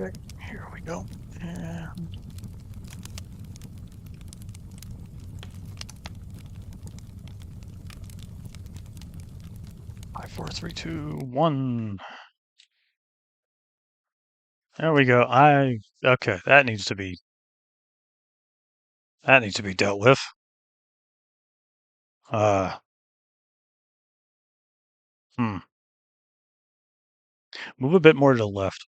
Okay, here we go. And 5, 4, 3, 2, 1. There we go. Okay, that needs to be dealt with. Hmm. Move a bit more to the left.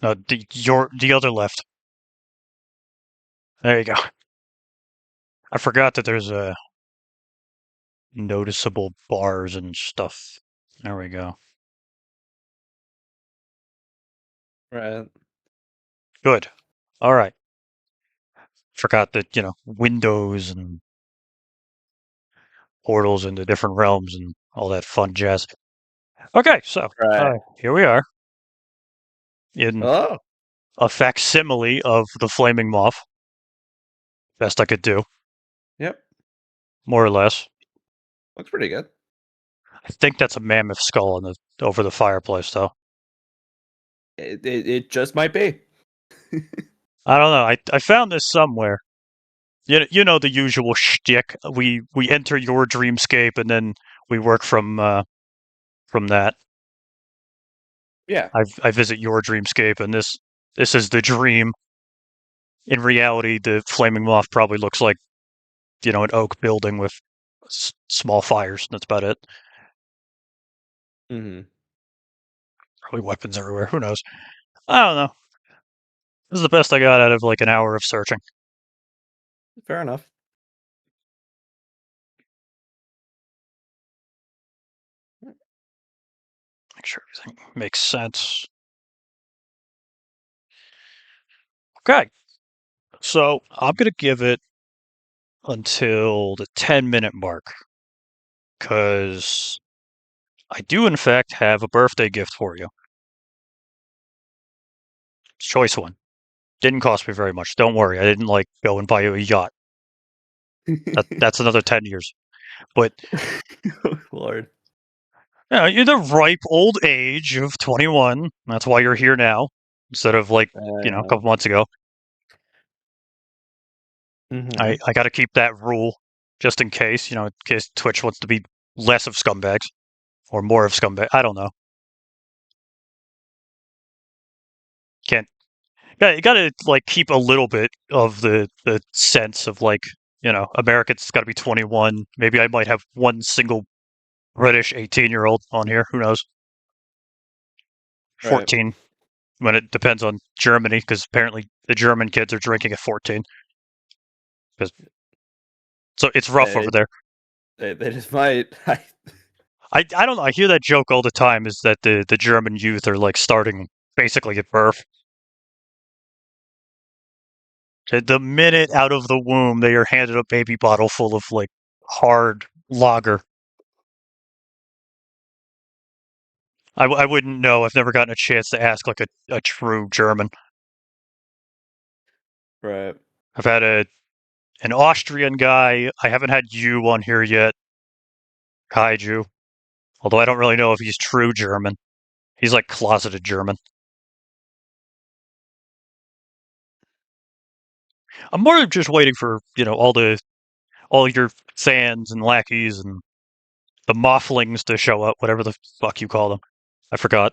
No, the other left. There you go. I forgot that there's noticeable bars and stuff. There we go. Right. Good. All right. Forgot that, windows and portals into different realms and all that fun jazz. Okay, so Right. here we are in Oh, a facsimile of the flaming moth. Best I could do, yep. more or less. Looks pretty good. I think that's a mammoth skull over the fireplace, though. It just might be. I don't know. I found this somewhere. You know the usual shtick. We enter your dreamscape and then we work from that. Yeah. I visit your dreamscape and this is the dream. In reality, the flaming moth probably looks like an oak building with small fires. That's about it. Mm-hmm. Probably weapons everywhere. Who knows? I don't know. This is the best I got out of like an hour of searching. Fair enough. Make sure everything makes sense. Okay. So I'm going to give it until the 10-minute mark because I do, in fact, have a birthday gift for you. Choice one. Didn't cost me very much. Don't worry. I didn't go and buy you a yacht. That's another 10 years. But Oh, Lord. you're the ripe old age of 21. That's why you're here now instead of a couple months ago. Mm-hmm. I got to keep that rule just in case, in case Twitch wants to be less of scumbags or more of scumbags. I don't know. Can't. You got to keep a little bit of the sense of Americans got to be 21. Maybe I might have one single British 18-year-old on here. Who knows? Right. 14 when it depends on Germany because apparently the German kids are drinking at 14. So it's rough over They, there. they just might. I don't know. I hear that joke all the time. Is that the German youth are starting basically at birth. The minute out of the womb, they are handed a baby bottle full of hard lager. I wouldn't know. I've never gotten a chance to ask a true German. Right. I've had an Austrian guy. I haven't had you on here yet, Kaiju. Although I don't really know if he's true German. He's closeted German. I'm more just waiting for all your fans and lackeys and the mofflings to show up, whatever the fuck you call them. I forgot.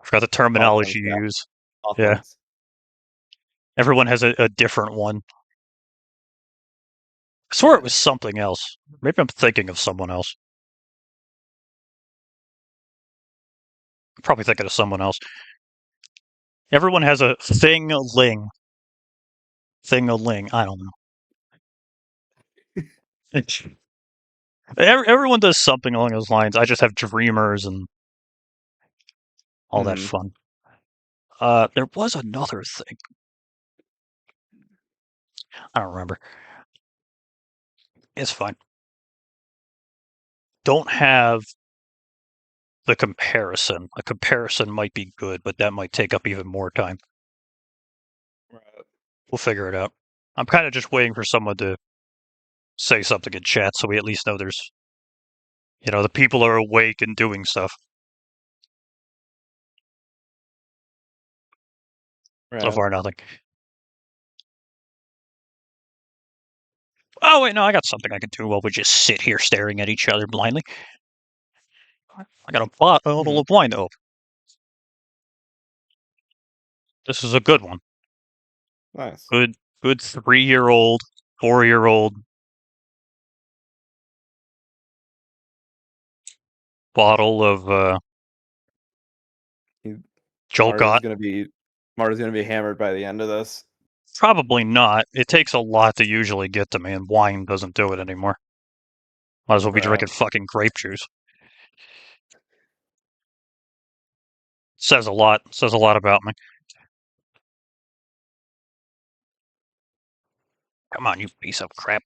I forgot the terminology Offense. you Yeah. use. Yeah. Offense. Everyone has a different one. I swore it Yeah. was something else. Maybe I'm thinking of someone else. I'm probably thinking of someone else. Everyone has a thing-a-ling. Thing-a-ling. I don't know. Everyone does something along those lines. I just have dreamers and all that Mm-hmm. fun. There was another thing. I don't remember. It's fine. Don't have the comparison. A comparison might be good, but that might take up even more time. Right. We'll figure it out. I'm kind of just waiting for someone to say something in chat so we at least know the people are awake and doing stuff. So Right. far, nothing. Oh, wait, no, I got something I can do while we just sit here staring at each other blindly. I got a bottle of wine to open. This is a good one. Nice. Good 3-year-old, 4-year-old bottle of He, Joel Marty's Gott. gonna be Marty's gonna be hammered by the end of this. Probably not. It takes a lot to usually get to me, and wine doesn't do it anymore. Might as well be Right. drinking fucking grape juice. Says a lot. Says a lot about me. Come on, you piece of crap.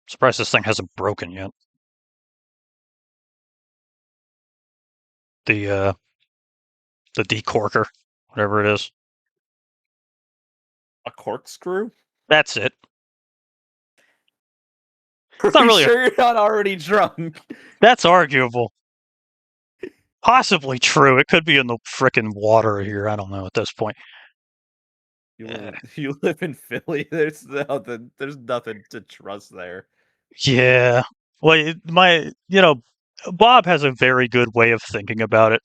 Surprised this thing hasn't broken yet. The decorker, whatever it is. A corkscrew? That's it. Are It's not we really. sure you're not already drunk? That's arguable. Possibly true. It could be in the frickin' water here. I don't know at this point. You live in Philly. There's nothing to trust there. Yeah. Well, Bob has a very good way of thinking about it.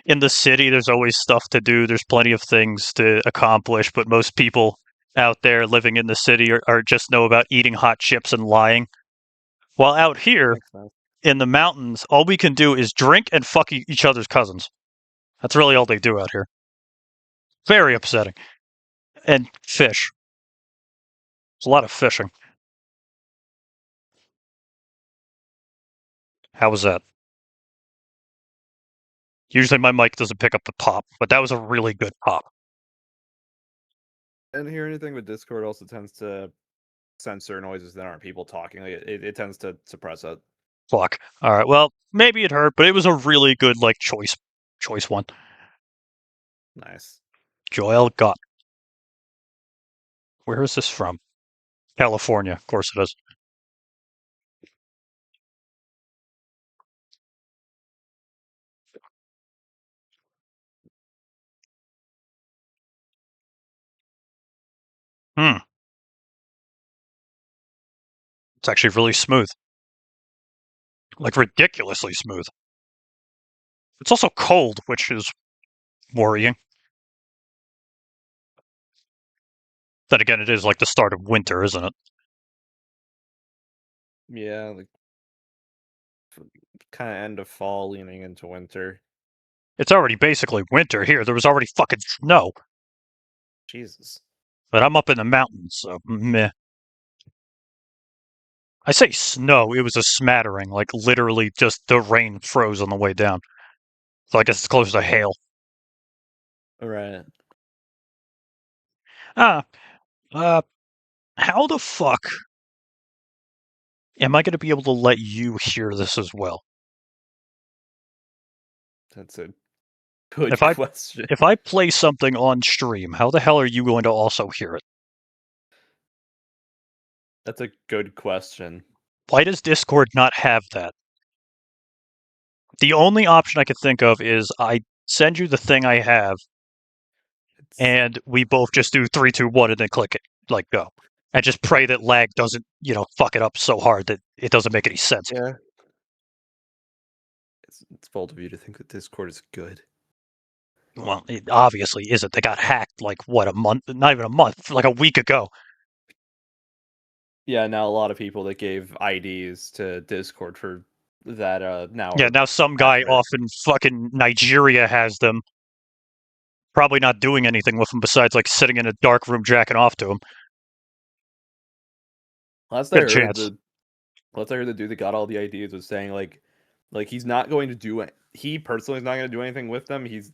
In the city, there's always stuff to do. There's plenty of things to accomplish, but most people out there living in the city are just know about eating hot chips and lying. While out here Makes sense. in the mountains, all we can do is drink and fuck each other's cousins. That's really all they do out here. Very upsetting. And fish. There's a lot of fishing. How was that? Usually my mic doesn't pick up the pop, but that was a really good pop. And hear anything with Discord also tends to censor noises that aren't people talking. Like it tends to suppress it. Fuck. All right. Well, maybe it hurt, but it was a really good choice one. Nice. Joel Gott. Where is this from? California. Of course it is. Hmm. It's actually really smooth. Like ridiculously smooth. It's also cold, which is worrying. Then again, it is like the start of winter, isn't it? Yeah, like kind of end of fall, leaning into winter. It's already basically winter here. There was already fucking snow. Jesus. But I'm up in the mountains, so meh. I say snow, it was a smattering, like literally just the rain froze on the way down. So I guess it's close to hail. All right. Ah, uh, how the fuck am I going to be able to let you hear this as well? That's a good If I question. if I play something on stream, how the hell are you going to also hear it? That's a good question. Why does Discord not have that? The only option I could think of is I send you the thing I have, It's and we both just do 3, 2, 1, and then click it, like go, and just pray that lag doesn't, fuck it up so hard that it doesn't make any sense. yeah. It's bold of you to think that Discord is good. Well, it obviously isn't. They got hacked like what, a month? Not even a month, like a week ago. Yeah, now a lot of people that gave IDs to Discord for that now Yeah, are now some guy after it. off in fucking Nigeria has them. Probably not doing anything with them besides like sitting in a dark room jacking off to them. Last I Good heard, chance. the dude that got all the IDs was saying like he's not going to do it. He personally is not going to do anything with them. He's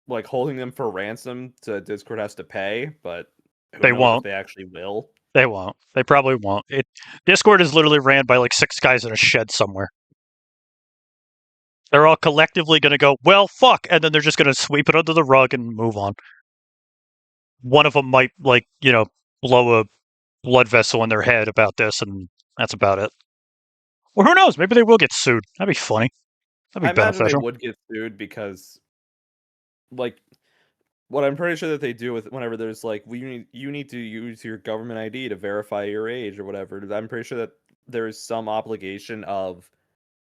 like holding them for ransom, so Discord has to pay. But who They knows if won't. they actually will? They won't. They probably won't. Discord is literally ran by like 6 guys in a shed somewhere. They're all collectively going to go, well, fuck, and then they're just going to sweep it under the rug and move on. One of them might, like, blow a blood vessel in their head about this, and that's about it. Or who knows? Maybe they will get sued. That'd be funny. That'd I be imagine they beneficial. would get sued because, like, what I'm pretty sure that they do with whenever there's like, you need to use your government ID to verify your age or whatever. I'm pretty sure that there is some obligation of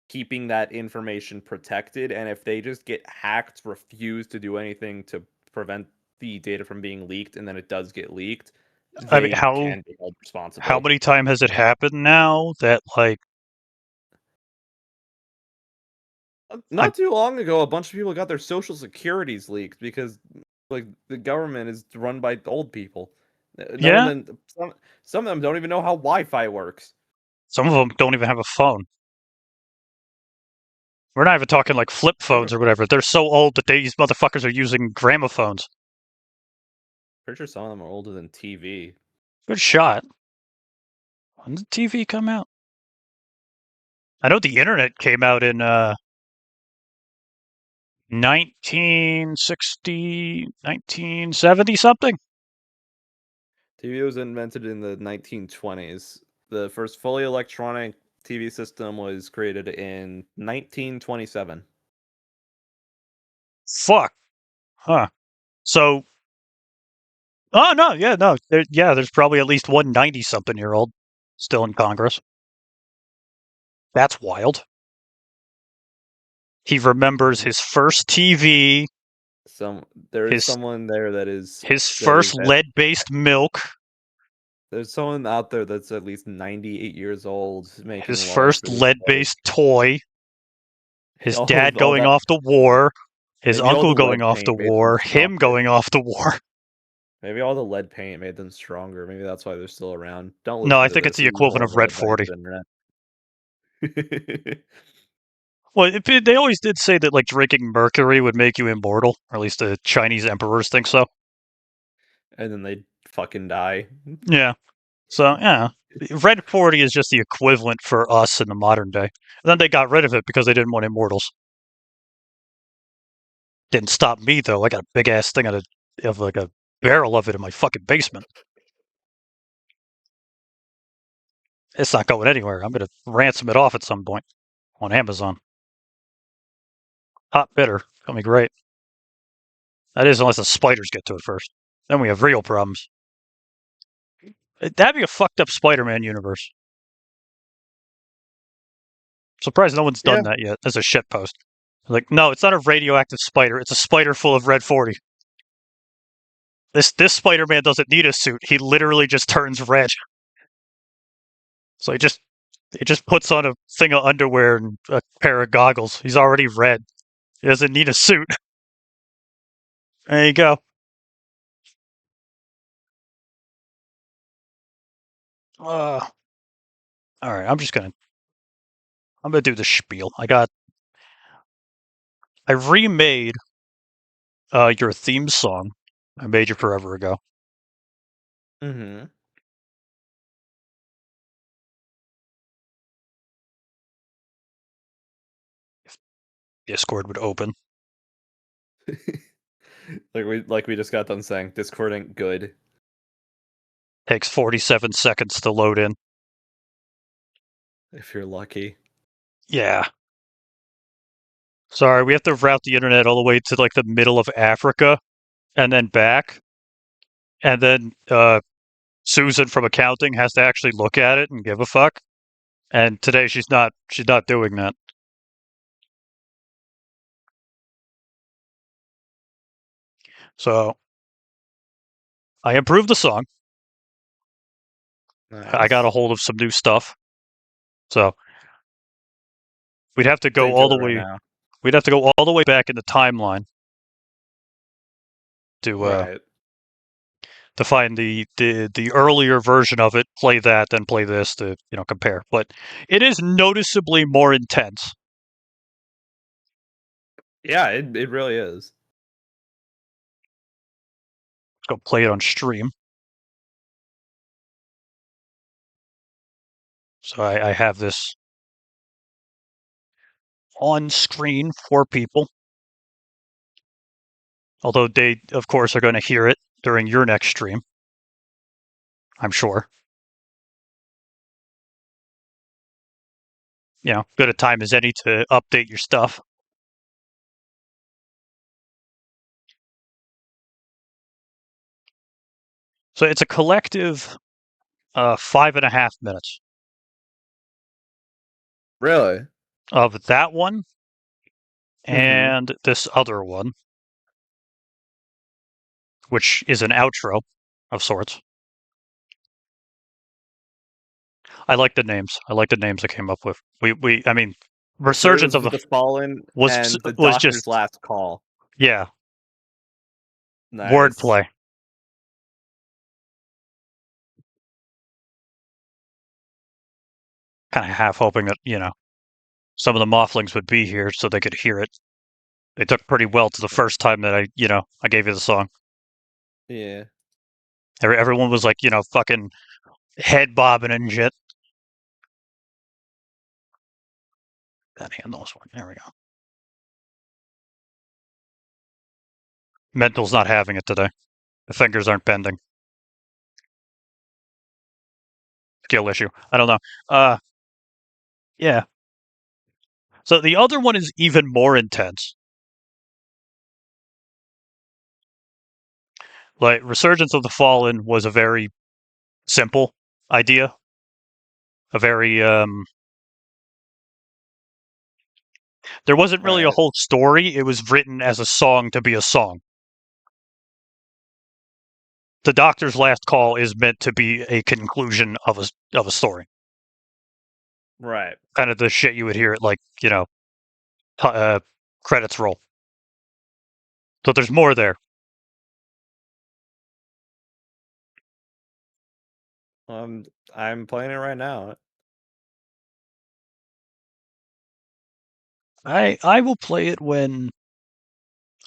keeping that information protected, and if they just get hacked, refuse to do anything to prevent the data from being leaked, and then it does get leaked, I mean, they can be held how responsible. many times has it happened now that like I Not too long ago, a bunch of people got their social securities leaked because, like, the government is run by old people. None of yeah, them, some of them don't even know how Wi-Fi works. some of them don't even have a phone. We're not even talking like flip phones or whatever. They're so old that these motherfuckers are using gramophones. Pretty sure some of them are older than TV. Good shot. When did TV come out? I know the internet came out in 1960, 1970 something. TV was invented in the 1920s. The first fully electronic TV system was created in 1927. Fuck. Huh. So, oh no, yeah, no. There's probably at least one 90 something year old still in Congress. That's wild. He remembers his first TV, There is his someone there his that is first at lead-based milk, there's someone out there that's at least 98 years old his making laws first for this place. lead-based toy, his dad All going that, off to war, his maybe all the uncle going lead off to paint made them war, him stronger. going off to war. Maybe all the lead paint made them stronger. Maybe that's why they're still around. Don't No, I listen to think it's this. the This is equivalent all of Red made by 40. the internet. Well, they always did say that like drinking mercury would make you immortal, or at least the Chinese emperors think so. And then they fucking die. Yeah. So yeah, Red 40 is just the equivalent for us in the modern day. And then they got rid of it because they didn't want immortals. Didn't stop me though. I got a big ass thing of like a barrel of it in my fucking basement. It's not going anywhere. I'm gonna ransom it off at some point on Amazon. Hot bitter, gonna be great. That is, unless the spiders get to it first. Then we have real problems. That'd be a fucked up Spider-Man universe. Surprised no one's Yeah. done that yet as a shit post. Like, no, it's not a radioactive spider. It's a spider full of red 40. This Spider-Man doesn't need a suit. He literally just turns red. So he just puts on a thing of underwear and a pair of goggles. He's already red. He doesn't need a suit. There you go. Uh, all right, I'm gonna do the spiel. I remade your theme song. I made you forever ago. Mm-hmm. Discord would open. Like we just got done saying, Discord ain't good. Takes 47 seconds to load in. If you're lucky. Yeah. Sorry, we have to route the internet all the way to like the middle of Africa and then back. And then Susan from accounting has to actually look at it and give a fuck. And today she's not doing that. So I improved the song. I got a Nice. hold of some new stuff. So we'd have to go Dig all to the it right way now. we'd have to go all the way back in the timeline Right. to find the earlier version of it, play that, then play this to, compare. But it is noticeably more intense. Yeah, it really is. Let's go play it on stream. So I have this on screen for people. Although they, of course, are going to hear it during your next stream. I'm sure. Good a time as any to update your stuff. So it's a collective 5.5 minutes Really? of that one Mm-hmm. and this other one, which is an outro of sorts. I like the names. I like the names I came up with. I mean, Resurgence Resurgence of of the the Fallen and the was Doctor's just Last Call. yeah, Nice. wordplay. Kind of half hoping that some of the Mofflings would be here so they could hear it. They took pretty well to the first time that I gave you the song. Yeah. Everyone was like, fucking head bobbing and shit. That handles one. There we go. Mental's not having it today. The fingers aren't bending. Skill issue. I don't know. Yeah. So the other one is even more intense. Like Resurgence of the Fallen was a very simple idea. A very there wasn't really a Right. whole story. It was written as a song to be a song. The Doctor's Last Call is meant to be a conclusion of a story. Right. Kind of the shit you would hear at credits roll. So there's more there. I'm playing it right now. I will play it when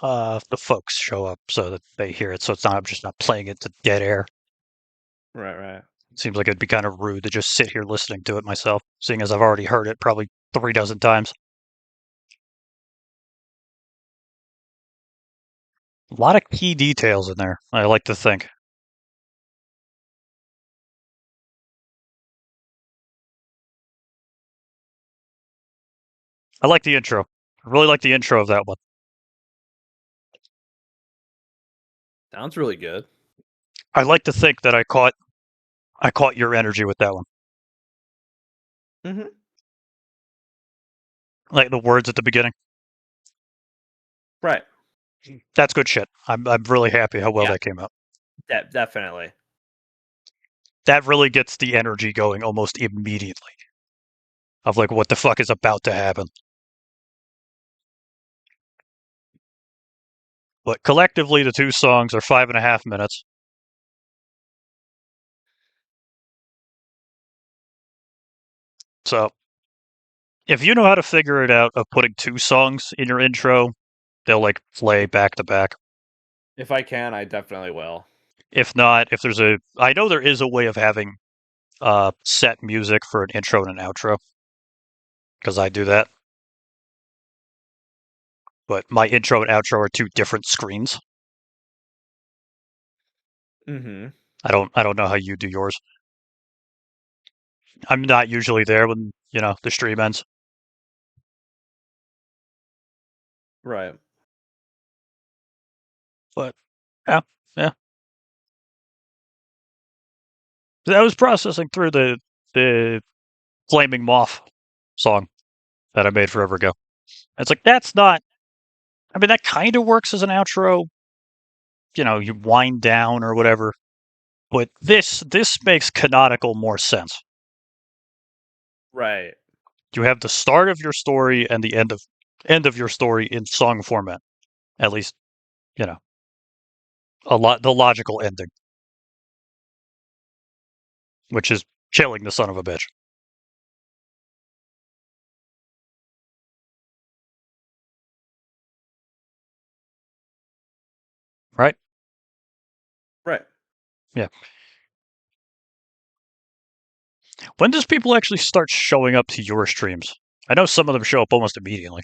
the folks show up so that they hear it. So it's not I'm just not playing it to dead air. Right, right. Seems like it'd be kind of rude to just sit here listening to it myself, seeing as I've already heard it probably 3 dozen times. A lot of key details in there, I like to think. I like the intro. I really like the intro of that one. Sounds really good. I like to think that I caught your energy with that one. Mm-hmm. Like the words at the beginning. Right. That's good shit. I'm really happy how well Yeah. that came out. Definitely. That really gets the energy going almost immediately. Of like what the fuck is about to happen. But collectively the two songs are 5.5 minutes. So if you know how to figure it out of putting two songs in your intro, they'll like play back to back. If I can, I definitely will. If not, I know there is a way of having set music for an intro and an outro because I do that. But my intro and outro are two different screens. Mm-hmm. I don't know how you do yours. I'm not usually there when the stream ends. Right. But yeah, yeah. I was processing through the Flaming Moth song that I made forever ago. It's like that's not. I mean, that kind of works as an outro. You wind down or whatever. But this makes canonical more sense. Right. You have the start of your story and the end of your story in song format. At least, you know, the logical ending, which is killing the son of a bitch. Right? Right. Yeah. When does people actually start showing up to your streams? I know some of them show up almost immediately.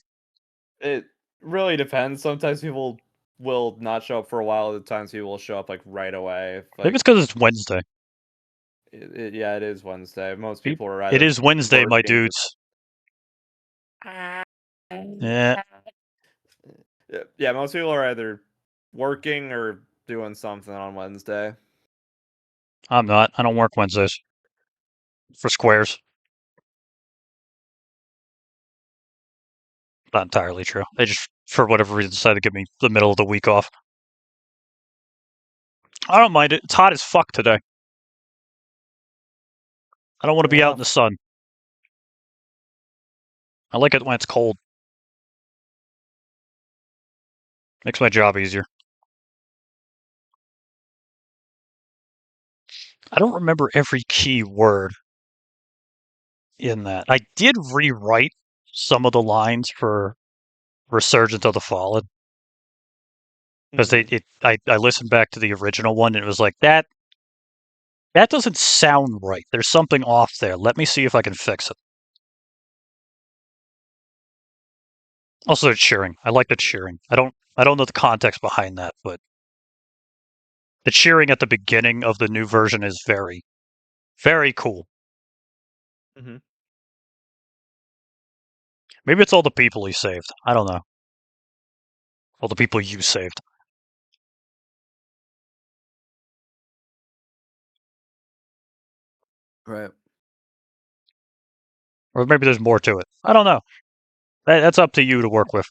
It really depends. Sometimes people will not show up for a while. Other times people will show up like right away. Maybe Like it's because it's Wednesday. yeah, it is Wednesday. Most people are It either is Wednesday, my working. dudes. Yeah. Yeah, most people are either working or doing something on Wednesday. I'm not. I don't work Wednesdays for squares. Not entirely true. They just, for whatever reason, decided to give me the middle of the week off. I don't mind it. It's hot as fuck today. I don't want to Fair be out in the enough. sun. I like it when it's cold. Makes my job easier. I don't remember every key word in that. I did rewrite some of the lines for Resurgence of the Fallen because Hmm. I listened back to the original one and it was like that doesn't sound right. There's something off there. Let me see if I can fix it. Also, the cheering. I like the cheering. I don't know the context behind that, but the cheering at the beginning of the new version is very, very cool. Hmm. Maybe it's all the people he saved. I don't know. All the people you saved. Right. Or maybe there's more to it. I don't know. That's up to you to work with.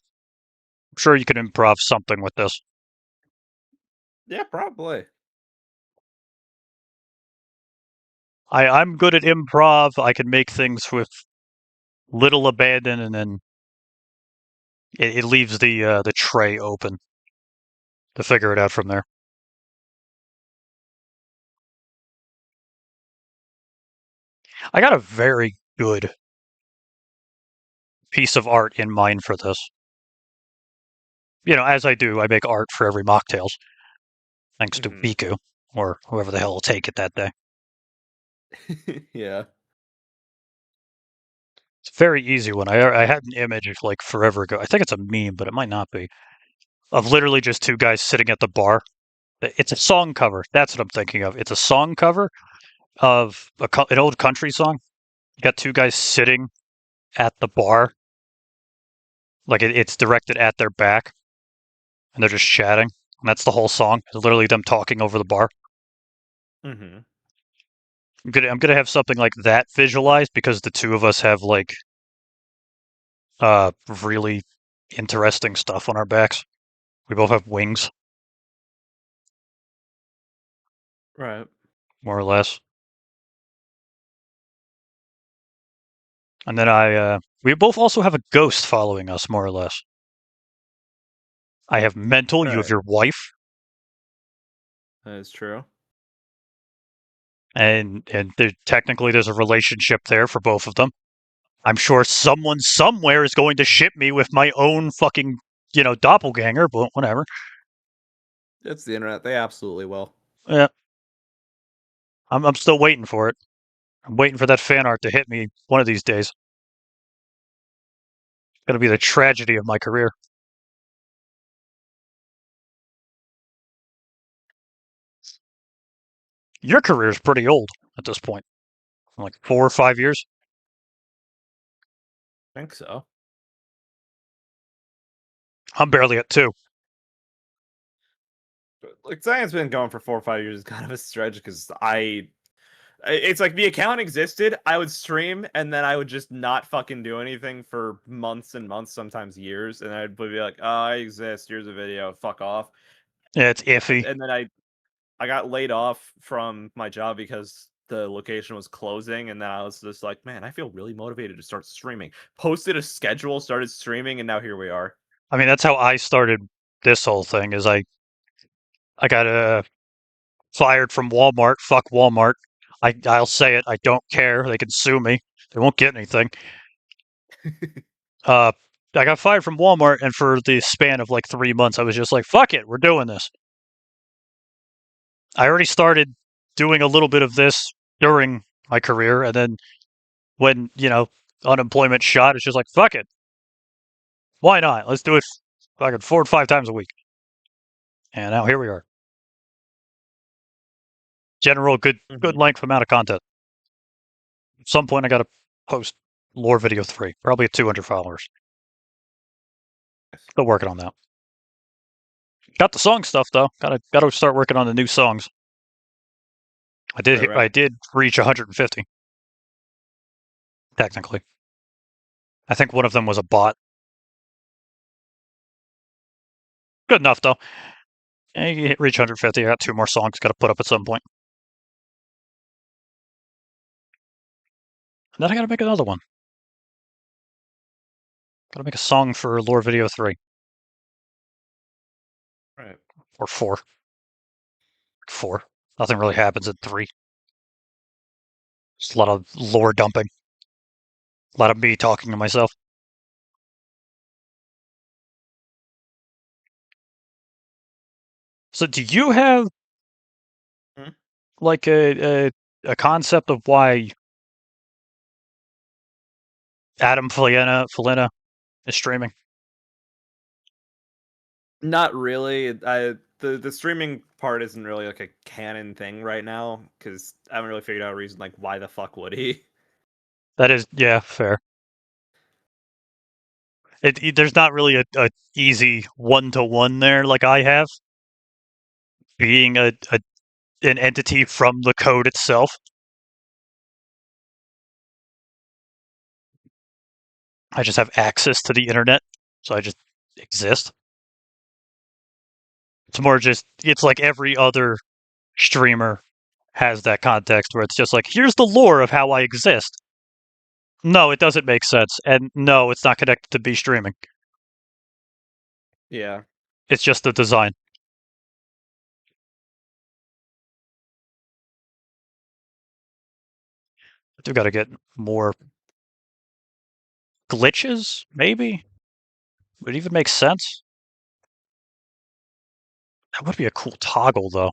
I'm sure you can improv something with this. Yeah, probably. I'm good at improv. I can make things with little abandon, and then it leaves the tray open to figure it out from there. I got a very good piece of art in mind for this. As I do, I make art for every Mocktales, thanks to Hmm. Biku, or whoever the hell will take it that day. Yeah. It's a very easy one. I had an image like forever ago. I think it's a meme, but it might not be. Of literally just two guys sitting at the bar. It's a song cover. That's what I'm thinking of. It's a song cover of an old country song. You got two guys sitting at the bar, like it's directed at their back, and they're just chatting. And that's the whole song. It's literally them talking over the bar. Hmm. I'm gonna have something like that visualized because the two of us have like really interesting stuff on our backs. We both have wings, Right. more or less. And then we both also have a ghost following us, more or less. I have mental. You have Right. your wife, That is true. and technically there's a relationship there for both of them. I'm sure someone somewhere is going to ship me with my own fucking doppelganger, but whatever. It's the internet. They absolutely will. Yeah, I'm still waiting for it. I'm waiting for that fan art to hit me one of these days. It's gonna be the tragedy of my career. Your career is pretty old at this point, like 4 or 5 years. I think so. I'm barely at 2. But, like, science been going for 4 or 5 years is kind of a stretch because it's like the account existed, I would stream, and then I would just not fucking do anything for months and months, sometimes years, and I'd be like, "Oh, I exist. Here's a video. Fuck off." Yeah, it's iffy. And then I got laid off from my job because the location was closing, and then I was just like, "Man, I feel really motivated to start streaming." Posted a schedule, started streaming, and now here we are. I mean, that's how I started this whole thing. Is I got fired from Walmart. Fuck Walmart. I'll say it. I don't care. They can sue me. They won't get anything. Uh, I got fired from Walmart, and for the span of like 3 months, I was just like, "Fuck it, we're doing this." I already started doing a little bit of this during my career, and then when unemployment shot, it's just like, "Fuck it, why not? Let's do it fucking 4 or 5 times a week." And now here we are. General good Hmm. length amount of content. At some point, I got to post lore video 3, probably at 200 followers. Still working on that. Got the song stuff though. Gotta start working on the new songs. Right. I did reach 150 technically. I think one of them was a bot. Good enough though. You reach 150. I got 2 more songs got to put up at some point. And then I got to make another one. Got to make a song for Lore Video 3 Right. or 4. 4. Nothing really happens in 3. Just a lot of lore dumping. A lot of me talking to myself. So do you have Hmm? like a concept of why Adam Felina is streaming? Not really. The streaming part isn't really like a canon thing right now because I haven't really figured out a reason like why the fuck would he? That is, yeah, fair. There's not really a easy 1-to-1 there like I have. Being an entity from the code itself, I just have access to the internet, so I just exist. It's more just it's like every other streamer has that context where it's just like, here's the lore of how I exist. No, it doesn't make sense, and no, it's not connected to B streaming. Yeah. It's just the design. I do got to get more glitches, maybe. Would it even make sense? That would be a cool toggle, though.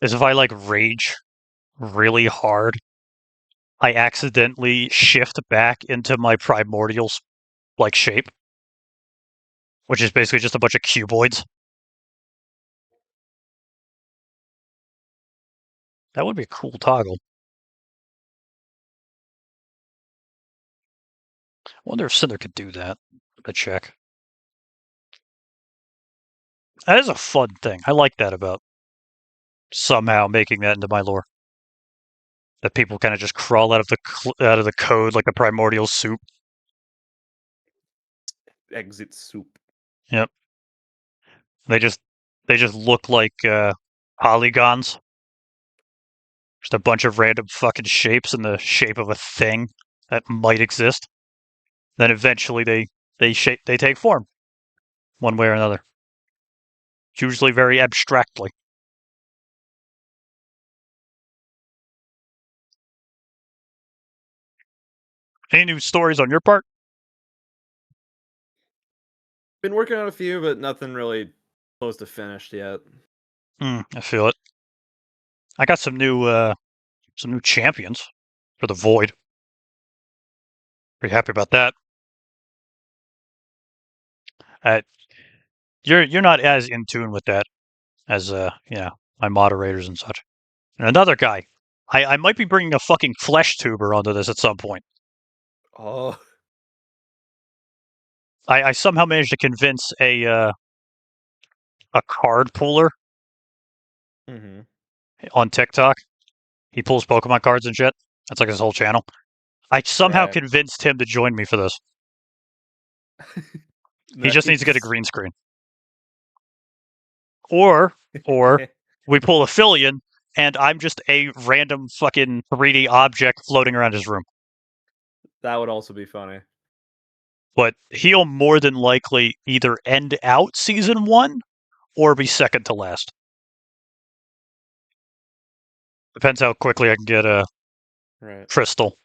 Is if I like rage really hard, I accidentally shift back into my primordials like shape, which is basically just a bunch of cuboids. That would be a cool toggle. I wonder if Cinder could do that. A check. That is a fun thing. I like that about somehow making that into my lore. That people kind of just crawl out of the code like a primordial soup. Exit soup. Yep. They just they just look like polygons. Just a bunch of random fucking shapes in the shape of a thing that might exist. Then eventually they take form one way or another. Usually very abstractly. Any new stories on your part? Been working on a few, but nothing really close to finished yet. I feel it. I got some new champions for the Void. Pretty happy about that. Uh, you're not as in tune with that as my moderators and such. And another guy, I might be bringing a fucking flesh tuber onto this at some point. Oh. I somehow managed to convince a card puller Mm-hmm. on TikTok. He pulls Pokemon cards and shit. That's like his whole channel. I somehow Right. convinced him to join me for this. He just needs to get a Nice. green screen. Or we pull a Fillion and I'm just a random fucking 3D object floating around his room. That would also be funny. But he'll more than likely either end out season 1 or be second to last. Depends how quickly I can get a Right. Crystal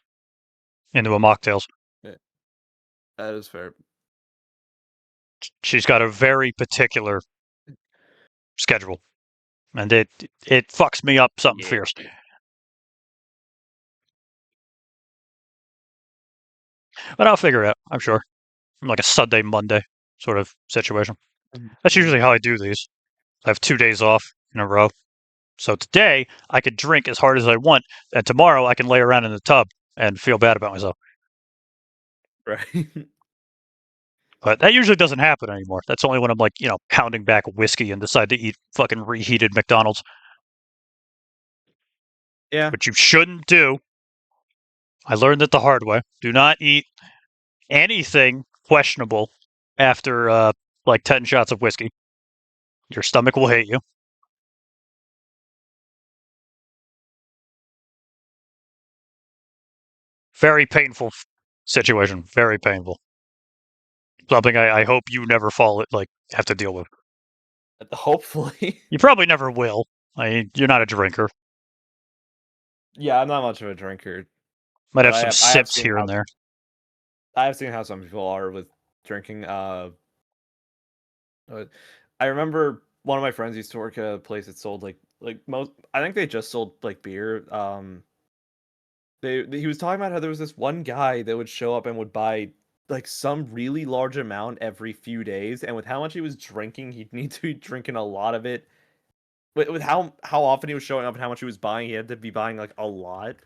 into a Mocktales. Yeah. That is fair. She's got a very particular schedule, and it fucks me up something Yeah. fierce. But I'll figure it out, I'm sure. Like a Sunday, Monday sort of situation. That's Mhm. usually how I do these. I have 2 days off in a row. So today I could drink as hard as I want, and tomorrow I can lay around in the tub and feel bad about myself. Right. But that usually doesn't happen anymore. That's only when I'm like, pounding back whiskey and decide to eat fucking reheated McDonald's, Yeah. which you shouldn't do. I learned it the hard way. Do not eat anything questionable after like 10 shots of whiskey. Your stomach will hate you. Very painful situation. Very painful. Something I hope you never have to deal with. Hopefully. You probably never will. You're not a drinker. Yeah, I'm not much of a drinker, Might but have some I have sips seen here and there. how some people are with drinking. I remember one of my friends used to work at a place that sold like most. I think they just sold like beer. He was talking about how there was this one guy that would show up and would buy like some really large amount every few days, and with how much he was drinking, he'd need to be drinking a lot of it. With how often he was showing up and how much he was buying, he had to be buying like a lot.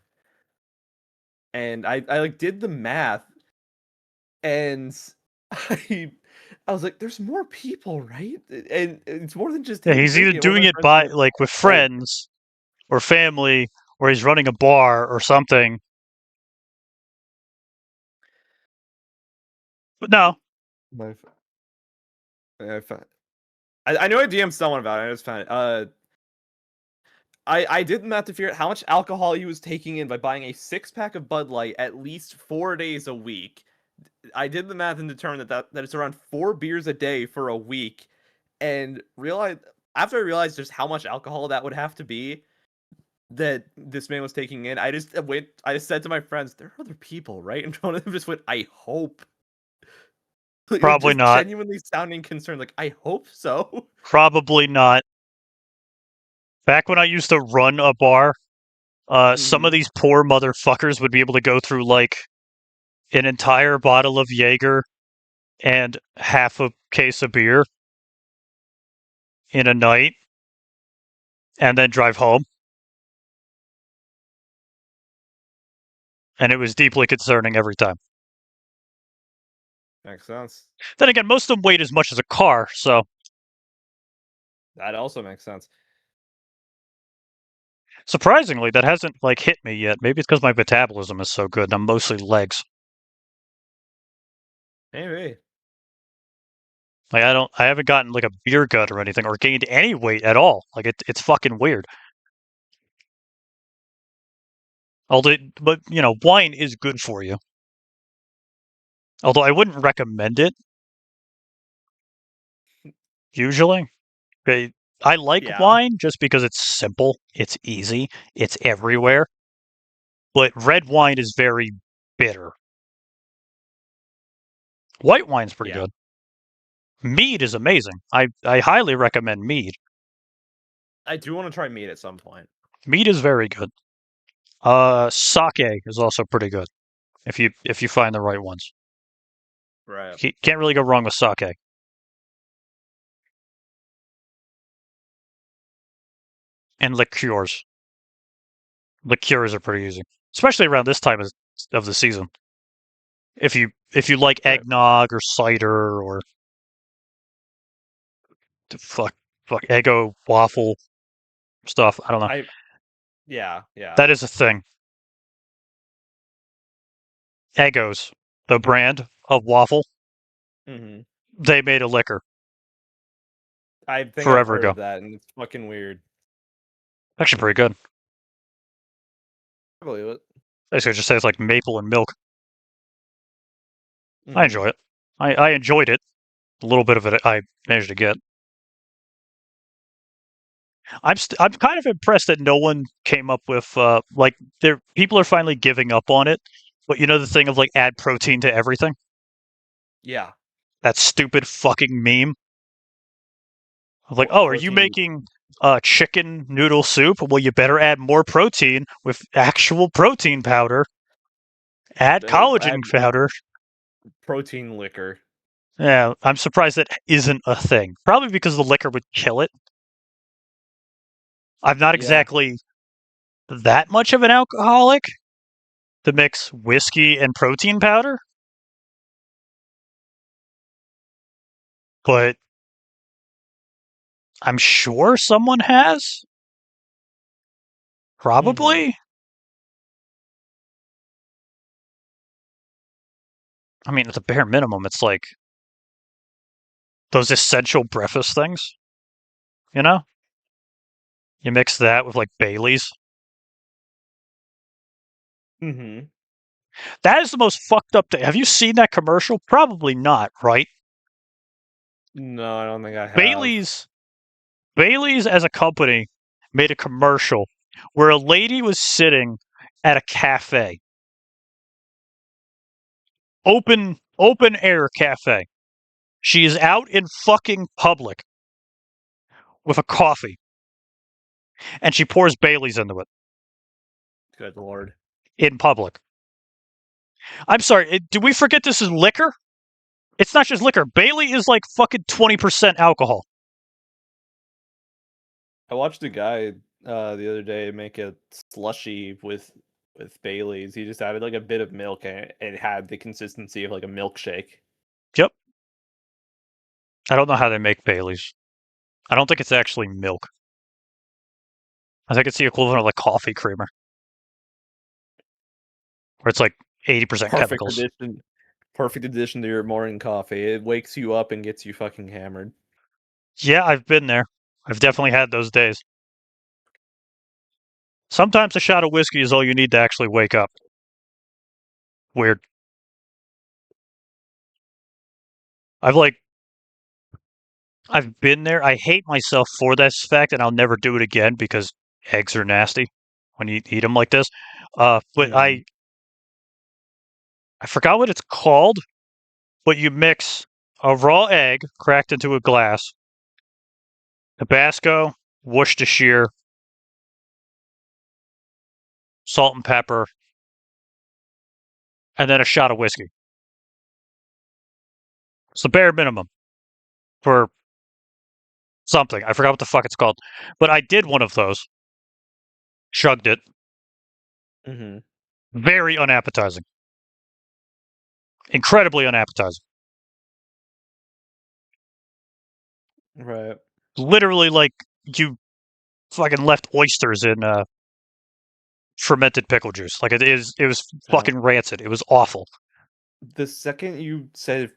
And I like did the math, and I I was like, "There's more people, right?" And it's more than just Yeah, him he's either drinking. And one of doing my it friends was by like, like with "Oh, friends or family, or he's running a bar or something. But no, my, I found, I know I DM'd someone about it. I just found it. I did the math to figure out how much alcohol he was taking in by buying a 6 pack of Bud Light at least 4 days a week. I did the math and determined that it's around 4 beers a day for a week, and realized after I realized just how much alcohol that would have to be that this man was taking in, I just said to my friends, "There are other people, right?" And one of them just went, "I hope." Like probably just not. genuinely sounding concerned, like, "I hope so." Probably not. Back when I used to run a bar, some of Hmm. these poor motherfuckers would be able to go through like an entire bottle of Jaeger and half a case of beer in a night and then drive home. And it was deeply concerning every time. Makes sense. Then again, most of them weighed as much as a car, so That also makes sense. surprisingly, that hasn't like hit me yet. Maybe it's because my metabolism is so good and I'm mostly legs. Maybe. Like I haven't gotten like a beer gut or anything or gained any weight at all. Like it's fucking weird. But wine is good for you. Although I wouldn't recommend it usually. Okay, I like Yeah. wine just because it's simple, it's easy, it's everywhere. But red wine is very bitter. White wine's pretty Yeah. good. Mead is amazing. I highly recommend mead. I do want to try meat at some point. Mead is very good. Sake is also pretty good if you find the right ones. Right. You can't really go wrong with sake. And liqueurs. Liqueurs are pretty easy, especially around this time of the season. If you like Right. eggnog or cider or fuck Eggo waffle stuff, I don't know. I Yeah, yeah. That is a thing. Eggos, the brand of waffle, Hmm. they made a liquor I think I've forever heard ago. of that, and it's fucking weird. Actually, pretty good. I believe it. Basically, it just tastes like maple and milk. I Hmm. enjoy it. I enjoyed it. A little bit of it I managed to get. I'm kind of impressed that no one came up with like there people are finally giving up on it. But you know the thing of like add protein to everything? Yeah. That stupid fucking meme. Of like, What oh, are you protein? making chicken noodle soup? Well, you better add more protein with actual protein powder. Add collagen Add powder. protein liquor. Yeah, I'm surprised that isn't a thing. Probably because the liquor would kill it. I'm not Yeah. exactly that much of an alcoholic to mix whiskey and protein powder. but I'm sure someone has. Mm-hmm. Probably. I mean, at the bare minimum, it's like those essential breakfast things, you know? You mix that with like Bailey's. Mm-hmm. That is the most fucked up thing. Have you seen that commercial? Probably not, right? No, I don't think I have. Bailey's Bailey's as a company made a commercial where a lady was sitting at a cafe, open air cafe. She is out in fucking public with a coffee and she pours Bailey's into it Good lord. in public. I'm sorry, did we forget this is liquor? It's not just liquor. Bailey is like fucking 20% alcohol. I watched a guy the other day make a slushy with Bailey's. He just added like a bit of milk and it had the consistency of like a milkshake. Yep. I don't know how they make Bailey's. I don't think it's actually milk. I think it's the equivalent of like coffee creamer, where it's like 80% Perfect chemicals. addition. Perfect addition to your morning coffee. It wakes you up and gets you fucking hammered. Yeah, I've been there. I've definitely had those days. Sometimes a shot of whiskey is all you need to actually wake up. Weird. I've like I've been there. I hate myself for this fact, and I'll never do it again because eggs are nasty when you eat them like this. But Mm-hmm. I forgot what it's called. But you mix a raw egg cracked into a glass, Tabasco, Worcestershire, salt and pepper, and then a shot of whiskey. It's the bare minimum for something. I forgot what the fuck it's called. But I did one of those, chugged it. Mm-hmm. Very unappetizing. Incredibly unappetizing. Right. Literally like you fucking left oysters in fermented pickle juice. Like it was Sound fucking rancid. It was awful. the second you said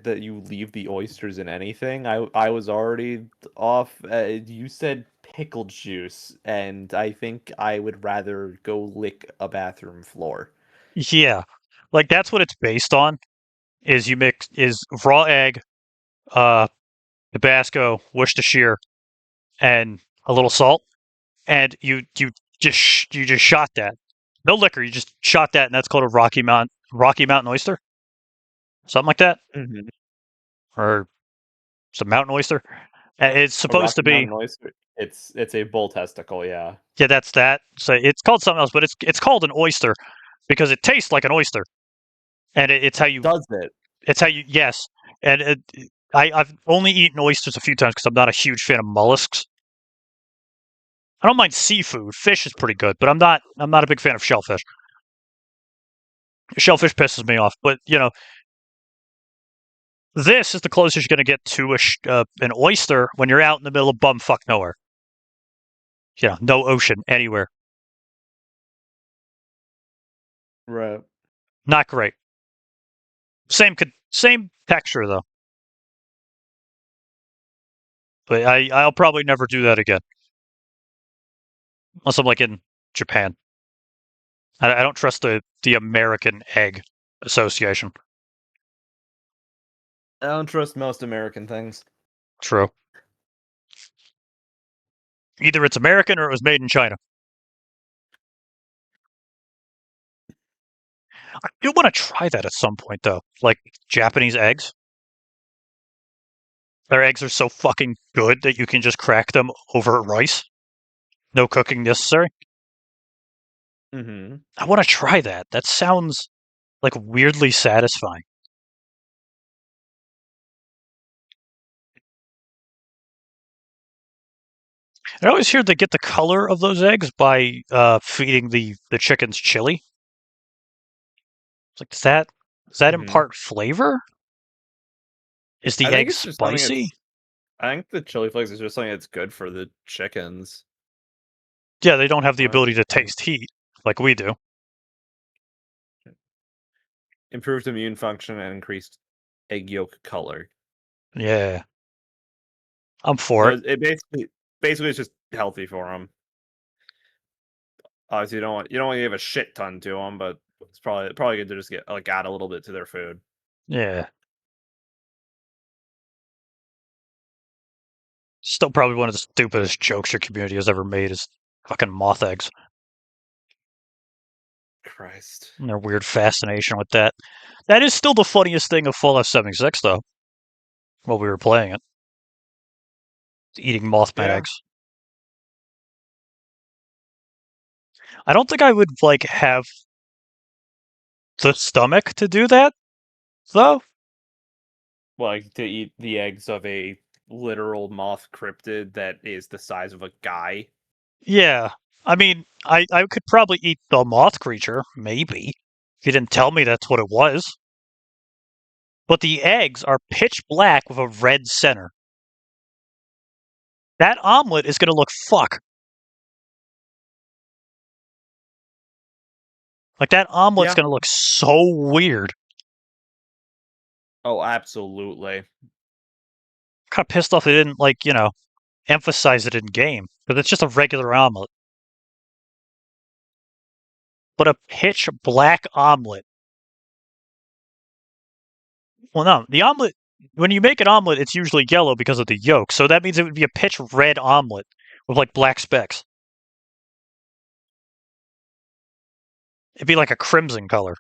that you leave the oysters in anything, I was already off. You said pickle juice, and I think I would rather go lick a bathroom floor. Yeah. Like that's what it's based on. Is you mix is raw egg, uh Tabasco, Worcestershire, and a little salt, and you just shot that. No liquor, you just shot that, and that's called a Rocky Mountain oyster, something like that, Mm-hmm. or some mountain oyster. And it's A supposed to Rocky be Mountain oyster. It's a bull testicle, yeah. yeah, that's that. So it's called something else, but it's called an oyster because it tastes like an oyster, and Does it? it's how you yes, and I've only eaten oysters a few times because I'm not a huge fan of mollusks. I don't mind seafood. Fish is pretty good, but I'm not a big fan of shellfish. Shellfish pisses me off, but you know, this is the closest you're going to get to an oyster when you're out in the middle of bumfuck nowhere. You know, no ocean anywhere. Right. Not great. Same texture though. But I'll probably never do that again unless I'm like in Japan. I don't trust the American Egg Association. I don't trust most American things. True. Either it's American or it was made in China. I do want to try that at some point though. Like Japanese eggs. Their eggs are so fucking good that you can just crack them over rice. No cooking necessary. Mm-hmm. I want to try that. That sounds like weirdly satisfying. I always hear they get the color of those eggs by feeding the chickens chili. It's like does that Mm-hmm. impart flavor? Is the I think egg it's just something spicy? that's. I think the chili flakes is just something that's good for the chickens. Yeah, they don't have the What ability is to it? taste heat like we do. Improved immune function and increased egg yolk color. Yeah, I'm for So it. it basically it's just healthy for them. Obviously, you don't want to give a shit ton to them, but it's probably good to just get like add a little bit to their food. Yeah. Still probably one of the stupidest jokes your community has ever made is fucking moth eggs Christ. and their weird fascination with that. That is still the funniest thing of Fallout 76, though, while we were playing it. Eating Mothman Yeah. eggs. I don't think I would, like, have the stomach to do that, though. Like to eat the eggs of a literal moth cryptid that is the size of a guy. Yeah. I mean, I could probably eat the moth creature, maybe. If you didn't tell me that's what it was. But the eggs are pitch black with a red center. That omelet is going to look fuck. Like, that omelet's Yeah. going to look so weird. Oh, absolutely. Kind of pissed off they didn't, like, emphasize it in game. Because it's just a regular omelet. But a pitch black omelet. Well, no, the omelet, when you make an omelet, it's usually yellow because of the yolk. So that means it would be a pitch red omelet with, like, black specks. It'd be like a crimson color.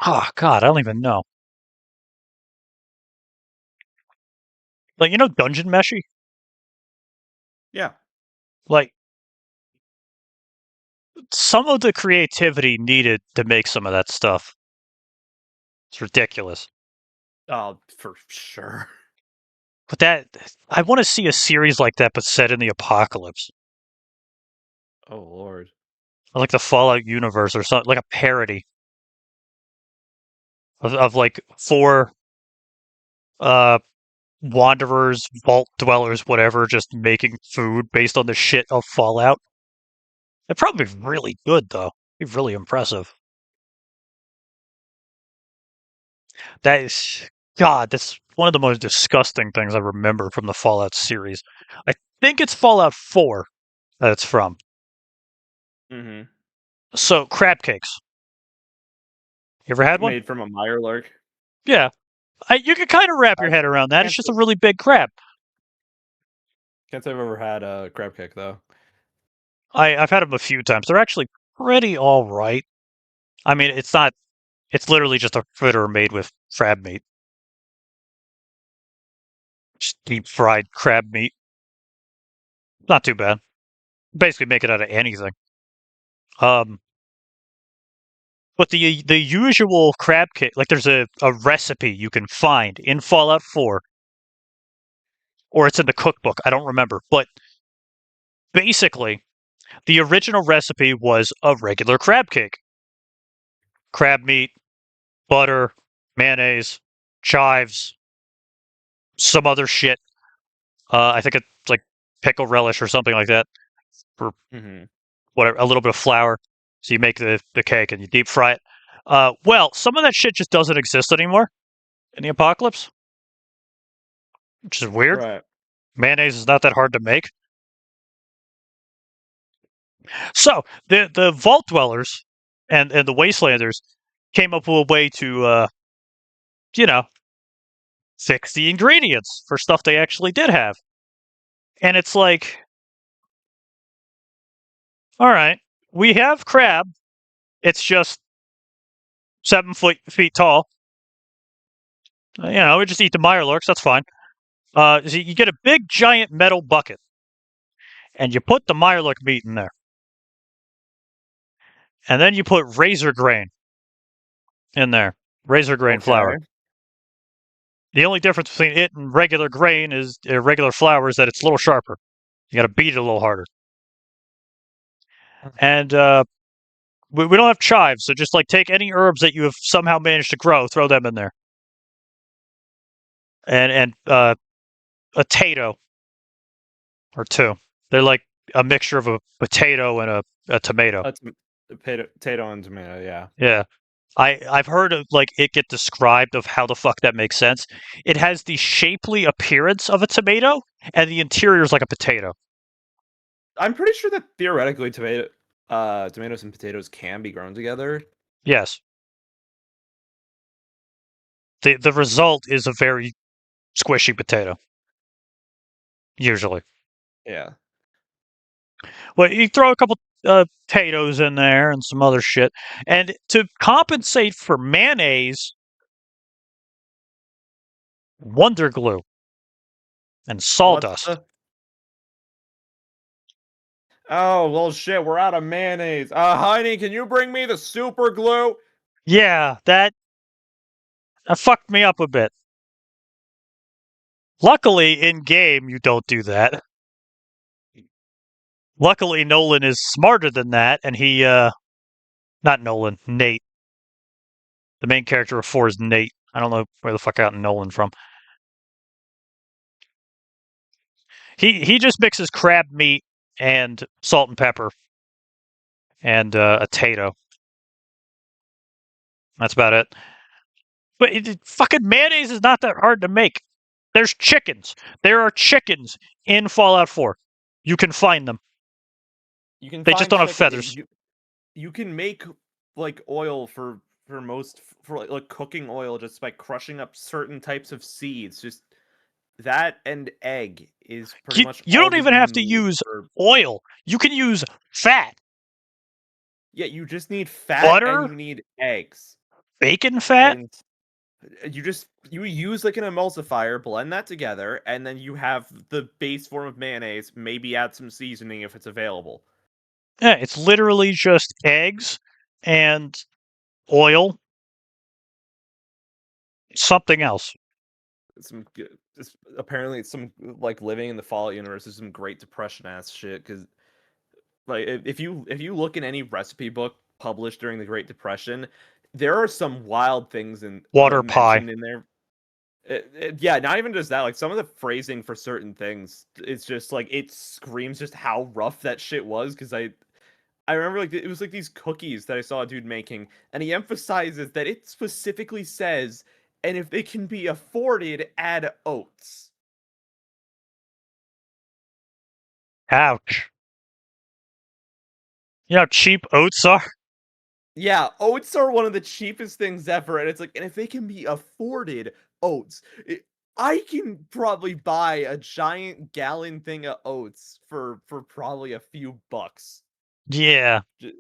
Oh, God, I don't even know. Like, Dungeon Meshy? Yeah. Like, some of the creativity needed to make some of that stuff. It's ridiculous. Oh, for sure. But I want to see a series like that, but set in the apocalypse. Oh lord. Or like the Fallout universe or something, like a parody of like four uh wanderers, vault dwellers, whatever, just making food based on the shit of Fallout. It'd probably be really good though. It'd be really impressive. That is God, that's one of the most disgusting things I remember from the Fallout series. I think it's Fallout 4 that it's from. Mm-hmm. So crab cakes. You ever had one? Made from a Mirelurk. Yeah. You can kind of wrap your I head around that. It's can't just say, a really big crab. can't say I've ever had a crab cake though. I've had them a few times. They're actually pretty all right. I mean, it's not. It's literally just a fritter made with crab meat, just deep fried crab meat. Not too bad. Basically, make it out of anything. Um, but the usual crab cake, like there's a recipe you can find in Fallout 4, or it's in the cookbook. I don't remember, but basically, the original recipe was a regular crab cake: crab meat, butter, mayonnaise, chives, some other shit. I think it's like pickle relish or something like that, or Mm-hmm. whatever. A little bit of flour. So you make the cake and you deep fry it. Well, some of that shit just doesn't exist anymore in the apocalypse, which is weird. Right. Mayonnaise is not that hard to make. So the vault dwellers and the wastelanders came up with a way to you know fix the ingredients for stuff they actually did have. And it's like, all right, we have crab. It's just 7 feet tall. We just eat the Mirelurks. That's fine. So you get a big giant metal bucket, and you put the Mirelurk meat in there, and then you put razor grain in there, razor grain Okay. flour. The only difference between it and regular grain is regular flour is that it's a little sharper. You got to beat it a little harder, and We don't have chives, so just like take any herbs that you have somehow managed to grow, throw them in there, and a potato or two. They're like a mixture of a potato and a tomato. Potato and tomato, yeah. Yeah. I've heard of like it get described of how the fuck that makes sense. It has the shapely appearance of a tomato, and the interior is like a potato. I'm pretty sure that theoretically tomatoes and potatoes can be grown together. Yes. The result is a very squishy potato, usually. Yeah. Well, you throw a couple potatoes in there and some other shit, and to compensate for mayonnaise, Wonder Glue and What's sawdust. the Oh, well shit, we're out of mayonnaise. Honey, can you bring me the super glue? Yeah, that fucked me up a bit. Luckily, in game, you don't do that. Luckily, Nolan is smarter than that, and he, not Nolan, Nate. The main character of 4 is Nate. I don't know where the fuck I got Nolan from. He just mixes crab meat and salt and pepper and a tato. That's about it. But fucking mayonnaise is not that hard to make. There's chickens. There are chickens in Fallout 4. You can find them. You can They just find don't have chicken. feathers. You can make like oil for most for like cooking oil just by crushing up certain types of seeds. Just that and egg is pretty much You all don't that even you have to need use for oil. You can use fat, Yeah, you just need fat and butter, you need eggs. bacon fat. And you use like an emulsifier, blend that together, and then you have the base form of mayonnaise, maybe add some seasoning if it's available. Yeah, it's literally just eggs and oil, something else. Apparently it's some like living in the Fallout universe is some Great Depression ass shit because like if you look in any recipe book published during the Great Depression, there are some wild things in Water pie. mentioned in there. Yeah, not even just that. Like some of the phrasing for certain things, it's just like it screams just how rough that shit was. Because I remember like it was like these cookies that I saw a dude making, and he emphasizes that it specifically says, "And if they can be afforded, add oats." Ouch. You know how cheap oats are? Yeah, oats are one of the cheapest things ever, and it's like, and if they can be afforded, oats. I can probably buy a giant gallon thing of oats for probably a few bucks. Yeah, J-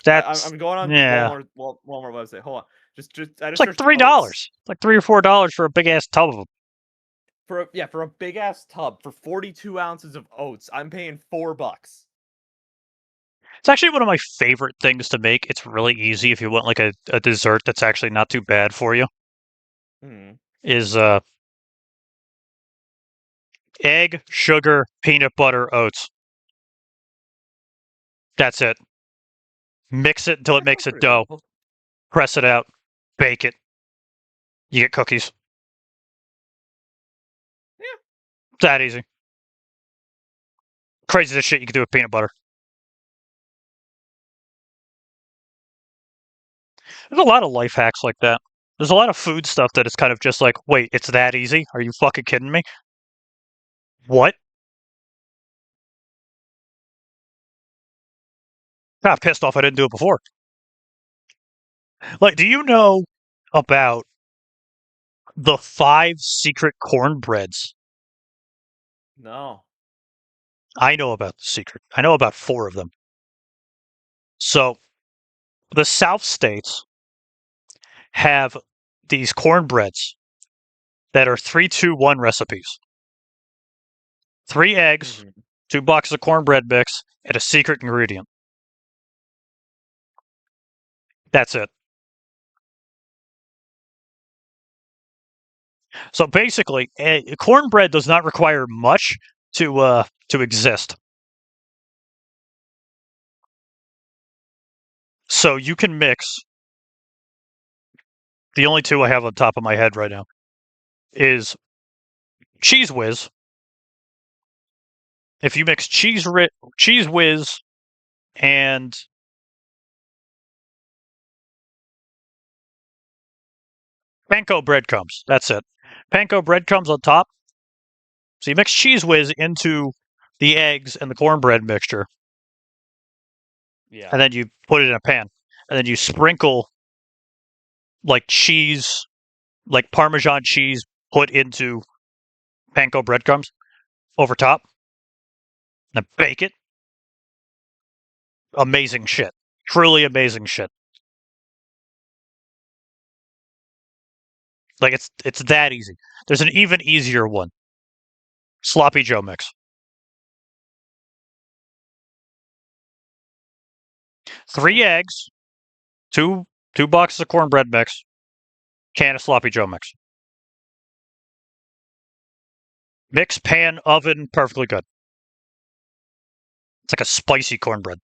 that's I'm going on yeah. Walmart website. Hold on, just I It's just like searched oats $3. It's like $3 or $4 for a big ass tub of them. for a big ass tub for 42 ounces of oats. I'm paying $4. It's actually one of my favorite things to make. It's really easy if you want like a dessert that's actually not too bad for you. Hmm. Is egg, sugar, peanut butter, oats. That's it. Mix it until it That makes sounds a pretty dough. simple. Press it out. Bake it. You get cookies. Yeah. It's that easy. Crazy the shit you can do with peanut butter. There's a lot of life hacks like that. There's a lot of food stuff that is kind of just like, wait, it's that easy? Are you fucking kidding me? What? I'm pissed off I didn't do it before. Like, do you know about the 5 secret cornbreads? No. I know about the secret. I know about 4 of them. So, the South states have these cornbreads that are 3-2-1 recipes. 3 eggs, Hmm. 2 boxes of cornbread mix, and a secret ingredient. That's it. So basically, cornbread does not require much to exist. So you can mix. The only two I have on top of my head right now is Cheese Whiz. If you mix Cheese Whiz and panko breadcrumbs, that's it. Panko breadcrumbs on top. So you mix Cheese Whiz into the eggs and the cornbread mixture, Yeah. and then you put it in a pan, and then you sprinkle like cheese, like Parmesan cheese, put into panko breadcrumbs over top, and bake it. Amazing shit. Truly amazing shit. Like it's that easy. There's an even easier one. Sloppy Joe mix. 3 eggs, two boxes of cornbread mix, can of sloppy Joe mix. Mix, pan, oven, perfectly good. It's like a spicy cornbread.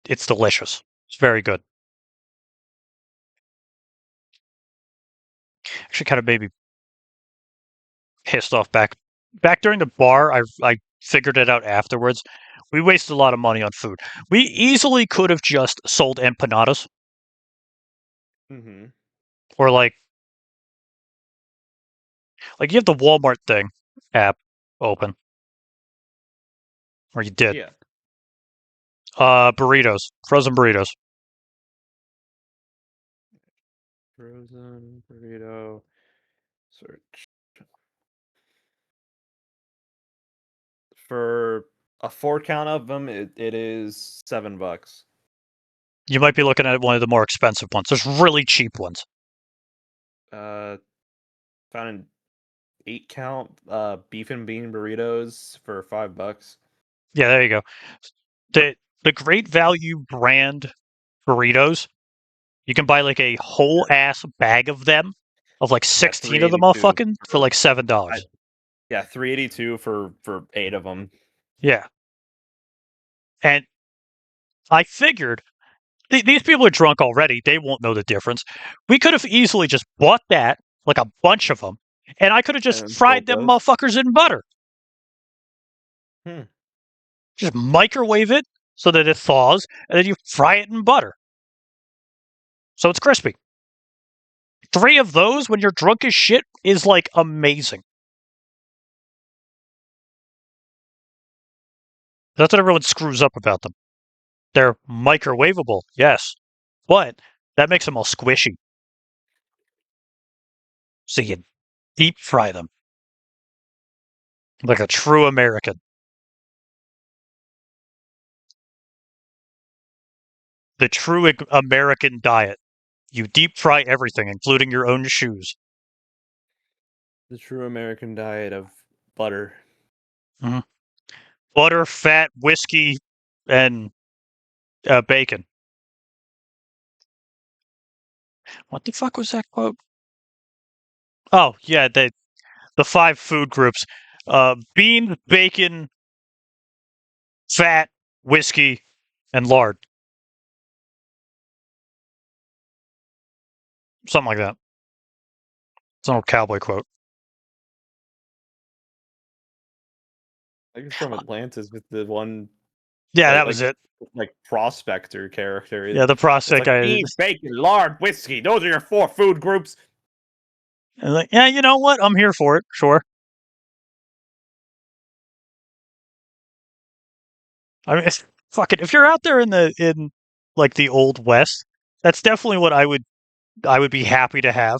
It's delicious. It's very good. Actually, kind of made me pissed off back during the bar. I figured it out afterwards. We wasted a lot of money on food. We easily could have just sold empanadas Mm-hmm. or like you have the Walmart thing app open, or you did. Yeah. Burritos, frozen burritos. Frozen burrito search for a 4 count of them. It is $7. You might be looking at one of the more expensive ones. There's really cheap ones. Uh, Found an 8 count beef and bean burritos for $5. Yeah, there you go. The Great Value brand burritos, you can buy like a whole ass bag of them, of like Yeah, 16 of them, 382 motherfucking, for like I, $7. yeah, 382 for 8 of them. Yeah, and I figured these people are drunk already. They won't know the difference. We could have easily just bought that, like a bunch of them, and I could have And just then fried sold them those. motherfuckers in butter. Hmm. Just microwave it so that it thaws, and then you fry it in butter. So it's crispy. 3 of those when you're drunk as shit is like amazing. That's what everyone screws up about them. They're microwavable, yes, but that makes them all squishy. So you deep fry them like a true American. The true American diet. You deep fry everything, including your own shoes. The true American diet of butter. Mhm. Butter, fat, whiskey, and bacon. What the fuck was that quote? Oh yeah, the 5 food groups: beans, bacon, fat, whiskey, and lard. Something like that. It's an old cowboy quote. I think it's from Atlantis with the one Yeah, like that was like it. like prospector character. Yeah, the It's prospect like guy. beans, bacon, lard, whiskey. Those are your 4 food groups. Like, yeah, you know what? I'm here for it. Sure. I mean, fuck it. If you're out there in like the old west, that's definitely what I would be happy to have.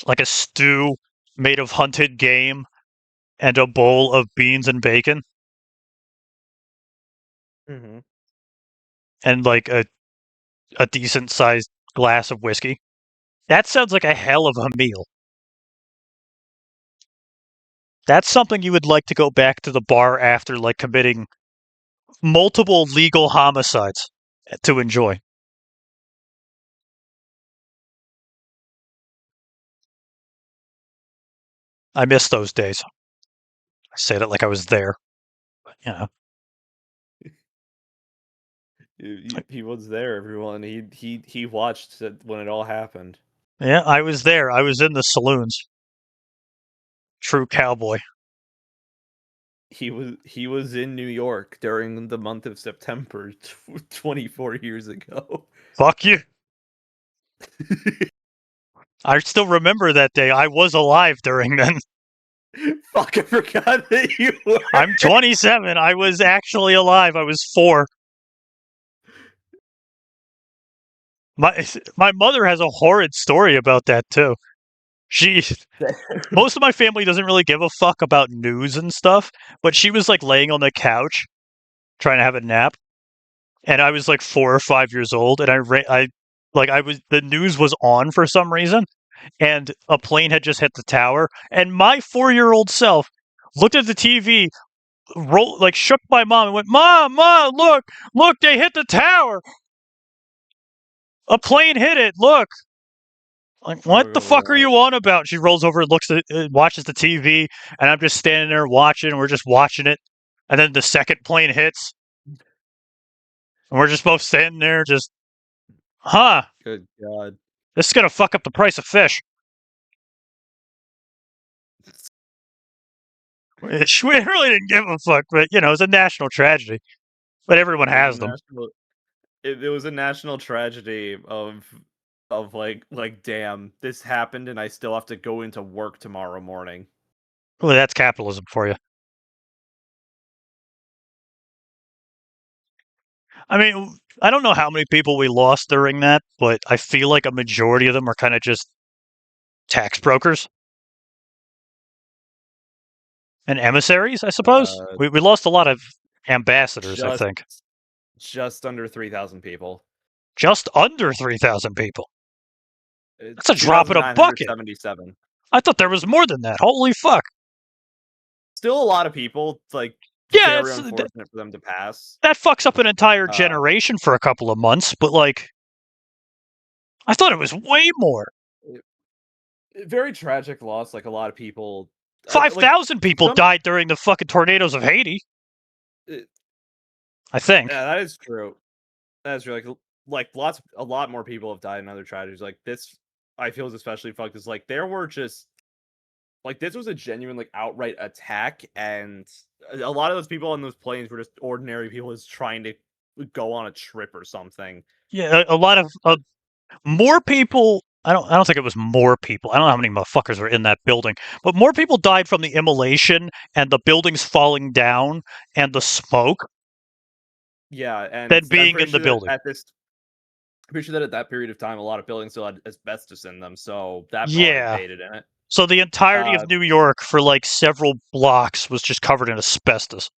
Like a stew made of hunted game and a bowl of beans and bacon Mm-hmm. and like a decent sized glass of whiskey. That sounds like a hell of a meal. That's something you would like to go back to the bar after like committing multiple legal homicides to enjoy. I miss those days. I say that like I was there, but, you know. He was there, everyone. He watched it when it all happened. Yeah, I was there. I was in the saloons. True cowboy. He was in New York during the month of September 24 years ago. Fuck you. I still remember that day. I was alive during then. Fuck, I forgot that you were. I'm 27. I was actually alive. I was 4. My mother has a horrid story about that too. She Most of my family doesn't really give a fuck about news and stuff, but she was like laying on the couch trying to have a nap, and I was like 4 or 5 years old, and the news was on for some reason, and a plane had just hit the tower, and my 4-year-old self looked at the TV, shook my mom, and went, "Mom, look, they hit the tower! A plane hit it! Look!" Like, what the fuck are Oh, you on about? She rolls over and watches the TV, and I'm just standing there watching. We're just watching it, and then the second plane hits, and we're just both standing there, just, huh? good God. This is gonna fuck up the price of fish. We really didn't give a fuck, but it's a national tragedy. But everyone It was a has them. national. It was a national tragedy of like damn, this happened and I still have to go into work tomorrow morning. Well, that's capitalism for you. I mean, I don't know how many people we lost during that, but I feel like a majority of them are kind of just tax brokers and emissaries, I suppose. Uh, We lost a lot of ambassadors, I just think. just under 3,000 people. Just under 3,000 people. That's a Two drop in thousand a nine hundred bucket. seventy-seven. I thought there was more than that. Holy fuck. Still a lot of people. It's like Yeah, very unfortunate for them to pass. that fucks up an entire Uh, generation for a couple of months, but I thought it was way more. very tragic loss. Like a lot of people, like 5,000 people some. died during the fucking tornadoes of Haiti, Uh, I think. yeah, that is true. That's really a lot more people have died in other tragedies. Like this, I feel is especially fucked. Is like there were just like this was a genuine like outright attack, and a lot of those people on those planes were just ordinary people just trying to go on a trip or something. Yeah, a lot of more people. I don't think it was more people. I don't know how many motherfuckers were in that building, but more people died from the immolation and the buildings falling down and the smoke Yeah, and than I'm being pretty in the sure that building. at this, I'm pretty sure that at that period of time, a lot of buildings still had asbestos in them, so that probably Yeah. aided in it. So the entirety of Uh, New York for like several blocks was just covered in asbestos.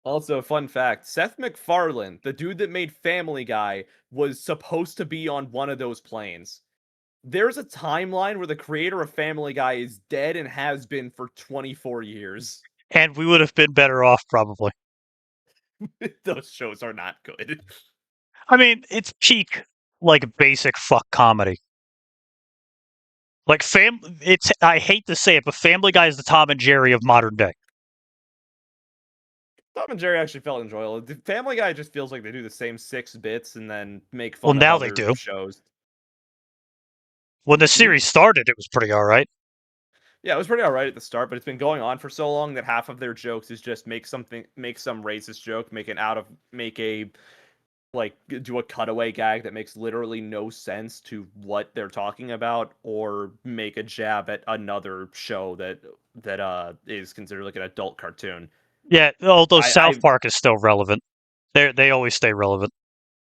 Also, fun fact: Seth MacFarlane, the dude that made Family Guy, was supposed to be on one of those planes. There's a timeline where the creator of Family Guy is dead and has been for 24 years. And we would have been better off probably. Those shows are not good. I mean, it's peak like basic fuck comedy. Like I hate to say it, but Family Guy is the Tom and Jerry of modern day. Tom and Jerry actually felt enjoyable. The Family Guy just feels like they do the same 6 bits and then make Well, fun of now they other do. shows. When the Mhm. series started, it was pretty all right. Yeah, it was pretty alright at the start, but it's been going on for so long that half of their jokes is just make some racist joke, make a like do a cutaway gag that makes literally no sense to what they're talking about, or make a jab at another show that is considered like an adult cartoon. Yeah, although South I Park is still relevant. They always stay relevant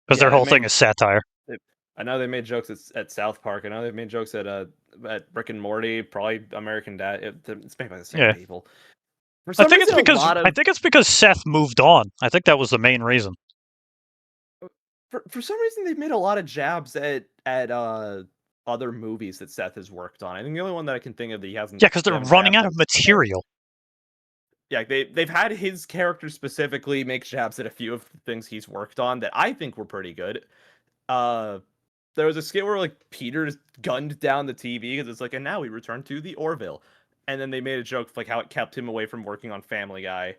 because their yeah, they whole thing made is satire. I know they made jokes at South Park. I know they've made jokes at Rick and Morty, probably American Dad. It's made by the same Yeah, people. For some reason, a lot I of think it's because Seth moved on. I think that was the main reason. for some reason they've made a lot of jabs at other movies that Seth has worked on. I think the only one that I can think of that he hasn't Yeah, because they're done running jabs out at of is Star. material. Yeah, they've had his character specifically make jabs at a few of the things he's worked on that I think were pretty good. Uh, there was a skit where like Peter just gunned down the TV because it's like, and now we return to the Orville. and then they made a joke of, like, how it kept him away from working on Family Guy.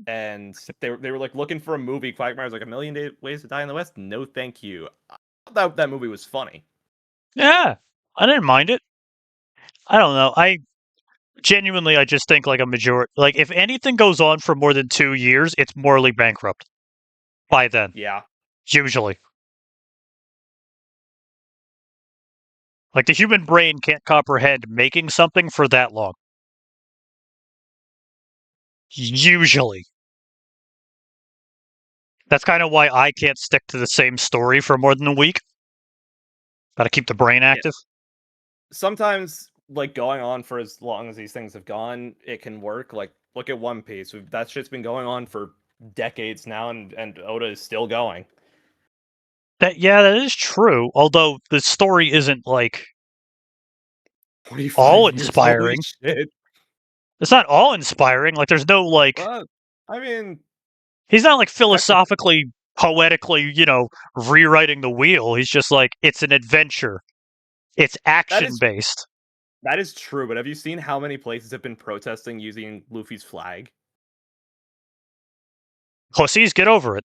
And they were like looking for a movie. Quagmire's like, A Million Ways to Die in the West. No, thank you. I thought that movie was funny. Yeah, I didn't mind it. I don't know. I genuinely, I just think like a majority, like if anything goes on for more than 2 years, it's morally bankrupt by then. Yeah, Usually, like the human brain can't comprehend making something for that long. Usually, that's kind of why I can't stick to the same story for more than a week. Got to keep the brain yeah. active. Sometimes, like, going on for as long as these things have gone, it can work. Like, look at One Piece. That shit's been going on for decades now, and Oda is still going. That is true. Although the story isn't like 25 all years, holy inspiring. shit. It's not all inspiring. Like there's no like But I mean, he's not like technically, philosophically, poetically, rewriting the wheel. He's just like it's an adventure. It's that action is based. that is true. But have you seen how many places have been protesting using Luffy's flag? Pussies, get over it.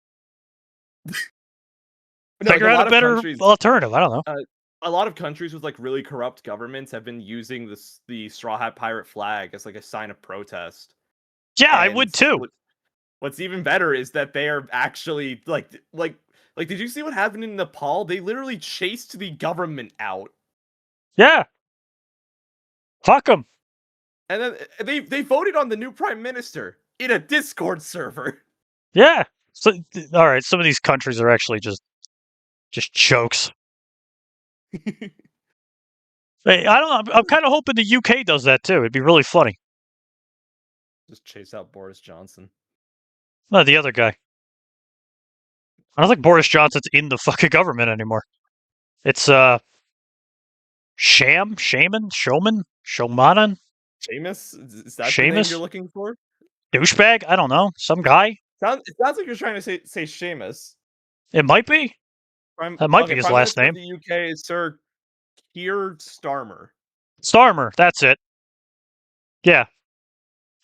No, like Figure a out a lot of better countries, alternative. I don't know. uh, a lot of countries with like really corrupt governments have been using the Straw Hat Pirate flag as like a sign of protest. Yeah, I And would too. what's even better is that they are actually like. Did you see what happened in Nepal? They literally chased the government out, Yeah, fuck them. and then they voted on the new prime minister in a Discord server. Yeah. So, all right, some of these countries are actually just jokes. Hey, I don't know. I'm kind of hoping the UK does that too. It'd be really funny. Just chase out Boris Johnson. No, the other guy. I don't think Boris Johnson's in the fucking government anymore. It's Shaman, Showmanan, Seamus? Is that the name you're Seamus, looking for? douchebag. I don't know. Some guy. It sounds like you're trying to say Seamus. It might be. That might be his Prime last Minister of name. the UK is Sir Keir Starmer. Starmer. That's it. Yeah,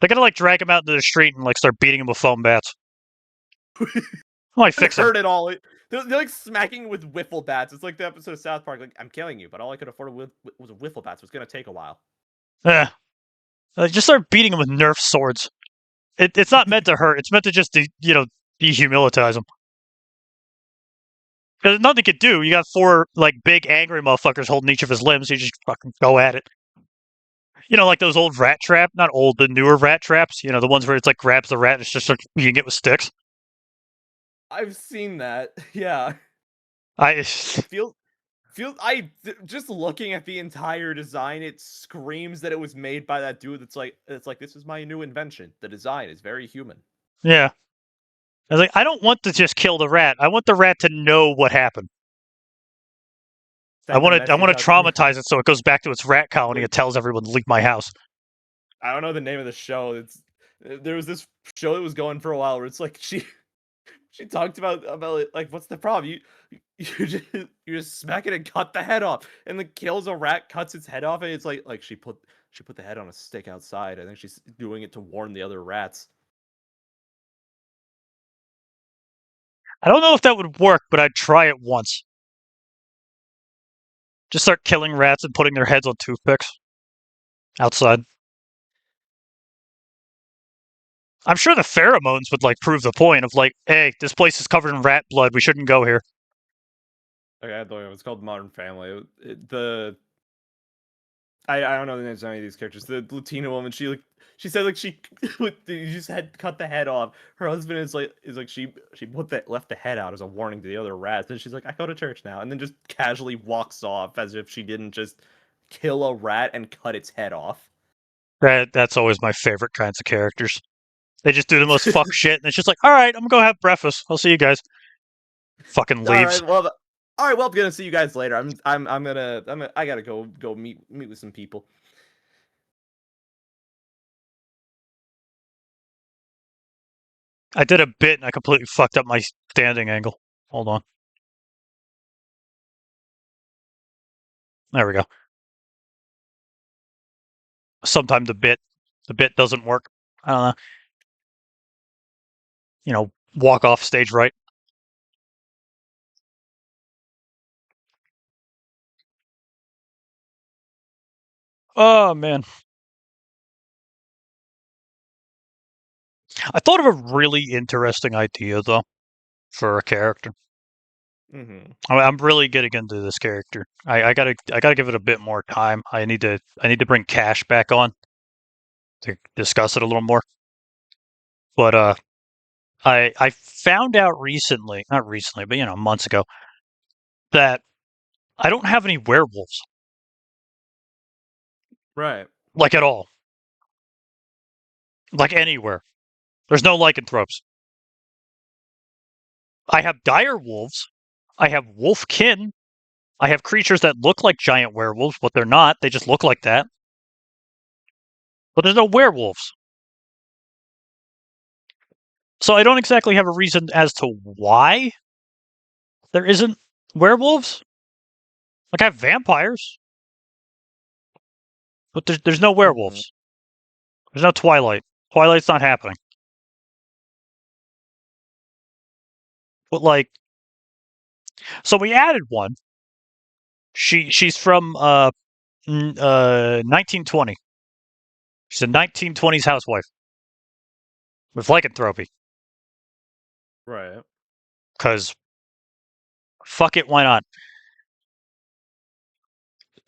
they're gonna like drag him out into the street and like start beating him with foam bats. I might I fix him. heard it all. They're like smacking with wiffle bats. It's like the episode of South Park. Like, I'm killing you, but all I could afford was a wiffle bats. It was gonna take a while. Yeah, just start beating him with Nerf swords. It's not meant to hurt. It's meant to just dehumilize him. Because nothing he could do. You got four like big angry motherfuckers holding each of his limbs. You just fucking go at it. Like those old rat trap, not old, the newer rat traps. The ones where it's like grabs the rat and it's just like beating it with sticks. I've seen that. Yeah, I just looking at the entire design, it screams that it was made by that dude. It's like this is my new invention. The design is very human. yeah. I was like, I don't want to just kill the rat. I want the rat to know what happened. I Send a want to. I message want to out to the. traumatize it so it goes back to its rat colony Like, and tells everyone to leave my house. I don't know the name of the show. There was this show that was going for a while where it's like she talked about it, like, what's the problem? You just smack it and cut the head off, and then kills a rat, cuts its head off, and it's like she put the head on a stick outside. I think she's doing it to warn the other rats. I don't know if that would work, but I'd try it once. Just start killing rats and putting their heads on toothpicks outside. I'm sure the pheromones would like prove the point of like, hey, this place is covered in rat blood. We shouldn't go here. Okay, I don't know. It's called Modern Family. I don't know the names of any of these characters. The Latina woman, she said like you just had cut the head off. Her husband is like she left the head out as a warning to the other rats, and she's like, I go to church now, and then just casually walks off as if she didn't just kill a rat and cut its head off. That's always my favorite kinds of characters. They just do the most fuck shit, and it's just like, all right, I'm gonna go have breakfast. I'll see you guys. Fucking leaves. All right, well, I'm gonna see you guys later. I gotta go meet with some people. I did a bit, and I completely fucked up my standing angle. Hold on. There we go. sometimes the bit doesn't work. I don't know. Walk off stage right. Oh man, I thought of a really interesting idea though for a character. Mm-hmm. I'm really getting into this character. I gotta give it a bit more time. I need to bring Cash back on to discuss it a little more. But I found out recently, not recently, but months ago, that I don't have any werewolves, Right. like at all, like anywhere. There's no lycanthropes. I have dire wolves. I have wolfkin. I have creatures that look like giant werewolves, but they're not. They just look like that. But there's no werewolves. So I don't exactly have a reason as to why there isn't werewolves. Like I have vampires, but there's no Mm-hmm. werewolves. There's no Twilight. Twilight's not happening. But like, so we added one. She's from 1920. She's a 1920s housewife with lycanthropy. Right. Cause fuck it, why not?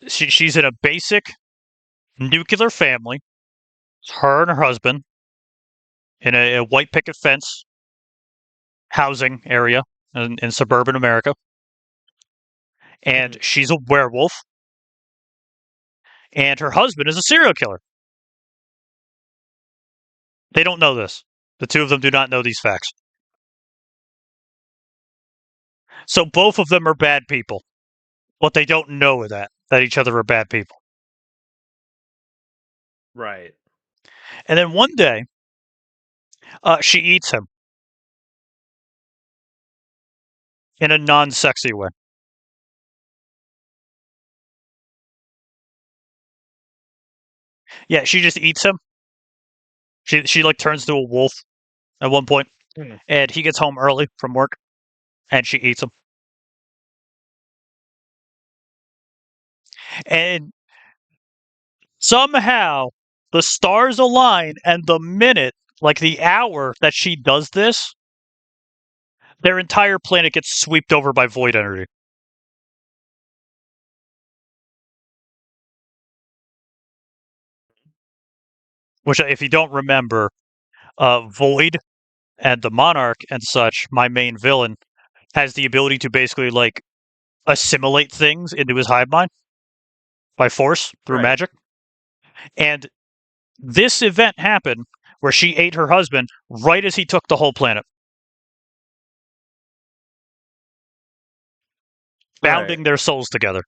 She's in a basic nuclear family. It's her and her husband in a white picket fence housing area in suburban America, Mm-hmm. and she's a werewolf, and her husband is a serial killer. They don't know this. The two of them do not know these facts. So both of them are bad people, but they don't know that each other are bad people. Right. And then one day, she eats him in a non-sexy way. Yeah, she just eats him. She like turns to a wolf at one point, Mm-hmm. and he gets home early from work, and she eats him. And somehow the stars align, and the minute, like the hour that she does this, their entire planet gets swept over by void energy. Which, if you don't remember, Void and the Monarch and such, my main villain, has the ability to basically like assimilate things into his hive mind by force through Right. magic. And this event happened where she ate her husband right as he took the whole planet, Right. bounding their souls together.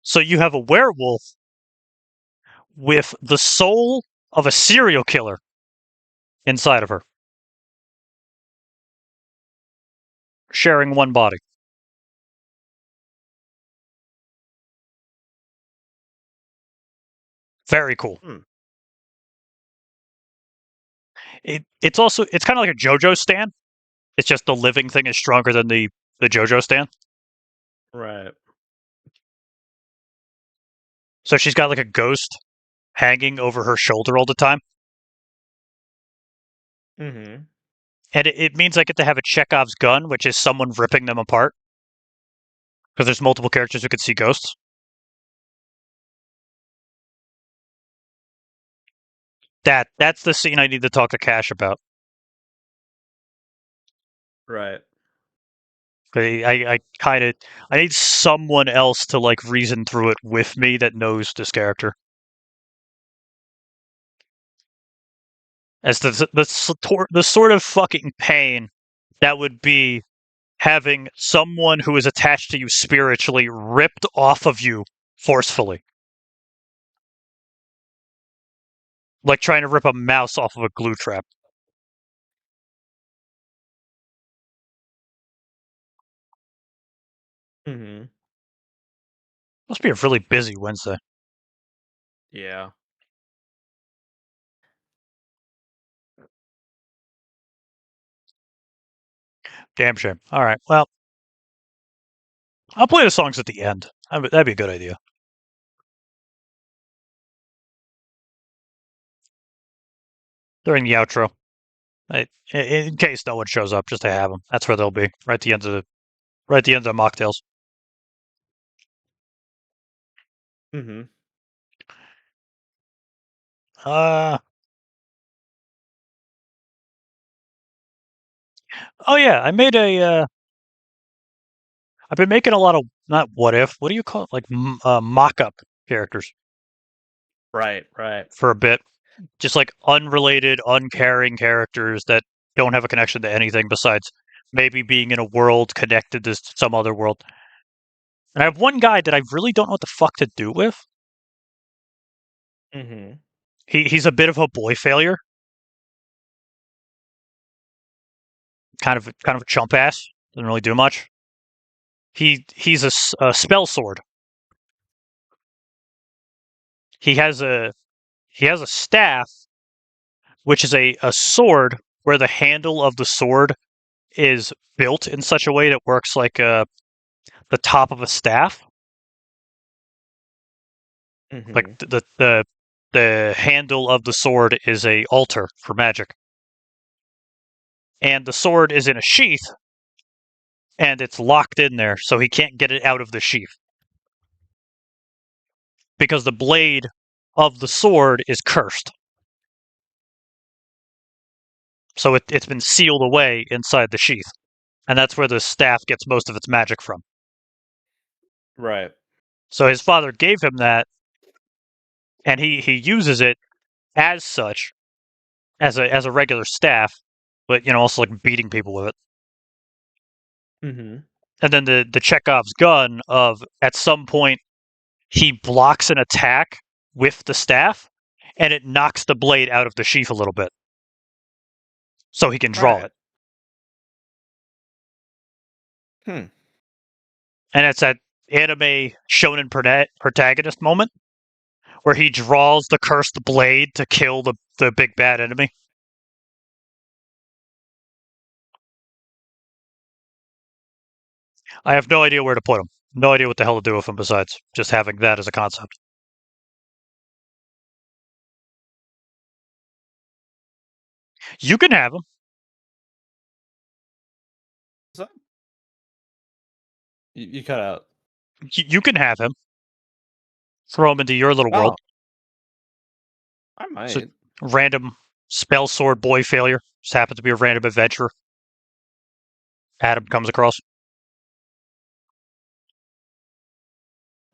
So you have a werewolf with the soul of a serial killer inside of her, sharing one body. Very cool. Hmm. It's kind of like a JoJo stand. It's just the living thing is stronger than the JoJo stand. Right. So she's got like a ghost hanging over her shoulder all the time. Mm-hmm. And it means I get to have a Chekhov's gun, which is someone ripping them apart. Because there's multiple characters who can see ghosts. That's the scene I need to talk to Cash about. Right. I kind of I need someone else to like reason through it with me that knows this character. As the sort of fucking pain that would be having someone who is attached to you spiritually ripped off of you forcefully. Like trying to rip a mouse off of a glue trap. Mm-hmm. Must be a really busy Wednesday. Yeah. Damn shame. All right. Well, I'll play the songs at the end. That'd be a good idea. During the outro. In case no one shows up, just to have them. That's where they'll be. Right at the end of the Mocktails. Mm-hmm. Uh oh yeah, I made a I've been making a lot of not what if, what do you call it? Like mock-up characters Right, right. for a bit. Just like unrelated, uncaring characters that don't have a connection to anything besides maybe being in a world connected to some other world. And I have one guy that I really don't know what the fuck to do with. Mm-hmm. He's a bit of a boy failure, kind of a chump ass. Doesn't really do much. He's a spell sword. He has a staff, which is a sword where the handle of the sword is built in such a way that works like the top of a staff. Like Mm-hmm. the handle of the sword is a altar for magic, and the sword is in a sheath, and it's locked in there, so he can't get it out of the sheath because the blade of the sword is cursed. So it's been sealed away inside the sheath, and that's where the staff gets most of its magic from. Right. So his father gave him that, and he uses it as such as a regular staff, but also like beating people with it. Mm-hmm. And then the Chekhov's gun of at some point he blocks an attack with the staff, and it knocks the blade out of the sheath a little bit, so he can draw Right. it. Hmm. And it's that anime shonen protagonist moment where he draws the cursed blade to kill the big bad enemy. I have no idea where to put him. No idea what the hell to do with him besides just having that as a concept. You can have him. So you cut out. You can have him. Throw him into your little Oh, world. I So might. random spell sword boy failure. Just happens to be a random adventurer Adam comes across.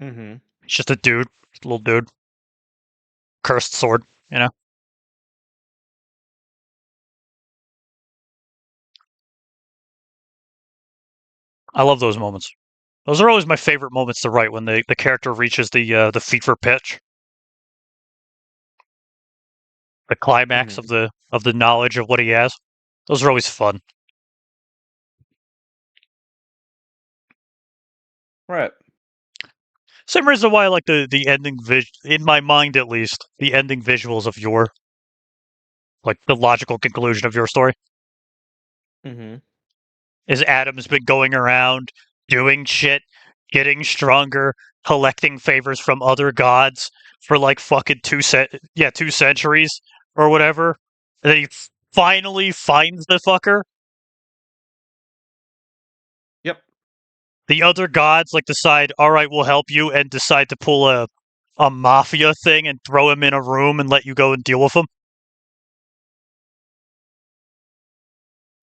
Mm-hmm. He's just a dude, just a little dude. Cursed sword. I love those moments. Those are always my favorite moments to write when the character reaches the fever pitch, the climax Mm-hmm. of the knowledge of what he has. Those are always fun. Right. Same reason why I like the ending in my mind at least, the ending visuals of your like the logical conclusion of your story Mm-hmm. is Adam's been going around doing shit, getting stronger, collecting favors from other gods for like fucking 2 centuries or whatever. And then he finally finds the fucker. Yep. The other gods like decide, all right, we'll help you, and decide to pull a mafia thing and throw him in a room and let you go and deal with him.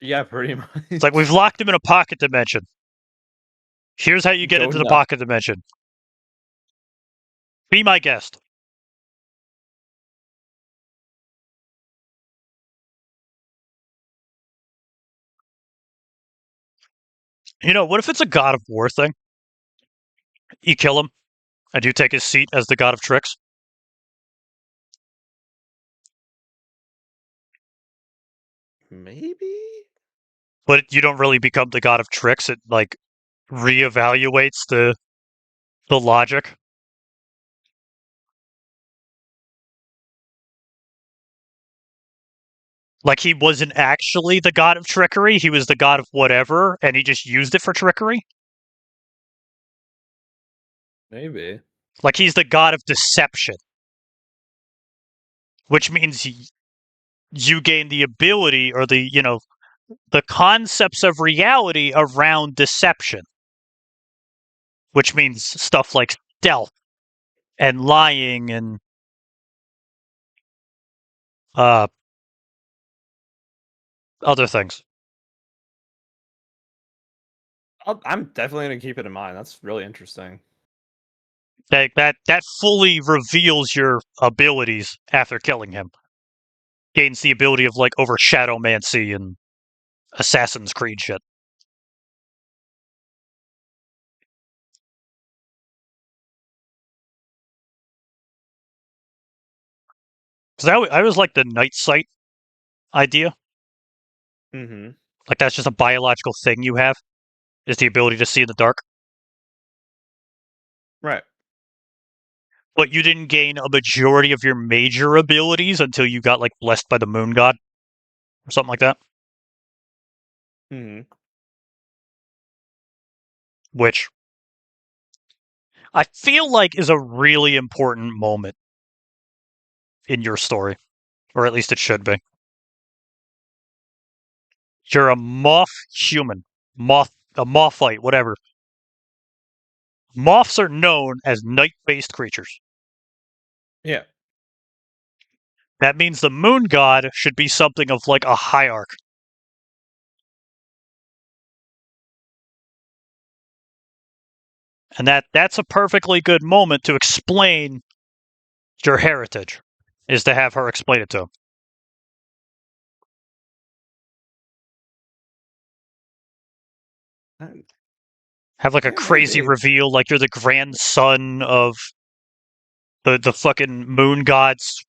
Yeah, pretty It's like we've much. locked him in a pocket dimension. Here's how you get Go into the nuts. pocket dimension. Be my guest. What if it's a God of War thing? You kill him, and you take his seat as the God of Tricks, Maybe. but you don't really become the God of Tricks. It like reevaluates the logic. Like he wasn't actually the god of trickery, he was the god of whatever, and he just used it for trickery. Maybe. Like he's the god of deception, which means you gain the ability or the concepts of reality around deception, which means stuff like stealth and lying and uh, other things. I'm definitely gonna keep it in mind. That's really interesting. That fully reveals your abilities after killing him. Gains the ability of like overshadowmancy and Assassin's Creed shit. Because I always like the night sight idea. Mm-hmm. Like that's just a biological thing you have, is the ability to see in the dark. Right. But you didn't gain a majority of your major abilities until you got like blessed by the moon god or something like that. Mm-hmm. Which I feel like is a really important moment in your story, or at least it should be. You're a moth human, a mothite, whatever. Moths are known as night-based creatures. Yeah. That means the moon god should be something of like a hierarch. And that's a perfectly good moment to explain your heritage, is to have her explain it to him. Have like a Yeah, crazy maybe. reveal, like you're the grandson of the fucking moon god's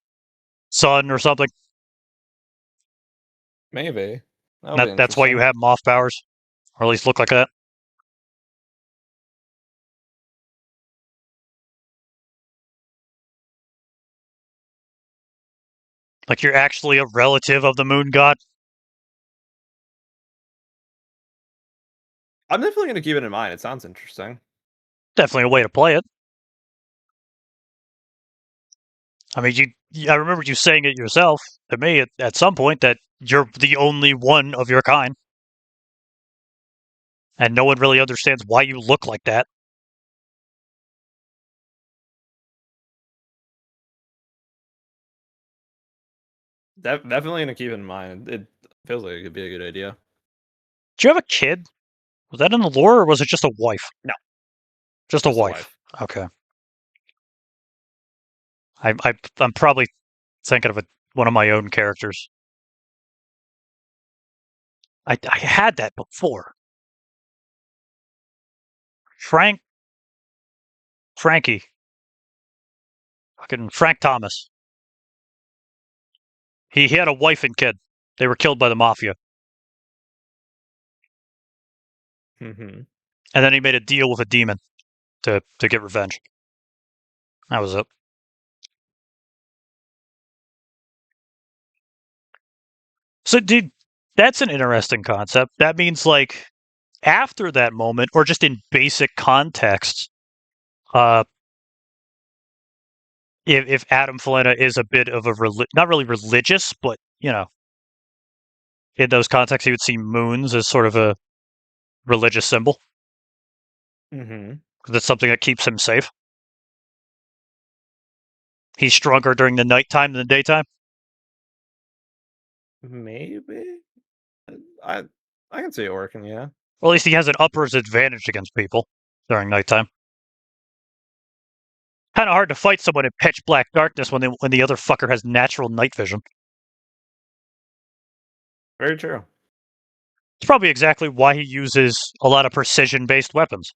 son or something. Maybe. That'll be That's why you interesting. have moth powers, or at least look like that. Like you're actually a relative of the moon god. I'm definitely gonna keep it in mind. It sounds interesting. Definitely a way to play it. I mean, I remember you saying it yourself to me at some point that you're the only one of your kind, and no one really understands why you look like that. Definitely gonna keep it in mind. It feels like it could be a good idea. Do you have a kid? Was that in the lore, or was it just a wife? No, Just a just a wife. wife. Okay. I'm probably thinking of one of my own characters. I had that before. Frankie, fucking Frank Thomas. He had a wife and kid. They were killed by the mafia, Mm-hmm. and then he made a deal with a demon to get revenge. That was it. So, dude, that's an interesting concept. That means like after that moment, or just in basic context, uh, if Adam Felena is a bit of a not really religious, but in those contexts, you would see moons as sort of a religious symbol. Mm-hmm. That's something that keeps him safe. He's stronger during the nighttime than the daytime. Maybe. I I can see it working. Yeah. Or at least he has an upper's advantage against people during nighttime. Kind of hard to fight someone in pitch black darkness when the other fucker has natural night vision. Very true. It's probably exactly why he uses a lot of precision-based weapons.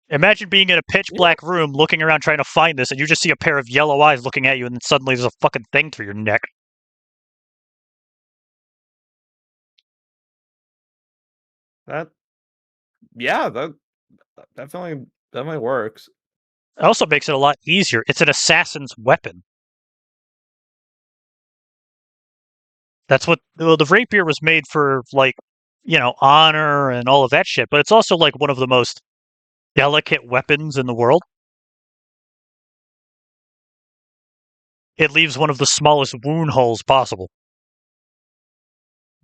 Imagine being in a pitch Yeah. black room looking around trying to find this, and you just see a pair of yellow eyes looking at you, and then suddenly there's a fucking thing through your neck. That. Yeah. That definitely works. It also makes it a lot easier. It's an assassin's weapon. That's what the rapier was made for, like, honor and all of that shit. But it's also like one of the most delicate weapons in the world. It leaves one of the smallest wound holes possible.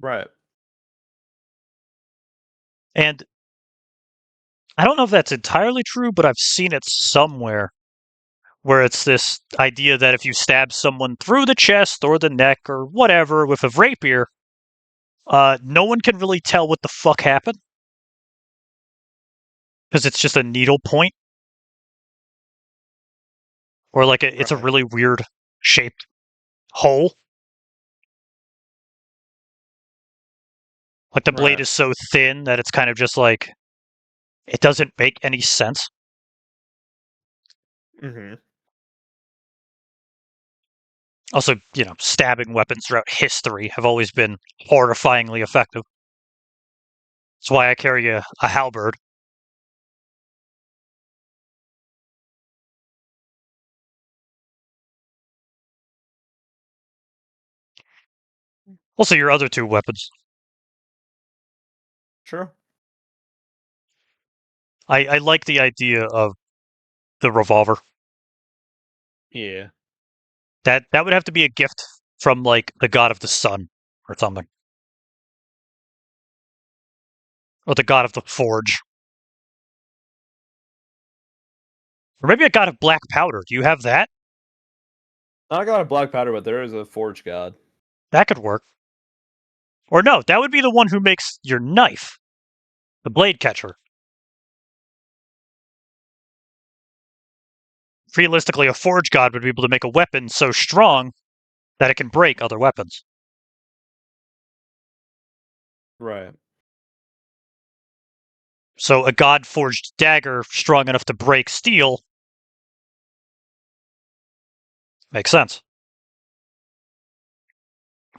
Right. And I don't know if that's entirely true, but I've seen it somewhere where it's this idea that if you stab someone through the chest or the neck or whatever with a rapier, no one can really tell what the fuck happened because it's just a needle point, or like it's a Right. really weird shaped hole. Like the blade Right. is so thin that it's kind of just like it doesn't make any sense. Mm-hmm. Also, stabbing weapons throughout history have always been horrifyingly effective. That's why I carry a halberd. Also, your other two weapons. Sure. I like the idea of the revolver. Yeah. That would have to be a gift from like the god of the sun or something, or the god of the forge, or maybe a god of black powder. Do you have that? I got a black powder, but there is a forge god. That could work. Or no, that would be the one who makes your knife, the blade catcher. Realistically, a forge god would be able to make a weapon so strong that it can break other weapons. Right. So a god forged dagger strong enough to break steel makes sense.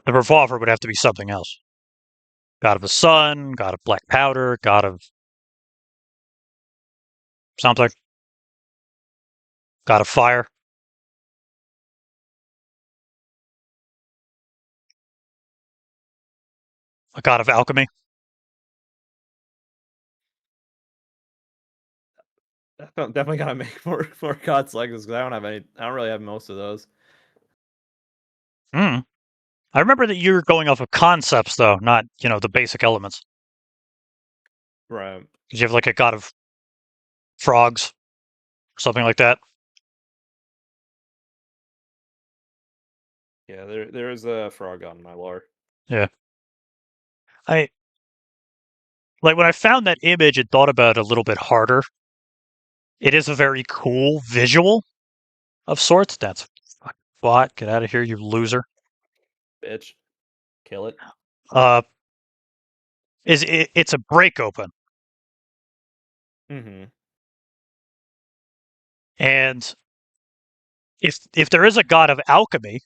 The revolver would have to be something else. God of the sun, god of black powder, god of something, god of fire, a god of alchemy. Definitely gotta make more gods like this because I don't have any. I don't really have most of those. Hmm. I remember that you're going off of concepts, though, not the basic elements. Right. Because you have like a god of frogs, or something like that. Yeah. There is a frog god in my lore. Yeah. I like when I found that image and thought about it a little bit harder. It is a very cool visual of sorts. That's bot. Get out of here, you loser. Bitch. Kill it. Uh, it's a break open, Mm-hmm. and if there is a god of alchemy,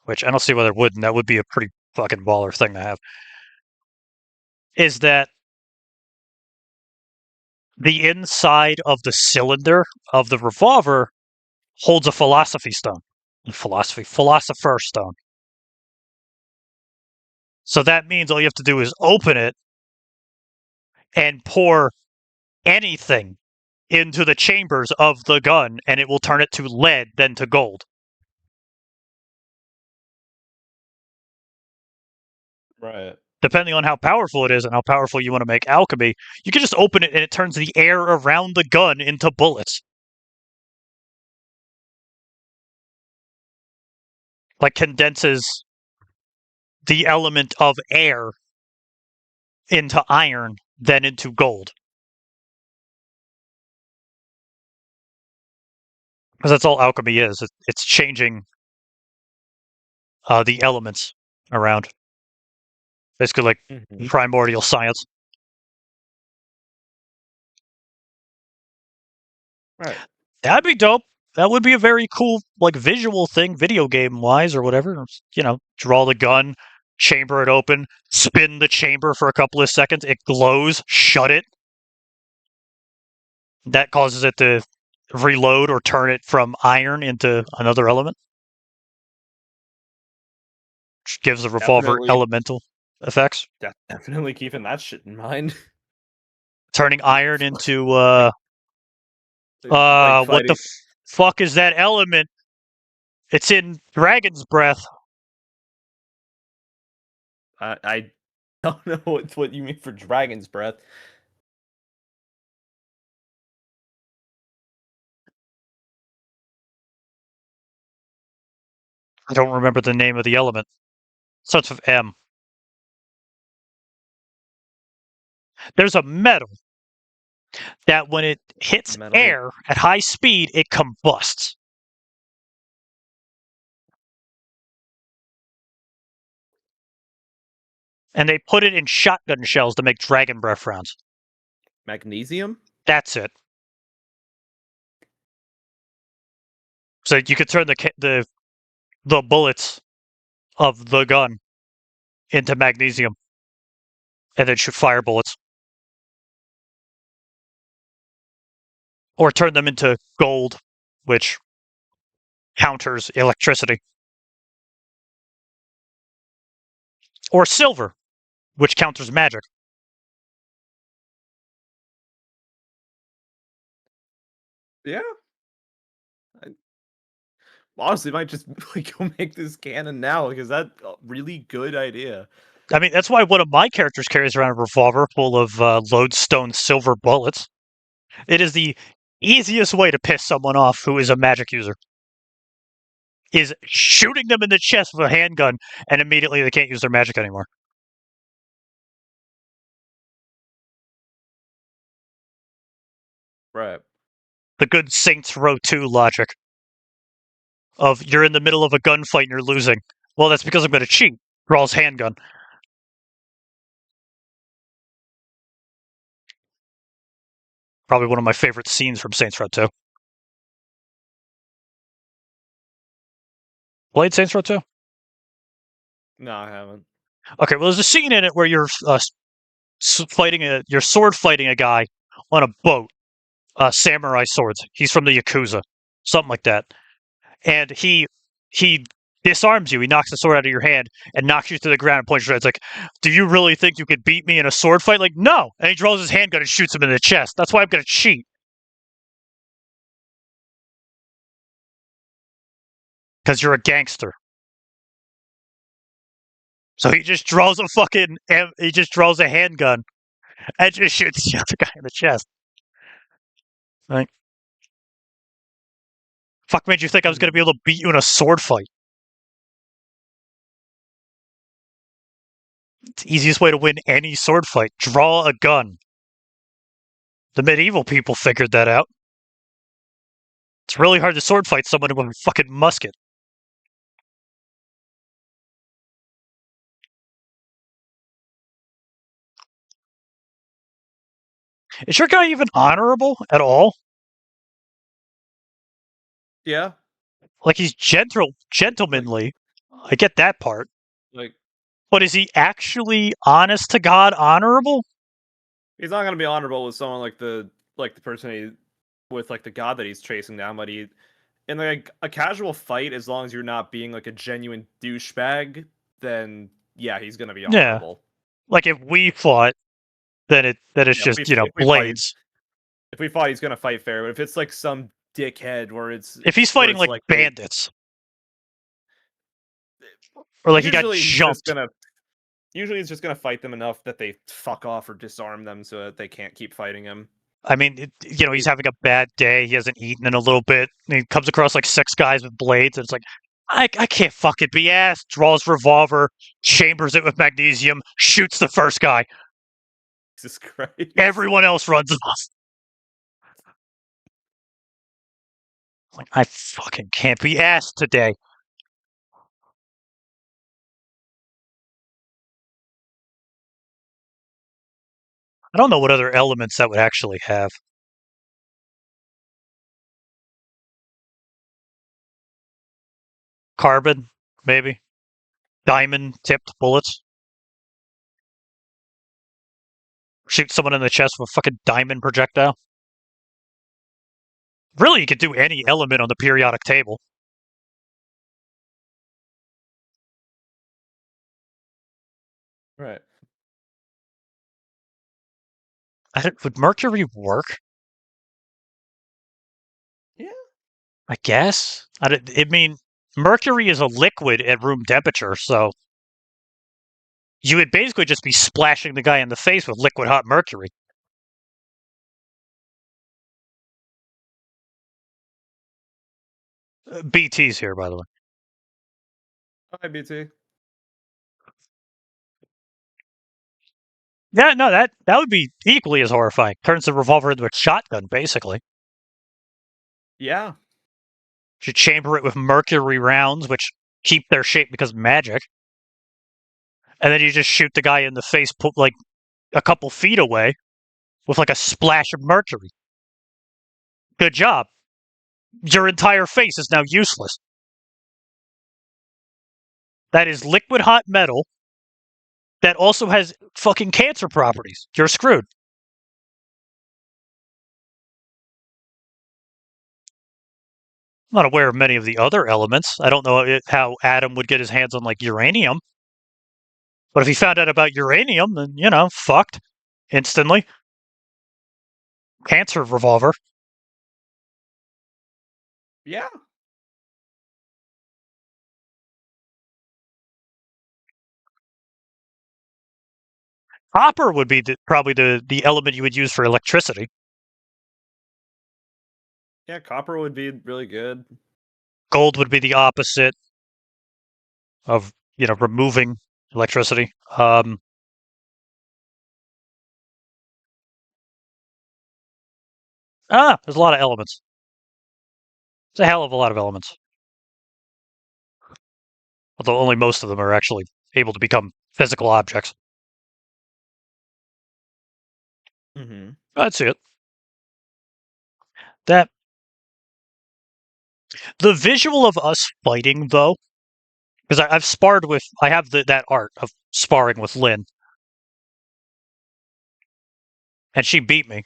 which I don't see why there wouldn't, that would be a pretty fucking baller thing to have. Is that the inside of the cylinder of the revolver holds a philosophy stone. Philosopher stone. So that means all you have to do is open it and pour anything into the chambers of the gun, and it will turn it to lead, then to gold. Right. Depending on how powerful it is and how powerful you want to make alchemy, you can just open it and it turns the air around the gun into bullets. Like condenses the element of air into iron, then into gold. Because that's all alchemy is. It's changing the elements around. Basically, like Mm-hmm. primordial science. Right. That'd be dope. That would be a very cool, like, visual thing, video game wise or whatever. Draw the gun, chamber it open, spin the chamber for a couple of seconds. It glows. Shut it. That causes it to reload or turn it from iron into another element. which gives the revolver Definitely, elemental effects. definitely keeping that shit in mind. Turning iron into Like what the fighting. fuck is that element? It's in Dragon's Breath. I don't know what you mean for Dragon's Breath. I don't remember the name of the element. Starts with M. There's a metal that when it hits Metal. air at high speed, it combusts. And they put it in shotgun shells to make dragon breath rounds. Magnesium? That's it. So you could turn the bullets of the gun into magnesium, and then shoot fire bullets, or turn them into gold, which counters electricity, or silver, which counters magic. Yeah. I, honestly, might just like go make this cannon now because that's a really good idea. I mean, that's why one of my characters carries around a revolver full of lodestone silver bullets. It is the easiest way to piss someone off who is a magic user. Is shooting them in the chest with a handgun, and immediately they can't use their magic anymore. Right. The good Saints Row 2 logic of you're in the middle of a gunfight and you're losing. Well, that's because I'm going to cheat. Draws handgun. Probably one of my favorite scenes from Saints Row 2. Played Saints Row 2? No, I haven't. Okay, well, there's a scene in it where you're you're sword fighting a guy on a boat, samurai swords. He's from the Yakuza, something like that, and he disarms you. He knocks the sword out of your hand and knocks you to the ground and points your head. It's like, do you really think you could beat me in a sword fight? Like, no. And he draws his handgun and shoots him in the chest. That's why I'm gonna cheat. Because you're a gangster. So he just draws he just draws a handgun and just shoots the other guy in the chest. Like, fuck made you think I was gonna be able to beat you in a sword fight? It's the easiest way to win any sword fight. Draw a gun. The medieval people figured that out. It's really hard to sword fight someone with a fucking musket. Is your guy even honorable at all? Yeah. Like he's gentlemanly. I get that part. Like But is he actually honest to God honorable? he's not gonna be honorable with someone like the person he with like the god that he's chasing down, but he in like a casual fight, as long as you're not being like a genuine douchebag, then yeah, he's gonna be Yeah. honorable. Like if we fought, then it's Yeah, just, if we fight, blades. if we fight, he's gonna fight fair. But if it's like some dickhead If he's where fighting it's like like bandits, or like he got usually he's just jumped. gonna usually he's just gonna fight them enough that they fuck off or disarm them so that they can't keep fighting him. I mean, he's having a bad day. He hasn't eaten in a little bit. And he comes across like six guys with blades, and it's like, I can't fucking be asked. Draws revolver, chambers it with magnesium, shoots the first guy. Jesus Christ! Everyone else runs off. Like, I fucking can't be asked today. I don't know what other elements that would actually have. Carbon, maybe. Diamond tipped bullets. Shoot someone in the chest with a fucking diamond projectile. Really, you could do any element on the periodic table. Right. Would mercury work? Yeah. I guess. I mean, mercury is a liquid at room temperature, so you would basically just be splashing the guy in the face with liquid hot mercury. BT's here, by the way. Hi, BT. Yeah, no, that would be equally as horrifying. Turns the revolver into a shotgun, basically. Yeah. You chamber it with mercury rounds, which keep their shape because of magic. And then you just shoot the guy in the face, put like a couple feet away with like a splash of mercury. Good job. Your entire face is now useless. That is liquid hot metal that also has fucking cancer properties. You're screwed. I'm not aware of many of the other elements. I don't know how Adam would get his hands on like uranium. But if he found out about uranium, then, fucked. Instantly. Cancer revolver. Yeah. Copper would be probably the element you would use for electricity. Yeah. Copper would be really good. Gold would be the opposite of, removing electricity. There's a lot of elements. It's a hell of a lot of elements. Although only most of them are actually able to become physical objects. Mm-hmm. That's it. That the visual of us fighting, though, because I've sparred with, I have that art of sparring with Lynn, and she beat me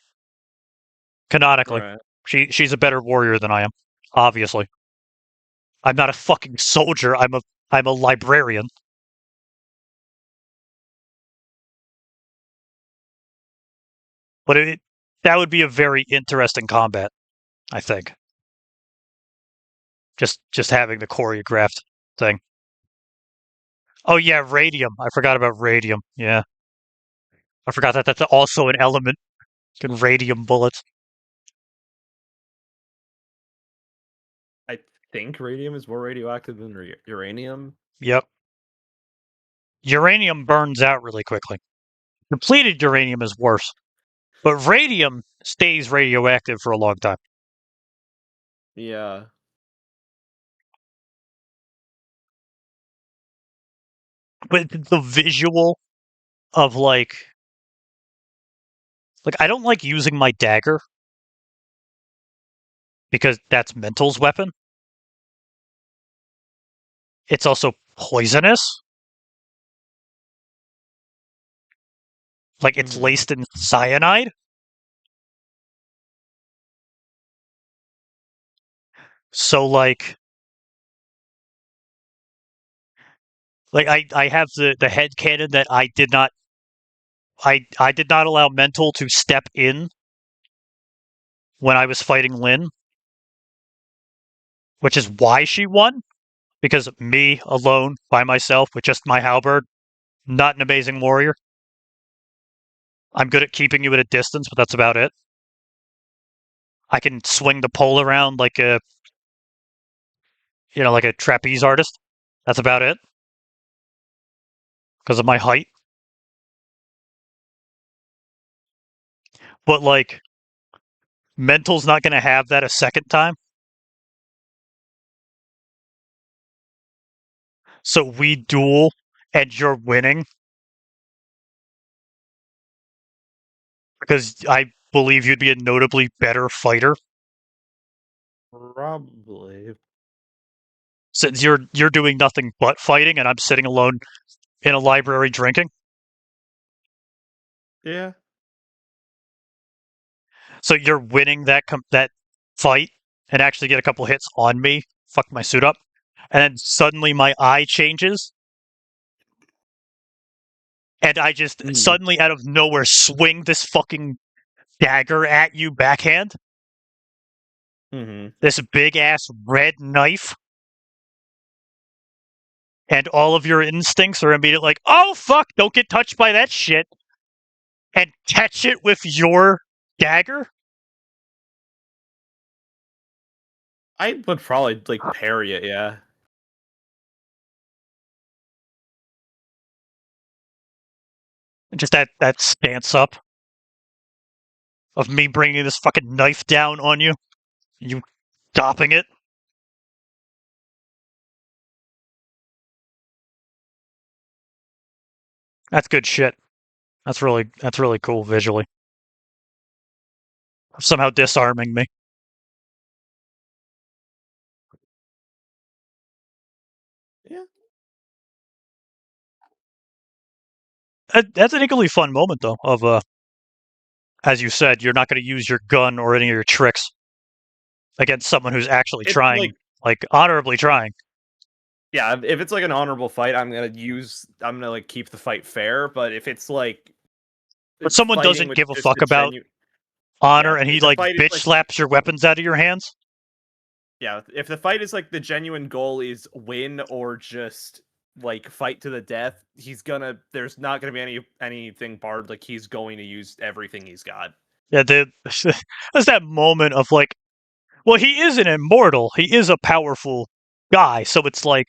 canonically. Right. She's a better warrior than I am, obviously. I'm not a fucking soldier. I'm a librarian. But that would be a very interesting combat, I think. Just having the choreographed thing. Oh yeah, radium. I forgot about radium. Yeah, I forgot that that's also an element. Radium bullets. I think radium is more radioactive than uranium. Yep. Uranium burns out really quickly. Depleted uranium is worse, but radium stays radioactive for a long time. Yeah. But the visual of like I don't like using my dagger because that's Mental's weapon. It's also poisonous. Like it's Mm-hmm. laced in cyanide. So like I have the head cannon that I did not allow Mental to step in when I was fighting Lynn, which is why she won. Because me alone by myself with just my halberd, not an amazing warrior. I'm good at keeping you at a distance, but that's about it. I can swing the pole around like like a trapeze artist. That's about it. Because of my height. But Mental's not going to have that a second time. So we duel and you're winning because I believe you'd be a notably better fighter Probably. since you're doing nothing but fighting and I'm sitting alone in a library drinking. Yeah. So you're winning that fight and actually get a couple hits on me, fuck my suit up, and then suddenly my eye changes and I just Mhm. suddenly out of nowhere swing this fucking dagger at you backhand, Mhm. this big ass red knife, and all of your instincts are immediately like, oh fuck, don't get touched by that shit, and catch it with your dagger. I would probably like parry it, yeah. Just that stance up of me bringing this fucking knife down on you, you stopping it. That's good shit. That's really cool visually. Somehow disarming me. Yeah. That's an equally fun moment though. Of as you said, you're not going to use your gun or any of your tricks against someone who's actually It's trying, like like honorably trying. yeah, if it's like an honorable fight, I'm gonna like keep the fight fair, but if it's like But someone fighting doesn't with give a just fuck the about genuine honor, yeah, and he if the like fight is bitch like slaps your weapons out of your hands. yeah, if the fight is like the genuine goal is win or just like fight to the death, there's not gonna be anything barred, like he's going to use everything he's got. Yeah, there's that moment of like, well, he is an immortal. He is a powerful guy, so it's like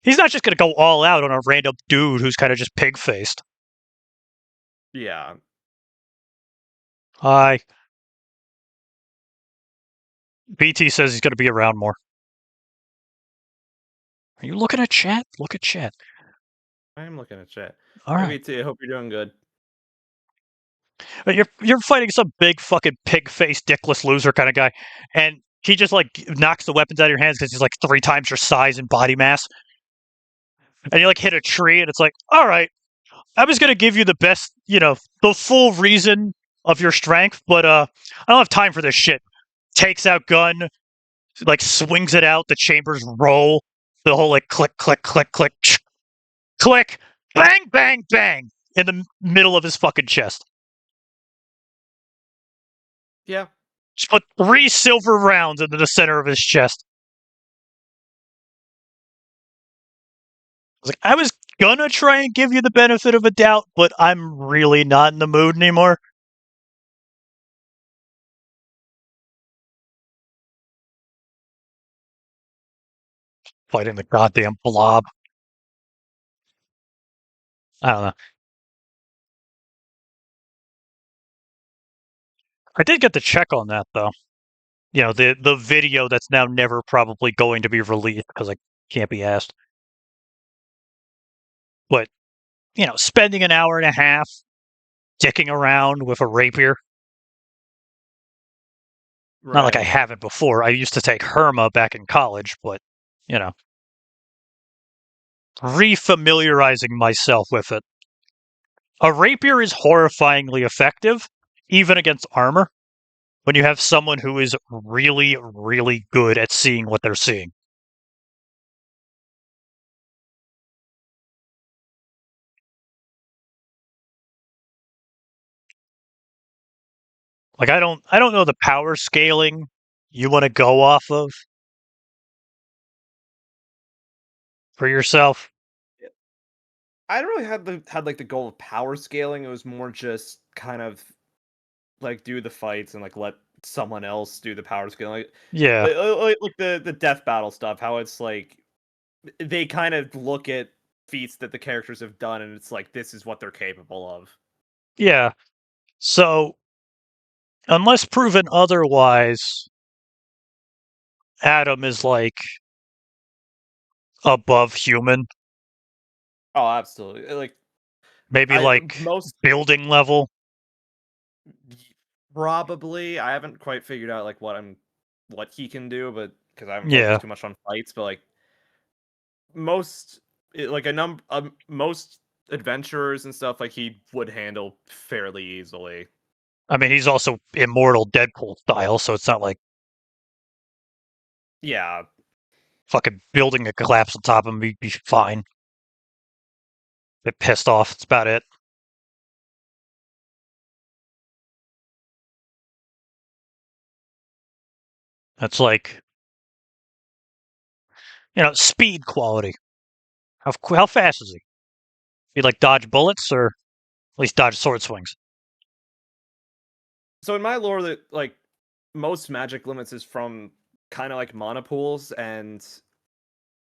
he's not just gonna go all out on a random dude who's kind of just pig faced. Yeah. Hi, BT says he's gonna be around more. Are you looking at chat? Look at chat. I am looking at chat. All Hey right. BT, I hope you're doing good. But you're fighting some big fucking pig faced dickless loser kind of guy, and he just like knocks the weapons out of your hands because he's like 3 times your size and body mass, and you like hit a tree, and it's like, all right, I was gonna give you the best, the full reason of your strength, but I don't have time for this shit. Takes out gun, like swings it out, the chambers roll, the whole like click, click, click, click, click, bang, bang, bang in the middle of his fucking chest. Yeah. Just put 3 silver rounds into the center of his chest. I was gonna try and give you the benefit of a doubt, but I'm really not in the mood anymore. Fighting the goddamn blob. I don't know. I did get to check on that though. The video that's now never probably going to be released because I can't be asked. But spending an hour and a half dicking around with a rapier. Not like I Right. haven't before. I used to take Herma back in college, but you know, refamiliarizing myself with it. A rapier is horrifyingly effective, even against armor, when you have someone who is really, really good at seeing what they're seeing. Like I don't know the power scaling you want to go off of for yourself. I don't really had like the goal of power scaling. It was more just kind of like do the fights and like let someone else do the power scaling. Yeah, Like the death battle stuff, how it's like they kind of look at feats that the characters have done and it's like this is what they're capable of. yeah. So unless proven otherwise, Adam is like above human, Oh, absolutely. Like maybe I like most building level. probably I haven't quite figured out like what he can do, but because I haven't Yeah, focused too much on fights, but like most like a number most adventurers and stuff like he would handle fairly easily. I mean he's also immortal Deadpool style, so it's not like Yeah, fucking building a collapse on top of him. He'd be fine. bit pissed off. That's about it. That's like, speed quality. How fast is he? He like dodge bullets or at least dodge sword swings? So in my lore, that like most magic limits is from kind of like mana pools, and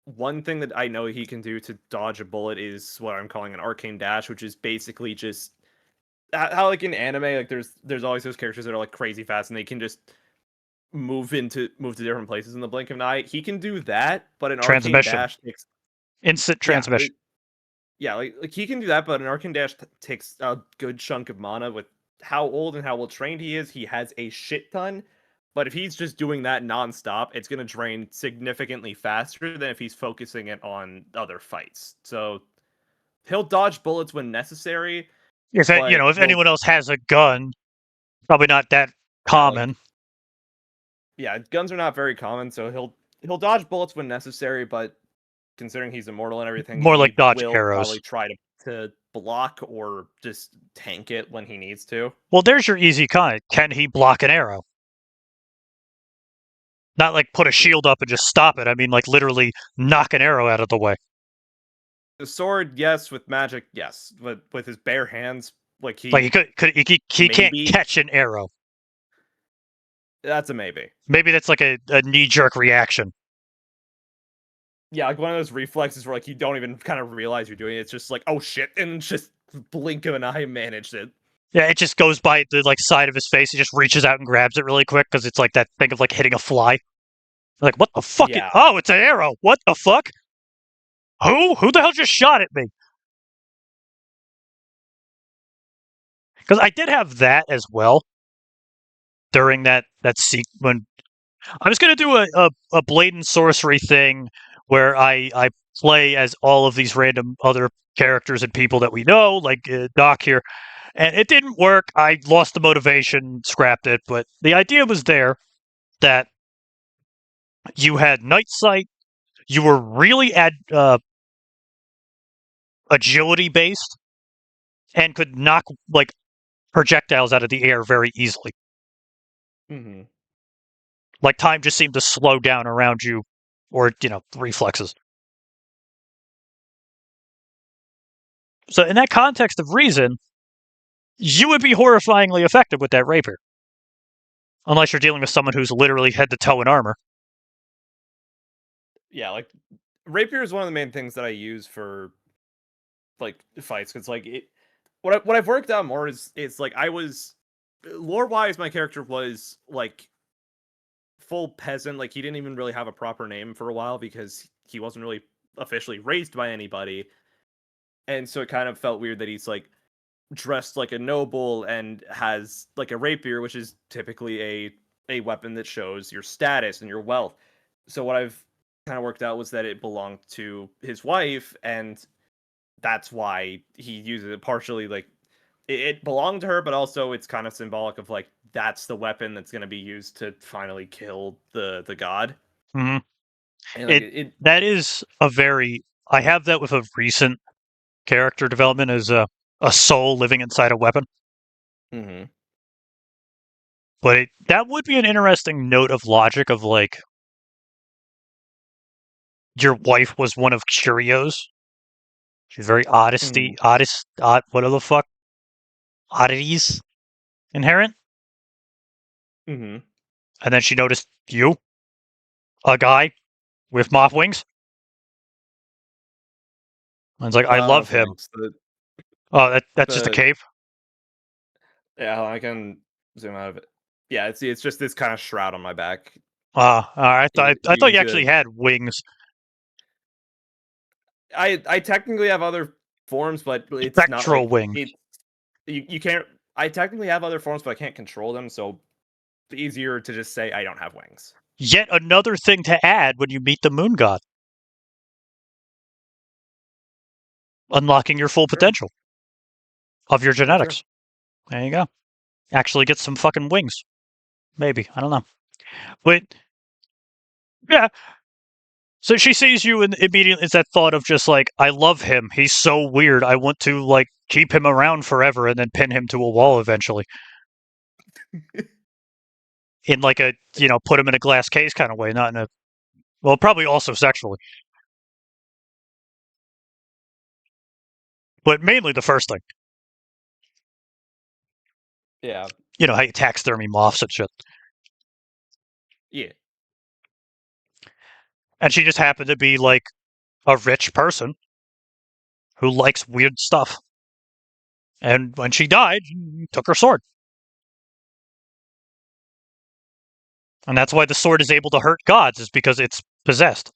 one thing that I know he can do to dodge a bullet is what I'm calling an arcane dash, which is basically just how like in anime, like there's always those characters that are like crazy fast and they can just move to different places in the blink of an eye. He can do that, but an arcane Transmission. dash takes Instant yeah, transmission. yeah, like he can do that, but an arcane dash takes a good chunk of mana. With how old and how well trained he is, he has a shit ton. But if he's just doing that nonstop, it's gonna drain significantly faster than if he's focusing it on other fights. So he'll dodge bullets when necessary, but If will anyone else has a gun, probably not that yeah, like common. yeah, guns are not very common, so he'll dodge bullets when necessary, but considering he's immortal and everything, More like he dodge will arrows. probably try to block or just tank it when he needs to. Well, there's your easy kind. Can he block an arrow? Not like put a shield up and just stop it. I mean, like literally knock an arrow out of the way. The sword, yes. With magic, yes. But with his bare hands, like Like he he can't maybe catch an arrow. that's a maybe. Maybe that's like a knee jerk reaction. Yeah, like one of those reflexes where like you don't even kind of realize you're doing it. It's just like, oh shit, and just blink of an eye managed it. Yeah, it just goes by the like side of his face. He just reaches out and grabs it really quick because it's like that thing of like hitting a fly. Like what the fuck? Yeah. Oh, it's an arrow. What the fuck? Who the hell just shot at me? Because I did have that as well during that sequence. I was gonna do a blade and sorcery thing where I play as all of these random other characters and people that we know, like Doc here, and it didn't work. I lost the motivation, scrapped it. But the idea was there that you had night sight, you were really at agility based, and could knock like projectiles out of the air very easily. Mm-hmm. Like time just seemed to slow down around you, or reflexes. So in that context of reason, you would be horrifyingly effective with that rapier. Unless you're dealing with someone who's literally head to toe in armor. Yeah, like rapier is one of the main things that I use for like fights. Because like what I've worked out more is it's like I was lore wise, my character was like full peasant. Like he didn't even really have a proper name for a while because he wasn't really officially raised by anybody, and so it kind of felt weird that he's like dressed like a noble and has like a rapier, which is typically a weapon that shows your status and your wealth. So what I've kind of worked out was that it belonged to his wife, and that's why he uses it partially. Like it belonged to her, but also it's kind of symbolic of like that's the weapon that's going to be used to finally kill the god. Mm-hmm. And like That is a very. I have that with a recent character development as a soul living inside a weapon. mm-hmm. But that would be an interesting note of logic of like your wife was one of Curio's. She's very Mm-hmm. what the fuck? Oddities inherent. Mm-hmm. And then she noticed you, a guy with moth wings. And it's like, I love Moth him. wings. Oh, that's just a The cape? Yeah, I can zoom out of it. Yeah, it's just this kind of shroud on my back. Ah, alright. I thought You you could actually had wings. I technically have other forms, but it's not Spectral like wings. you can't. I technically have other forms, but I can't control them. So it's easier to just say I don't have wings. Yet another thing to add when you meet the moon god. Unlocking your full True. potential of your True. True. genetics. There you go. Actually get some fucking wings. Maybe. I don't know. But yeah, So she sees you, and immediately it's that thought of just like, I love him. He's so weird. I want to like keep him around forever and then pin him to a wall eventually. In like a, put him in a glass case kind of way, not in a, well, probably also sexually, but mainly the first thing. Yeah. You know how you taxidermy moths and shit. Yeah. And she just happened to be like a rich person who likes weird stuff. And when she died, he took her sword. And that's why the sword is able to hurt gods, is because it's possessed.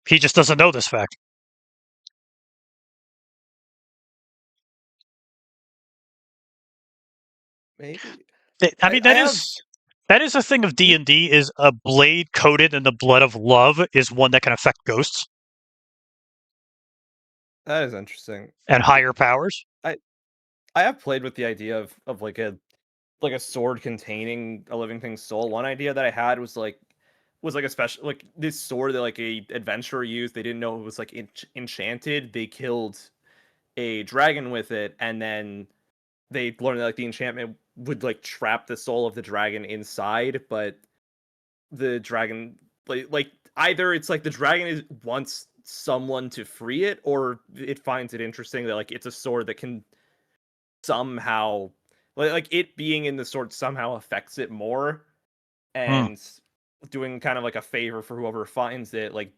He just doesn't know this fact. Maybe. I mean, I have. that is a thing of D&D, is a blade coated in the blood of love is one that can affect ghosts That is interesting. and higher powers. I I have played with the idea of like a sword containing a living thing's soul. One idea that I had was like a special like this sword that like a adventurer used. They didn't know it was like enchanted. They killed a dragon with it, and then they learned that like the enchantment would like trap the soul of the dragon inside, but the dragon like either it's like the dragon is wants someone to free it, or it finds it interesting that like it's a sword that can somehow like it being in the sword somehow affects it more, Hmm. and doing kind of like a favor for whoever finds it. Like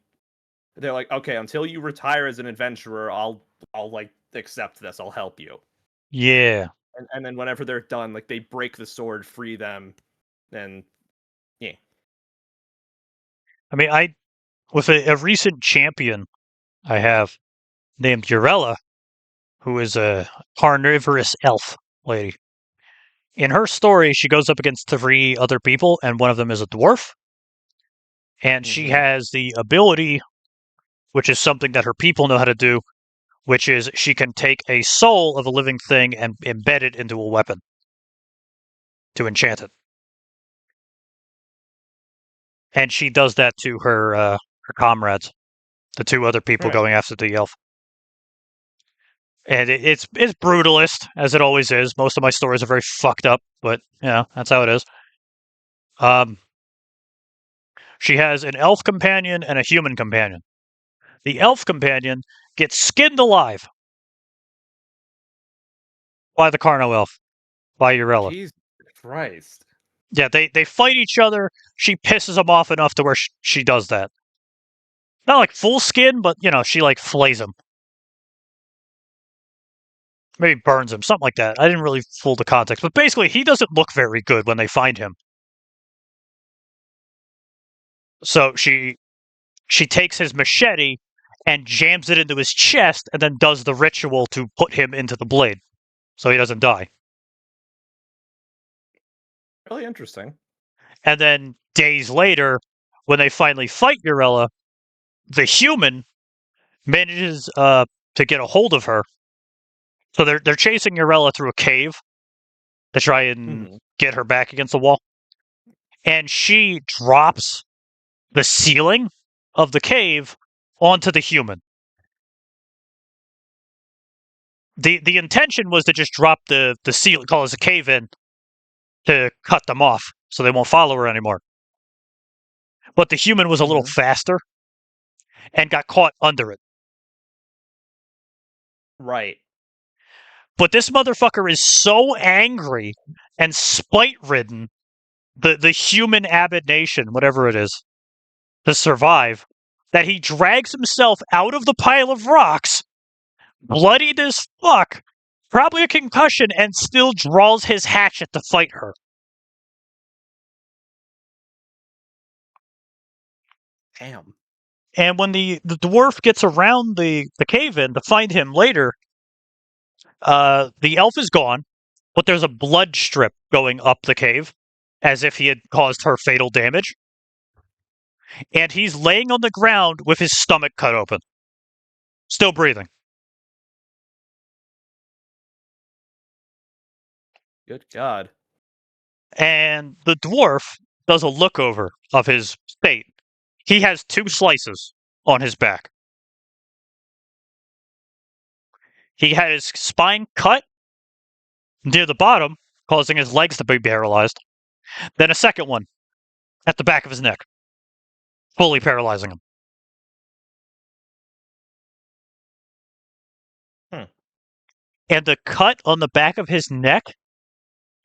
they're like, okay, until you retire as an adventurer, I'll like accept this, I'll help you. Yeah. And then whenever they're done, like they break the sword, free them, and yeah. I mean, with a recent champion I have named Urella, who is a carnivorous elf lady. In her story, she goes up against 3 other people, and one of them is a dwarf. And she Mm-hmm. has the ability, which is something that her people know how to do, which is she can take a soul of a living thing and embed it into a weapon to enchant it. And she does that to her comrades, the 2 other people Right. going after the elf. And it's brutalist, as it always is. Most of my stories are very fucked up, but that's how it is. Um, she has an elf companion and a human companion. The elf companion gets skinned alive by the Carno elf, by Urella. Jesus Christ. Yeah, they fight each other. She pisses him off enough to where she does that. Not like full skin, but she like flays him. Maybe burns him, something like that. I didn't really fool the context, but basically he doesn't look very good when they find him. So she takes his machete and jams it into his chest and then does the ritual to put him into the blade so he doesn't die. Really interesting. And then days later, when they finally fight Urella, the human manages to get a hold of her. So they're chasing Urella through a cave to try and Mm-hmm. get her back against the wall. And she drops the ceiling of the cave onto the human. The intention was to just drop the ceiling, call it a cave in, to cut them off so they won't follow her anymore. But the human was a little Mm-hmm. faster and got caught under it. Right. But this motherfucker is so angry and spite ridden, the human abomination, whatever it is, to survive, that he drags himself out of the pile of rocks, bloodied as fuck, probably a concussion, and still draws his hatchet to fight her. Damn. And when the dwarf gets around the cave in to find him later, the elf is gone, but there's a blood strip going up the cave, as if he had caused her fatal damage. And he's laying on the ground with his stomach cut open, still breathing. Good God. And the dwarf does a look over of his state. He has 2 slices on his back. He had his spine cut near the bottom, causing his legs to be paralyzed. Then a second one at the back of his neck, fully paralyzing him. And the cut on the back of his neck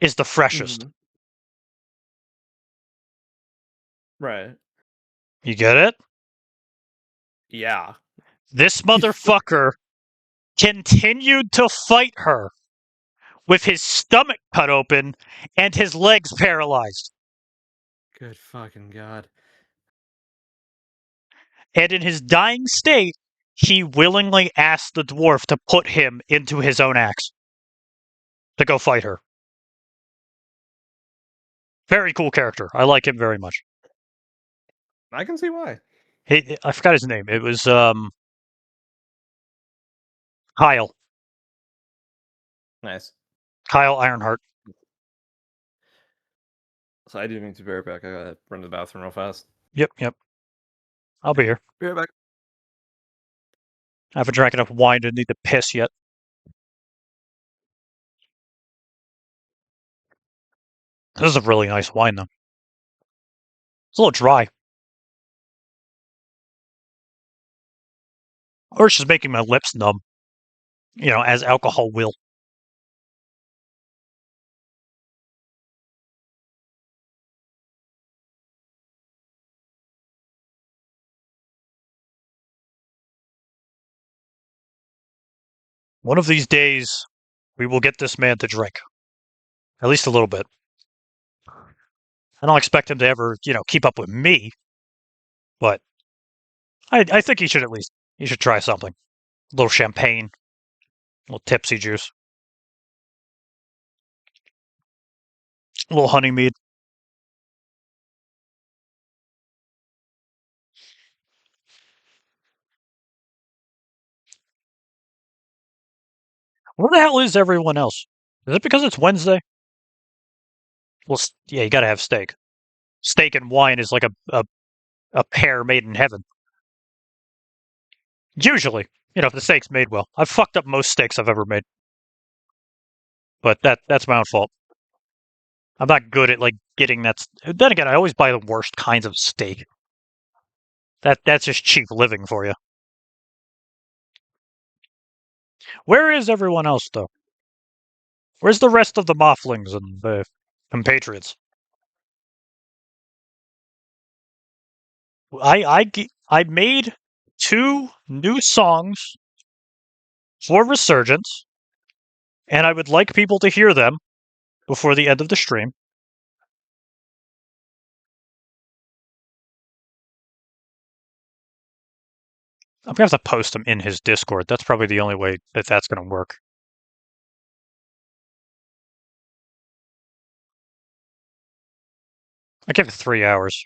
is the freshest. Right. You get it? Yeah. This motherfucker continued to fight her with his stomach cut open and his legs paralyzed. Good fucking god. And in his dying state, he willingly asked the dwarf to put him into his own axe to go fight her. Very cool character. I like him very much. I can see why. I forgot his name. It was Kyle. Nice. Kyle Ironheart. So I do need to be right back. I gotta run to the bathroom real fast. Yep. I'll be here. Be right back. I haven't drank enough wine to need to piss yet. This is a really nice wine, though. It's a little dry. Or it's just making my lips numb. As alcohol will. One of these days, we will get this man to drink. At least a little bit. I don't expect him to ever, keep up with me. But I think he should he should try something. A little champagne. A little tipsy juice. A little honey mead. Where the hell is everyone else? Is it because it's Wednesday? Well, yeah, you gotta have steak. Steak and wine is like a pair made in heaven. Usually, if the steak's made well. I've fucked up most steaks I've ever made. But that's my own fault. I'm not good at getting that. Then again, I always buy the worst kinds of steak. That's just cheap living for you. Where is everyone else, though? Where's the rest of the Mofflings and the compatriots? I made 2 new songs for Resurgence, and I would like people to hear them before the end of the stream. I'm gonna have to post them in his Discord. That's probably the only way that's gonna work. I give it 3 hours,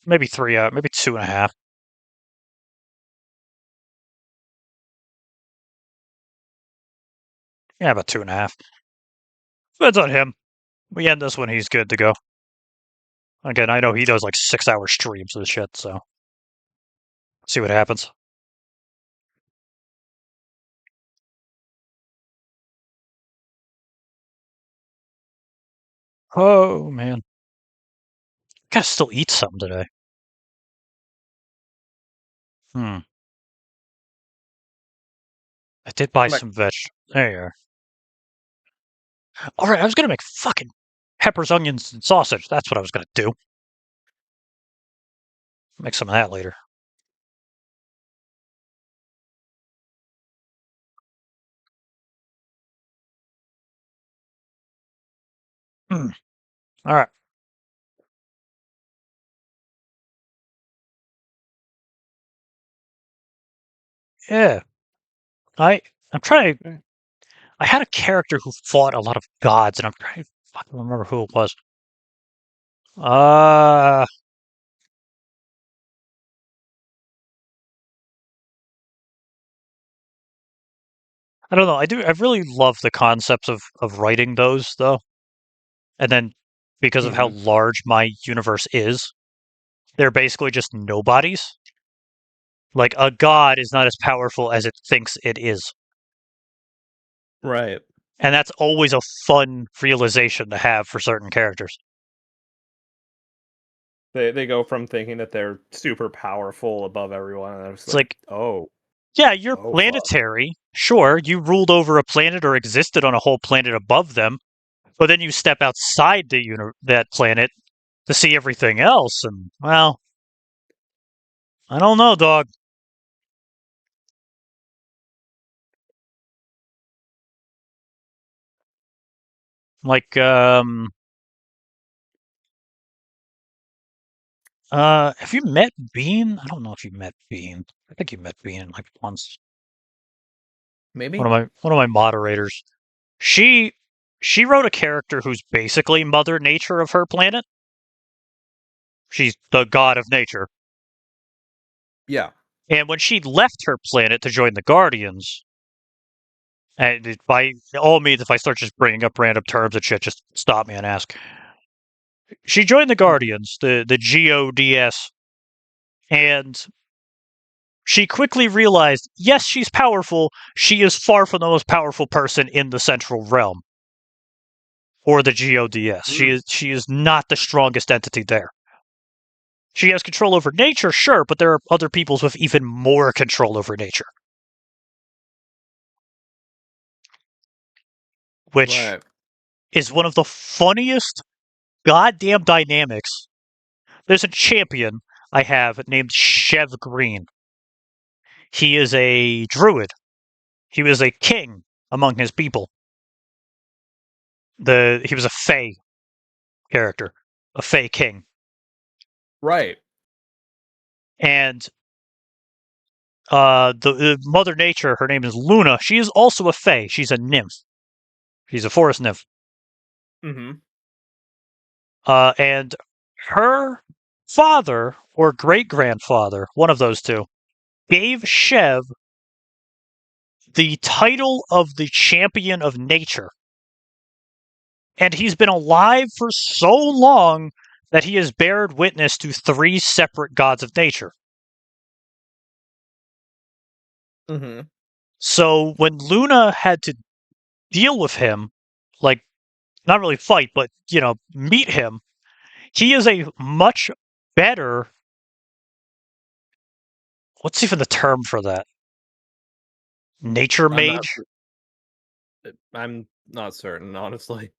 maybe 3 hours, maybe 2.5. Yeah, about 2.5. Depends on him. We end this when he's good to go. Again, I know he does 6-hour streams of shit, so see what happens. Oh man, gotta still eat something today. I did buy some veg. There you are. All right, I was gonna make fucking peppers, onions, and sausage. That's what I was gonna do. Make some of that later. All right. Yeah, I'm trying. I had a character who fought a lot of gods, and I'm trying to fucking remember who it was. Uh, I don't know. I really love the concepts of writing those though, and then because of how Mhm. large my universe is. They're basically just nobodies. Like, a god is not as powerful as it thinks it is. Right. And that's always a fun realization to have for certain characters. They go from thinking that they're super powerful above everyone, and they're just It's like, like, oh, yeah, you're oh fuck. planetary. Sure, you ruled over a planet or existed on a whole planet above them, but then you step outside that planet to see everything else, and, well, I don't know, dog. Like, have you met Bean? I don't know if you met Bean. I think you met Bean like once. Maybe. One of my moderators. She she wrote a character who's basically Mother Nature of her planet. She's the god of nature. Yeah. And when she left her planet to join the Guardians, and by all means, if I start just bringing up random terms and shit, just stop me and ask. She joined the Mhm. Guardians, the GODS, and she quickly realized, yes, she's powerful. She is far from the most powerful person in the Central Realm or the GODS. Mm. She is not the strongest entity there. She has control over nature, sure, but there are other peoples with even more control over nature, which Right. is one of the funniest goddamn dynamics. There's a champion I have named Chev Green. He is a druid. He was a king among his people. He was a Fey character, a Fey king, Right. and the Mother Nature. Her name is Luna. She is also a Fey. She's a nymph. She's a forest nymph. Mm-hmm. And her father or great grandfather, one of those two, gave Chev the title of the champion of nature. And he's been alive for so long that he has bared witness to 3 separate gods of nature. Mm-hmm. So when Luna had to deal with him, like, not really fight, but, meet him, he is a much better. What's even the term for that? Nature I'm not. mage? I'm not certain, honestly.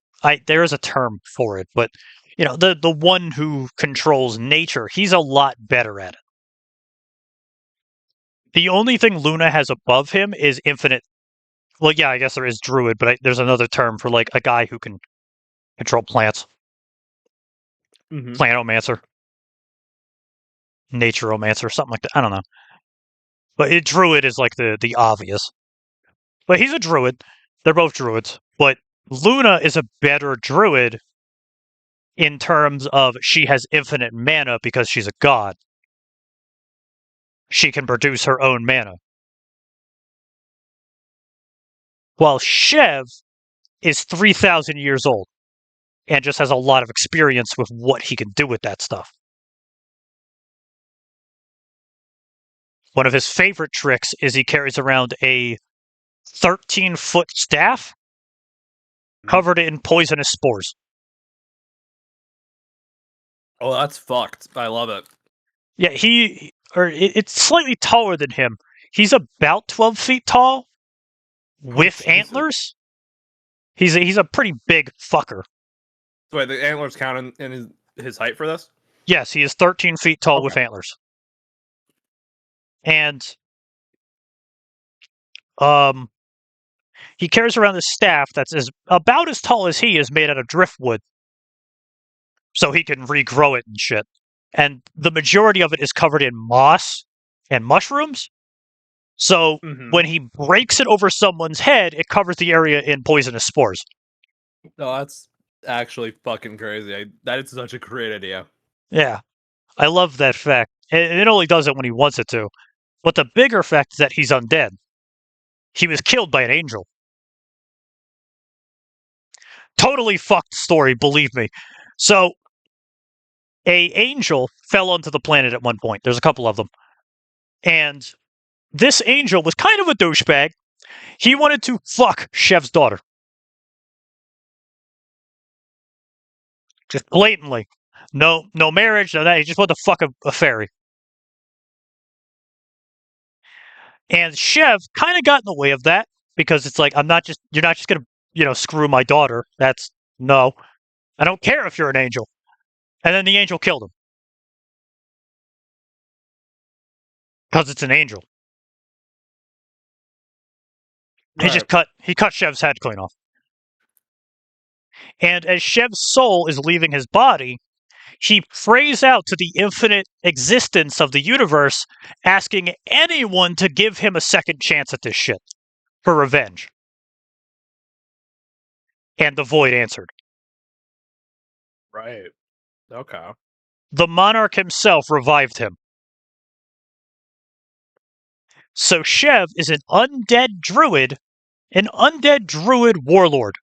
There is a term for it, but the one who controls nature, he's a lot better at it. The only thing Luna has above him is infinite. Well, yeah, I guess there is druid, but there's another term for like a guy who can control plants. Mm-hmm. Plantomancer, naturomancer, something like that. I don't know. But druid is like the obvious. But he's a druid. They're both druids. But Luna is a better druid in terms of she has infinite mana because she's a god. She can produce her own mana. While Chev is 3,000 years old and just has a lot of experience with what he can do with that stuff. One of his favorite tricks is he carries around a 13-foot staff covered in poisonous spores. Oh, that's fucked. I love it. Yeah, it's slightly taller than him. He's about 12 feet tall Oh, with Jesus. antlers. He's a pretty big fucker. Wait, the antlers count in his height for this? Yes, he is 13 feet tall with Okay. antlers. And um, he carries around this staff that's about as tall as he is, made out of driftwood, so he can regrow it and shit. And the majority of it is covered in moss and mushrooms. So Mm-hmm. when he breaks it over someone's head, it covers the area in poisonous spores. No, that's actually fucking crazy. That is such a great idea. Yeah, I love that fact. And it only does it when he wants it to. But the bigger fact is that he's undead. He was killed by an angel. Totally fucked story, believe me. So a angel fell onto the planet at one point. There's a couple of them. And this angel was kind of a douchebag. He wanted to fuck Shev's daughter. Just blatantly. No marriage, no that. He just wanted to fuck a fairy. And Shev kind of got in the way of that because it's like, you're not just going to, screw my daughter. No. I don't care if you're an angel. And then the angel killed him. Because it's an angel. Right. He cut Shev's head clean off. And as Shev's soul is leaving his body, he prays out to the infinite existence of the universe, asking anyone to give him a second chance at this shit for revenge. And the void answered. Right. Okay. The monarch himself revived him. So Shev is an undead druid warlord.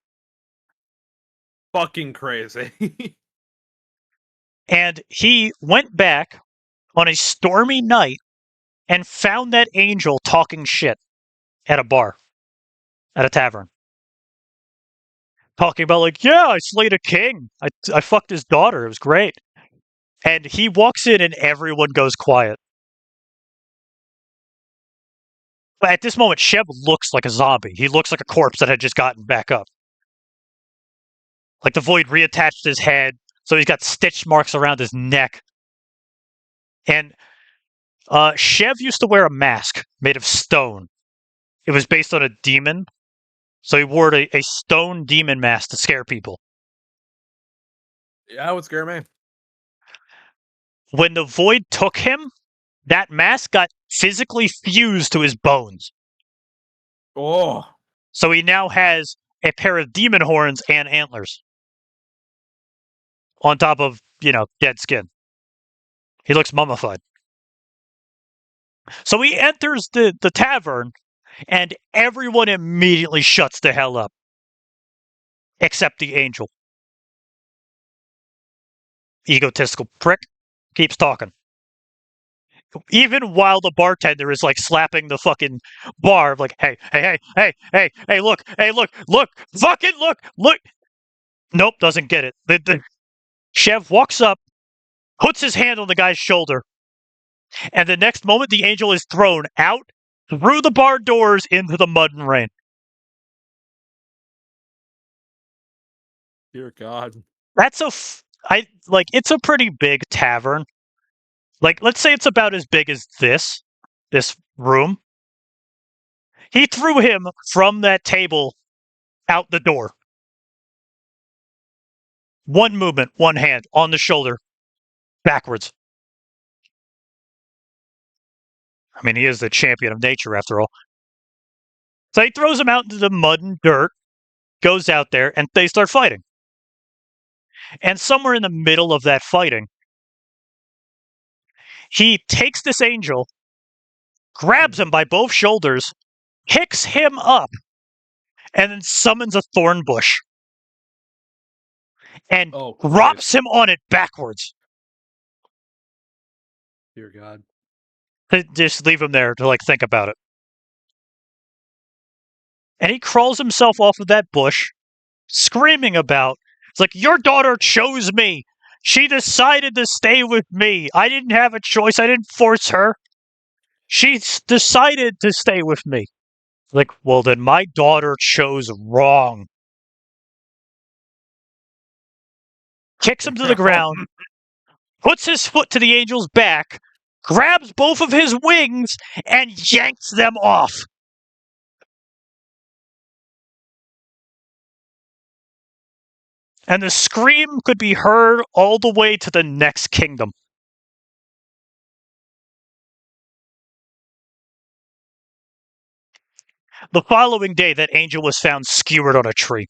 Fucking crazy. And he went back on a stormy night and found that angel talking shit at a bar, at a tavern. Talking about like, yeah, I slayed a king. I fucked his daughter. It was great. And he walks in and everyone goes quiet. But at this moment, Sheb looks like a zombie. He looks like a corpse that had just gotten back up. Like the void reattached his head, so he's got stitch marks around his neck. And Shev used to wear a mask made of stone. It was based on a demon, so he wore a stone demon mask to scare people. Yeah, it would scare me. When the void took him, that mask got physically fused to his bones. Oh. So he now has a pair of demon horns and antlers on top of, dead skin. He looks mummified. So he enters the tavern, and everyone immediately shuts the hell up. Except the angel. Egotistical prick keeps talking. Even while the bartender is like slapping the fucking bar, like, hey, look, fucking look. Nope, doesn't get it. The Shev walks up, puts his hand on the guy's shoulder, and the next moment the angel is thrown out through the bar doors into the mud and rain. Dear God. That's it's a pretty big tavern. Like, let's say it's about as big as this room. He threw him from that table out the door. One movement, one hand on the shoulder, backwards. I mean, he is the champion of nature after all. So he throws him out into the mud and dirt, goes out there, and they start fighting. And somewhere in the middle of that fighting, he takes this angel, grabs him by both shoulders, picks him up, and then summons a thorn bush. And drops him on it backwards. Dear God. Just leave him there to think about it. And he crawls himself off of that bush, screaming about, it's like, your daughter chose me. She decided to stay with me. I didn't have a choice. I didn't force her. She decided to stay with me. Like, well, then my daughter chose wrong. Kicks him to the ground, puts his foot to the angel's back, grabs both of his wings, and yanks them off. And the scream could be heard all the way to the next kingdom. The following day, that angel was found skewered on a tree.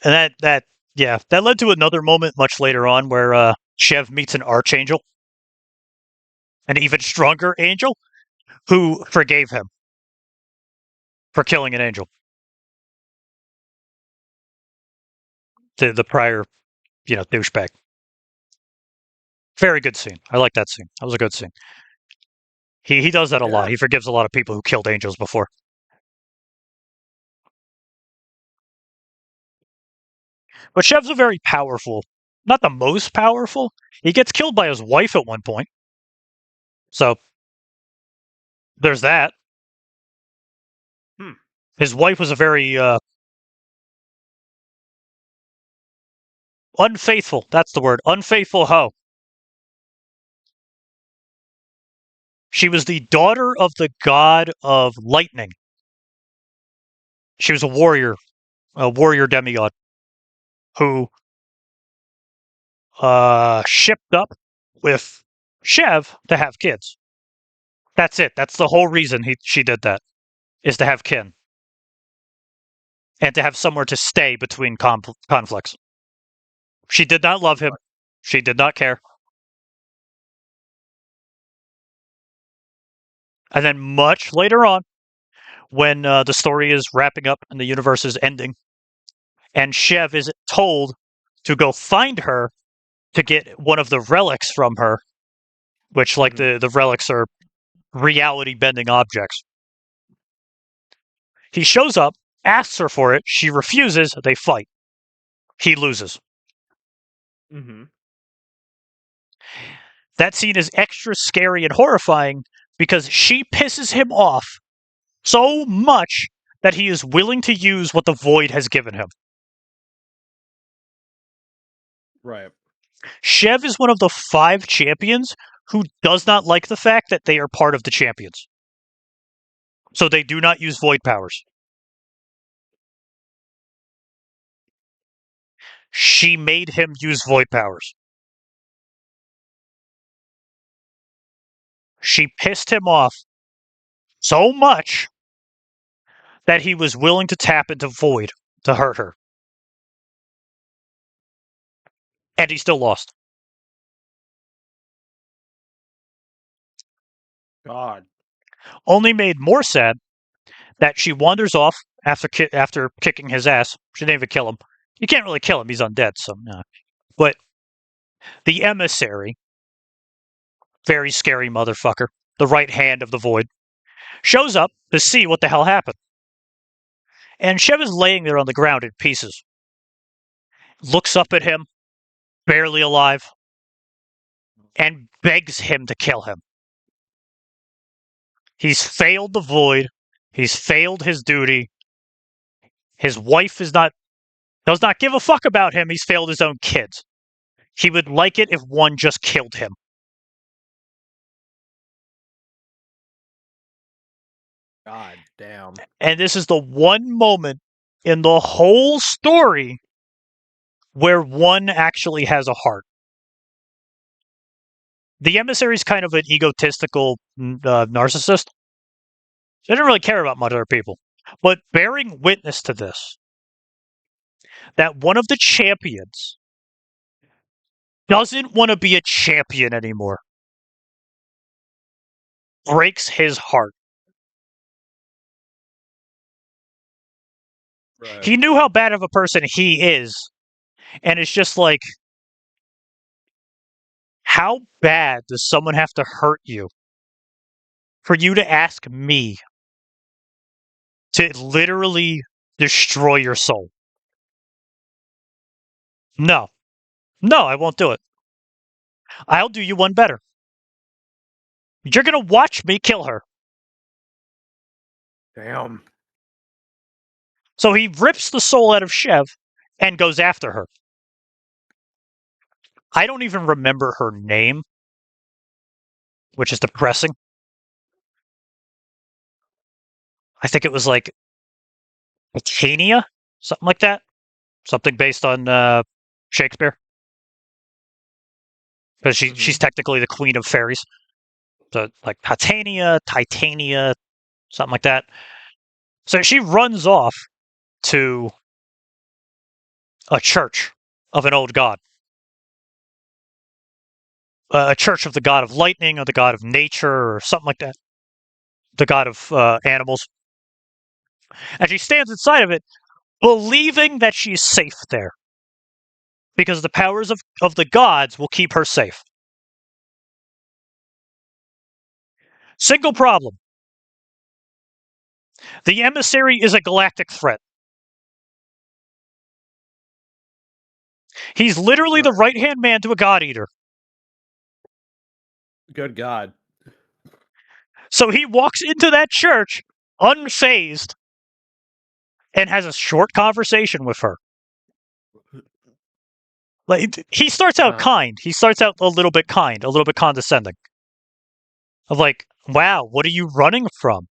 And that led to another moment much later on where Shev meets an archangel, an even stronger angel, who forgave him for killing an angel. The prior, douchebag. Very good scene. I like that scene. That was a good scene. He does that a lot. Yeah. He forgives a lot of people who killed angels before. But Shev's a very powerful, not the most powerful. He gets killed by his wife at one point. So there's that. His wife was a very unfaithful. That's the word. Unfaithful hoe. She was the daughter of the god of lightning. She was a warrior demigod who shipped up with Shev to have kids. That's it. That's the whole reason she did that, is to have kin and to have somewhere to stay between conflicts. She did not love him. She did not care. And then much later on, when the story is wrapping up and the universe is ending, and Shev is told to go find her to get one of the relics from her, which, like, the relics are reality-bending objects. He shows up, asks her for it, she refuses, they fight. He loses. That scene is extra scary and horrifying because she pisses him off so much that he is willing to use what the Void has given him. Right. Shev is one of the 5 champions who does not like the fact that they are part of the champions. So they do not use Void powers. She made him use Void powers. She pissed him off so much that he was willing to tap into Void to hurt her. And he still lost. God. Only made more sad that she wanders off after kicking his ass. She didn't even kill him. You can't really kill him. He's undead, so no. But the emissary, very scary motherfucker, the right hand of the Void, shows up to see what the hell happened. And Shev is laying there on the ground in pieces. Looks up at him, barely alive, and begs him to kill him. He's failed the Void. He's failed his duty. His wife does not give a fuck about him. He's failed his own kids. He would like it if one just killed him. God damn. And this is the one moment in the whole story where one actually has a heart. The emissary's kind of an egotistical narcissist. They didn't really care about much other people. But bearing witness to this, that one of the champions doesn't want to be a champion anymore, breaks his heart. Right. He knew how bad of a person he is, and it's just like, how bad does someone have to hurt you for you to ask me to literally destroy your soul? No. No, I won't do it. I'll do you one better. You're going to watch me kill her. Damn. So he rips the soul out of Shev and goes after her. I don't even remember her name, which is depressing. I think it was like Titania, something like that. Something based on Shakespeare. Because she's technically the queen of fairies. So, like, Titania, something like that. So she runs off to a church of an old god. A church of the god of lightning or the god of nature or something like that. the god of animals, and she stands inside of it, believing that she's safe there because the powers of the gods will keep her safe. Single problem: the emissary is a galactic threat. He's literally the right-hand man to a god eater. Good God. So he walks into that church unfazed and has a short conversation with her. Like, he starts out kind. He starts out a little bit kind, a little bit condescending. Of like, wow, what are you running from?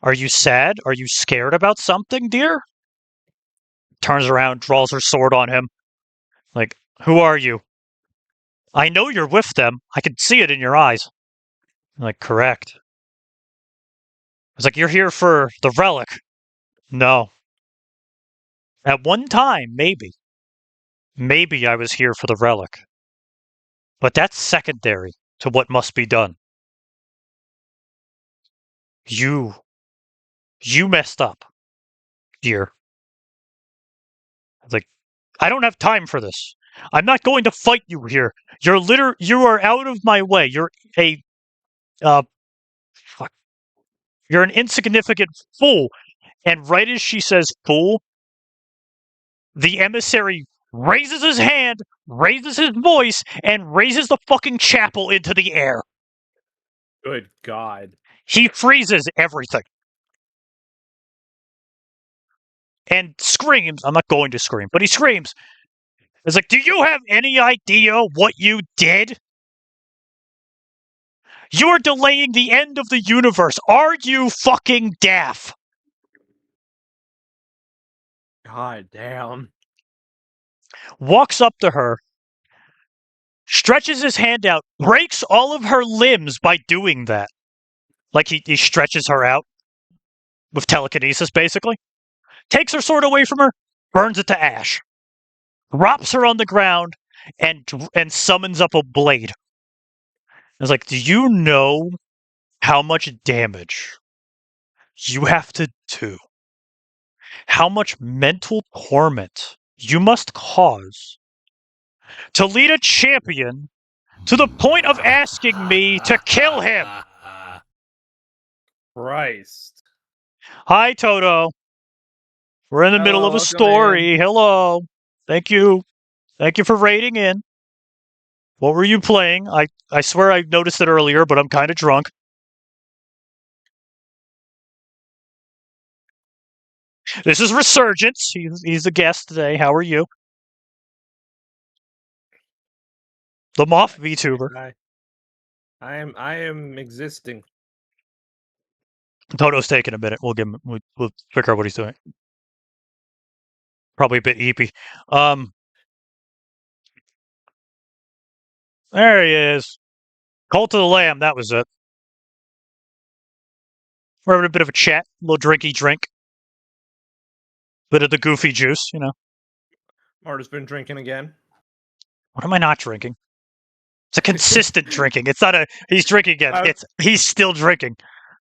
Are you sad? Are you scared about something, dear? Turns around, draws her sword on him. Like, who are you? I know you're with them. I can see it in your eyes. I'm like, correct. It's like, you're here for the relic. No. At one time, maybe. Maybe I was here for the relic. But that's secondary to what must be done. You messed up, dear. It's like, I don't have time for this. I'm not going to fight you here. You are out of my way. You're a uh fuck. You're an insignificant fool. And right as she says fool, the emissary raises his hand, raises his voice, and raises the fucking chapel into the air. Good God. He freezes everything. And screams. I'm not going to scream, but he screams. It's like, do you have any idea what you did? You're delaying the end of the universe. Are you fucking deaf? God damn. Walks up to her, stretches his hand out, breaks all of her limbs by doing that. Like he stretches her out with telekinesis, basically. Takes her sword away from her, burns it to ash. Drops her on the ground, and summons up a blade. It's like, do you know how much damage you have to do? How much mental torment you must cause to lead a champion to the point of asking me to kill him? Christ. Hi, Toto. We're in the middle of a welcome story. in. Hello. Thank you. Thank you for raiding in. What were you playing? I swear I noticed it earlier, but I'm kind of drunk. This is Resurgence. He's the guest today. How are you? The Moth VTuber. I am existing. Toto's taking a minute. We'll figure out what he's doing. Probably a bit eepy. There he is. Cult of the Lamb. That was it. We're having a bit of a chat. A little drinky drink. Bit of the goofy juice, you know. Martyr's been drinking again. What am I not drinking? It's a consistent drinking. It's not a he's drinking again. It's he's still drinking.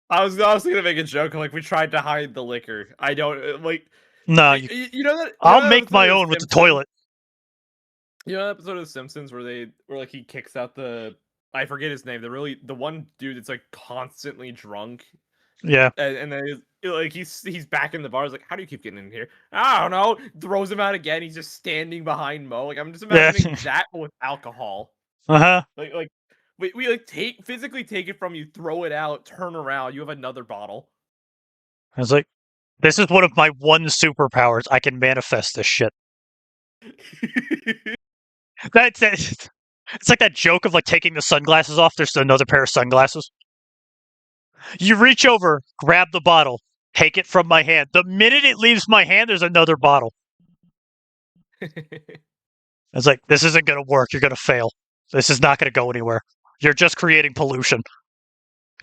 I was gonna make a joke like we tried to hide the liquor. I don't like. No, You know that. I'll make my own with the toilet. You know that episode of The Simpsons where like he kicks out I forget his name. The one dude that's like constantly drunk. Yeah. And then like he's back in the bar. He's like, how do you keep getting in here? I don't know. Throws him out again. He's just standing behind Mo. Like I'm just imagining that with alcohol. Uh-huh. Like we like physically take it from you, throw it out, turn around, you have another bottle. I was like, this is one of my one superpowers. I can manifest this shit. That's it. It's like that joke of like taking the sunglasses off. There's another pair of sunglasses. You reach over, grab the bottle, take it from my hand. The minute it leaves my hand, there's another bottle. It's like, this isn't going to work. You're going to fail. This is not going to go anywhere. You're just creating pollution.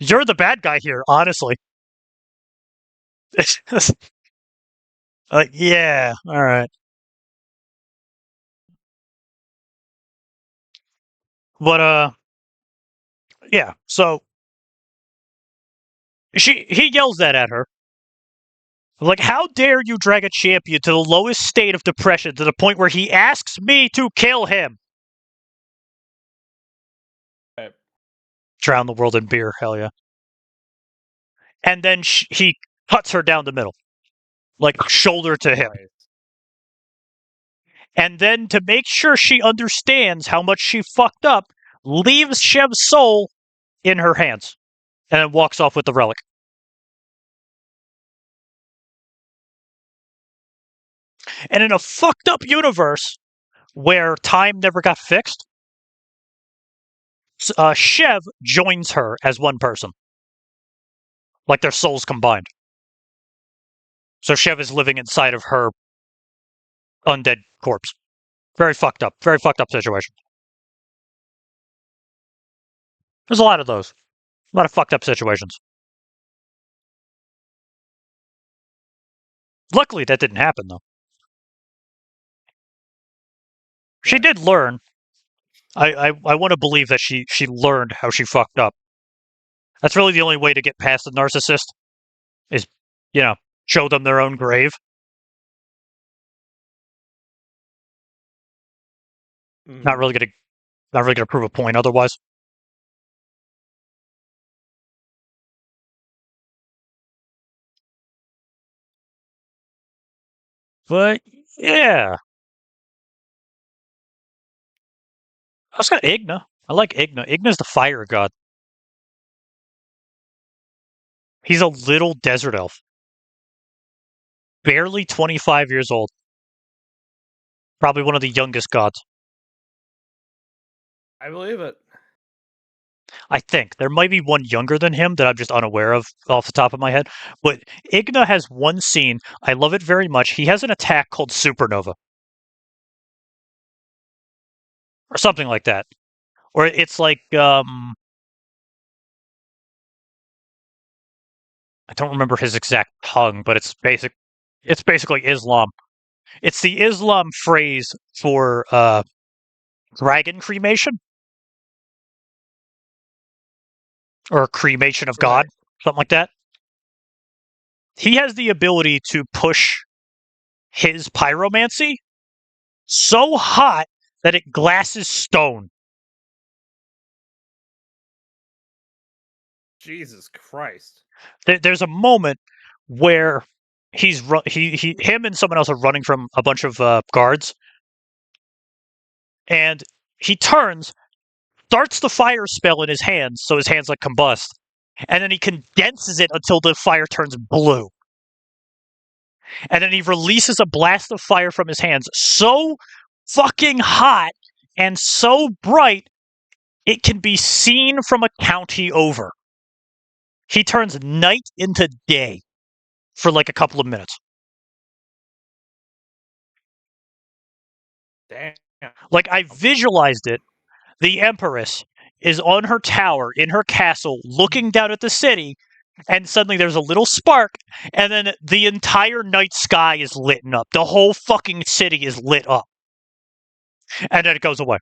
You're the bad guy here, honestly. Yeah, all right. But, yeah, so He yells that at her. Like, how dare you drag a champion to the lowest state of depression to the point where he asks me to kill him? Right. Drown the world in beer, hell yeah. And then he cuts her down the middle, like shoulder to hip. Right. And then to make sure she understands how much she fucked up, leaves Shev's soul in her hands and then walks off with the relic. And in a fucked up universe where time never got fixed, Shev joins her as one person. Like their souls combined. So Shev is living inside of her undead corpse. Very fucked up situation. There's a lot of those. A lot of fucked up situations. Luckily, that didn't happen, though. She Right. did learn. I want to believe that she learned how she fucked up. That's really the only way to get past a narcissist is, show them their own grave. Mhm. Not really gonna prove a point otherwise. But yeah, I was got Igna. I like Igna. Igna's the fire god. He's a little desert elf, barely 25 years old. Probably one of the youngest gods. I believe it. I think there might be one younger than him that I'm just unaware of off the top of my head. But Igna has one scene. I love it very much. He has an attack called Supernova. Or something like that. Or it's like I don't remember his exact tongue, but it's basically Islam. It's the Islam phrase for dragon cremation or cremation of God, Right. something like that. He has the ability to push his pyromancy so hot that it glasses stone. Jesus Christ. There's a moment where him and someone else are running from a bunch of guards, and he turns, starts the fire spell in his hands, so his hands like combust, and then he condenses it until the fire turns blue. And then he releases a blast of fire from his hands so fucking hot and so bright it can be seen from a county over. He turns night into day for like a couple of minutes. Damn. Like I visualized it. The Empress is on her tower in her castle looking down at the city, and suddenly there's a little spark, and then the entire night sky is lit up. The whole fucking city is lit up. And then it goes away.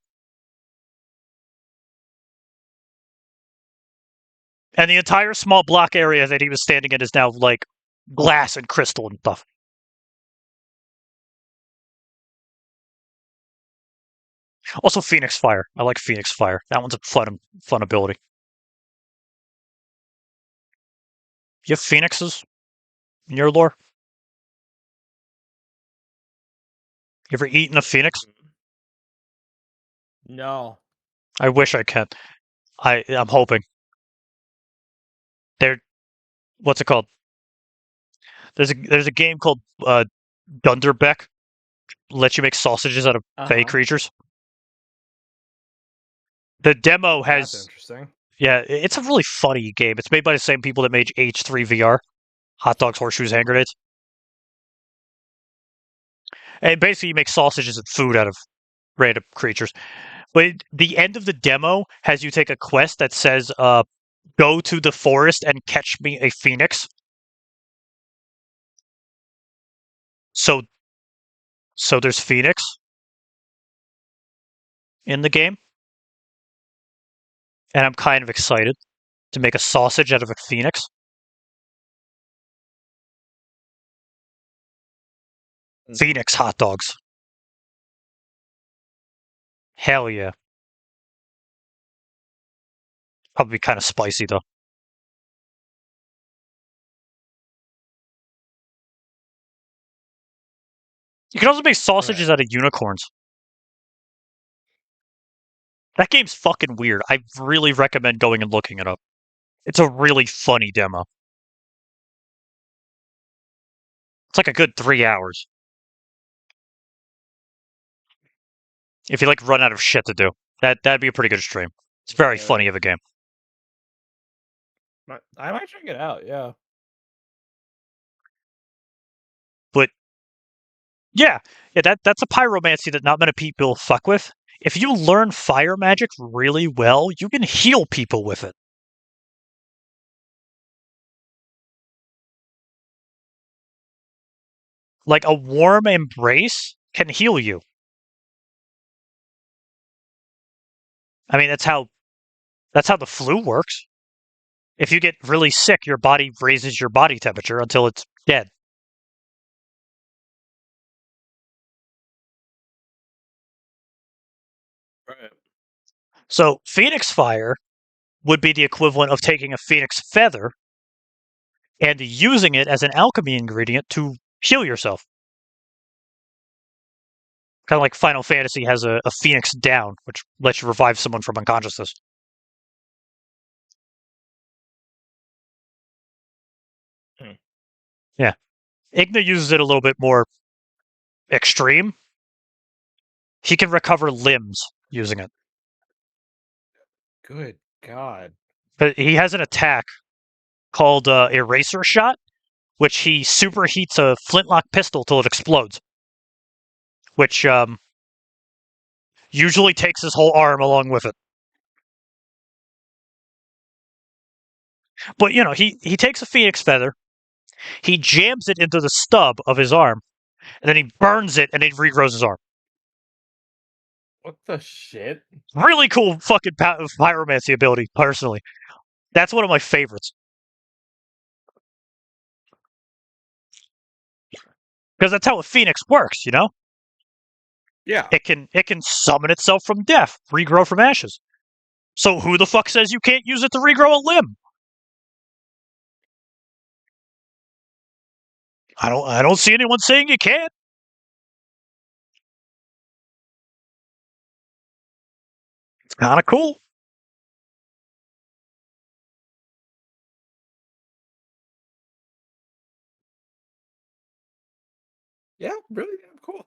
And the entire small block area that he was standing in is now like glass and crystal and stuff. Also, Phoenix Fire. I like Phoenix Fire. That one's a fun ability. You have Phoenixes in your lore? You ever eaten a Phoenix? No. I wish I can. I'm hoping. They're what's it called? There's a game called Dunderbeck. Lets you make sausages out of fey creatures. The demo That's has interesting. yeah, it's a really funny game. It's made by the same people that made H3 VR, hot dogs, horseshoes, hand grenades. And basically, you make sausages and food out of random creatures. But the end of the demo has you take a quest that says, "Go to the forest and catch me a phoenix." So, so there's phoenix in the game, and I'm kind of excited to make a sausage out of a phoenix. Phoenix hot dogs. Hell yeah. Probably kind of spicy though. You can also make sausages Right. out of unicorns. That game's fucking weird. I really recommend going and looking it up. It's a really funny demo. It's like a good 3 hours. If you like run out of shit to do. That'd be a pretty good stream. It's very funny of a game. I might check it out. Yeah. But yeah, that's a pyromancy that not many people fuck with. If you learn fire magic really well, you can heal people with it. Like a warm embrace can heal you. I mean, that's how the flu works. If you get really sick, your body raises your body temperature until it's dead. Right. So Phoenix Fire would be the equivalent of taking a Phoenix Feather and using it as an alchemy ingredient to heal yourself. Kind of like Final Fantasy has a Phoenix Down, which lets you revive someone from unconsciousness. Yeah. Igna uses it a little bit more extreme. He can recover limbs using it. Good God. But he has an attack called Eraser Shot, which he superheats a flintlock pistol till it explodes. Which usually takes his whole arm along with it. But, he takes a Phoenix Feather, he jams it into the stub of his arm, and then he burns it and it regrows his arm. What the shit? Really cool fucking pyromancy ability, personally. That's one of my favorites. Because that's how a phoenix works, Yeah. It can summon itself from death, regrow from ashes. So who the fuck says you can't use it to regrow a limb? I don't see anyone saying you can't. It's kind of cool. Yeah, really damn cool.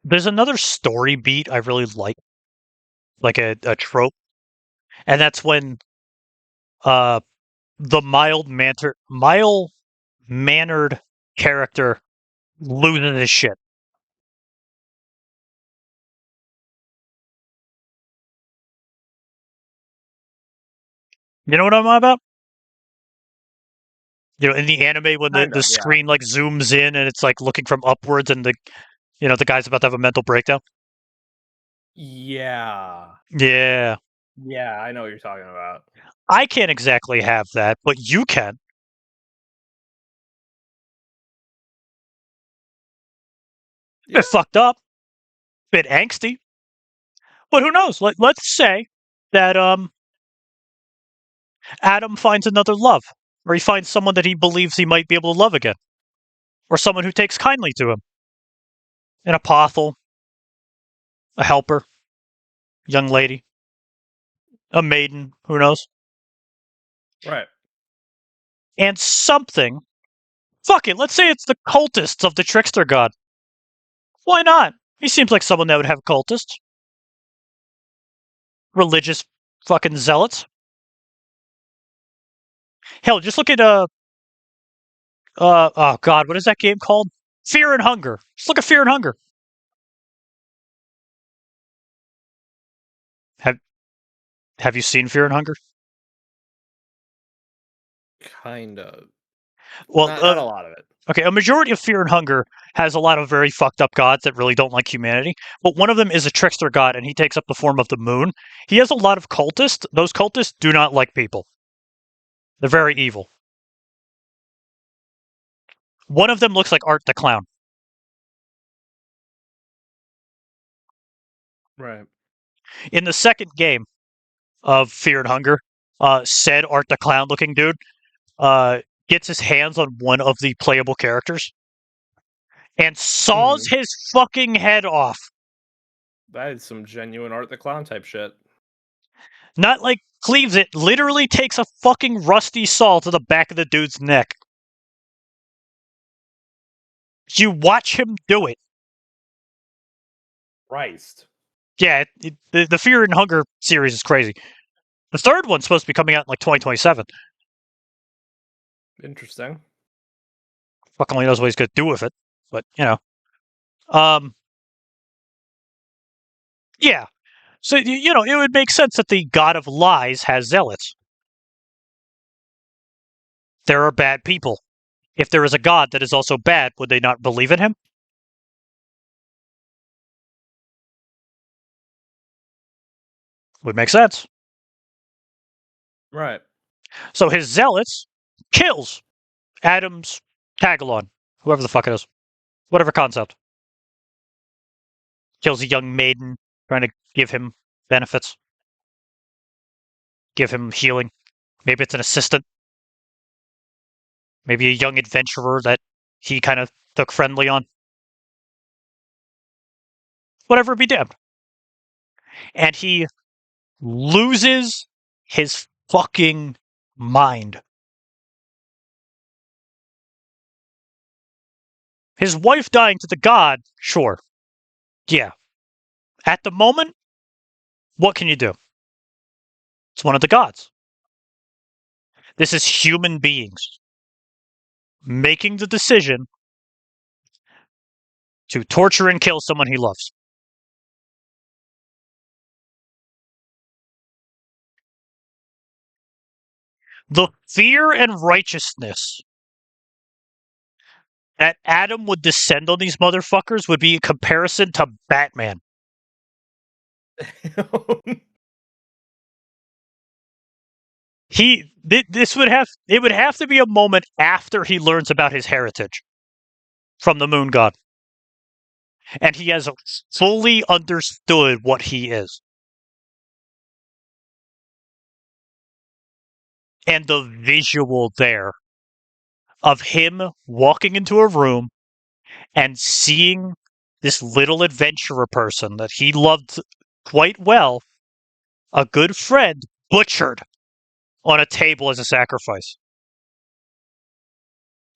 There's another story beat I really like a trope, and that's when the mild mannered character losing his shit. You know what I'm on about? In the anime when Kind the of, yeah. screen like zooms in and it's like looking from upwards and the guy's about to have a mental breakdown. Yeah. Yeah. Yeah, I know what you're talking about. I can't exactly have that, but you can. Yeah. Bit fucked up, bit angsty. But who knows? Let's say that Adam finds another love, or he finds someone that he believes he might be able to love again, or someone who takes kindly to him. An apothel, a helper, young lady, a maiden, who knows? Right. And something. Fuck it, let's say it's the cultists of the trickster god. Why not? He seems like someone that would have cultists. Religious fucking zealots. Hell, just look at oh god, what is that game called? Fear and Hunger. Just look at Fear and Hunger. Have you seen Fear and Hunger? Kind of. Well, Not a lot of it. okay, a majority of Fear and Hunger has a lot of very fucked up gods that really don't like humanity, but one of them is a trickster god, and he takes up the form of the moon. He has a lot of cultists. Those cultists do not like people. They're very evil. One of them looks like Art the Clown. Right. In the second game of Fear and Hunger, said Art the Clown looking dude uh, gets his hands on one of the playable characters and saws Mhm. his fucking head off. That is some genuine Art the Clown type shit. Not like cleaves it, literally takes a fucking rusty saw to the back of the dude's neck. You watch him do it. Christ. Yeah, the Fear and Hunger series is crazy. The third one's supposed to be coming out in like 2027. Interesting. Fuck only knows what he's gonna do with it, but you know. Um, yeah. So you know, it would make sense that the god of lies has zealots. There are bad people. If there is a god that is also bad, would they not believe in him? Would make sense. Right. So his zealots kills Adam's Tagalon, whoever the fuck it is, whatever concept. Kills a young maiden, trying to give him benefits, give him healing. Maybe it's an assistant. Maybe a young adventurer that he kind of took friendly on. Whatever be damned. And he loses his fucking mind. His wife dying to the god, sure. Yeah. At the moment, what can you do? It's one of the gods. This is human beings making the decision to torture and kill someone he loves. The fear and righteousness that Adam would descend on these motherfuckers would be in comparison to Batman. This would have to be a moment after he learns about his heritage from the moon god. And he has fully understood what he is. And the visual there of him walking into a room and seeing this little adventurer person that he loved quite well, a good friend, butchered on a table as a sacrifice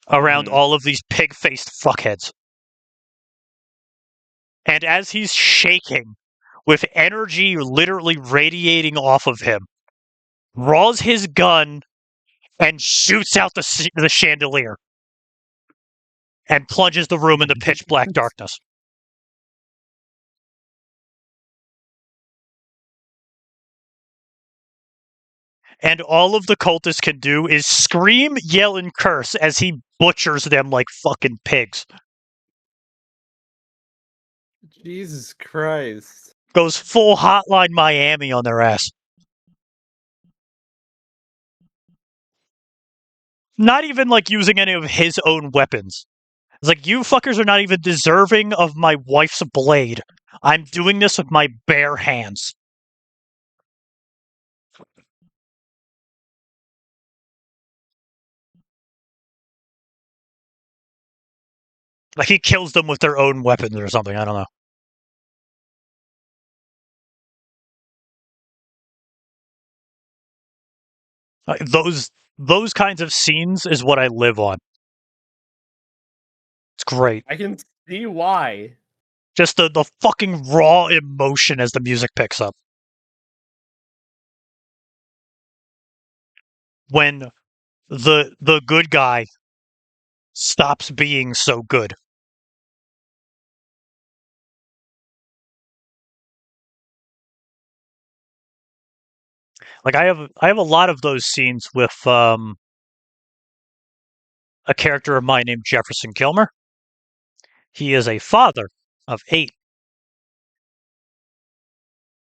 around Mhm. all of these pig-faced fuckheads. And as he's shaking, with energy literally radiating off of him, draws his gun and shoots out the chandelier and plunges the room into pitch black darkness. And all of the cultists can do is scream, yell, and curse as he butchers them like fucking pigs. Jesus Christ. Goes full Hotline Miami on their ass. Not even like using any of his own weapons. It's like, you fuckers are not even deserving of my wife's blade. I'm doing this with my bare hands. Like he kills them with their own weapons or something. I don't know. Those kinds of scenes is what I live on. It's great. I can see why. Just the fucking raw emotion as the music picks up. When the good guy stops being so good. Like I have a lot of those scenes with a character of mine named Jefferson Kilmer. He is a father of 8.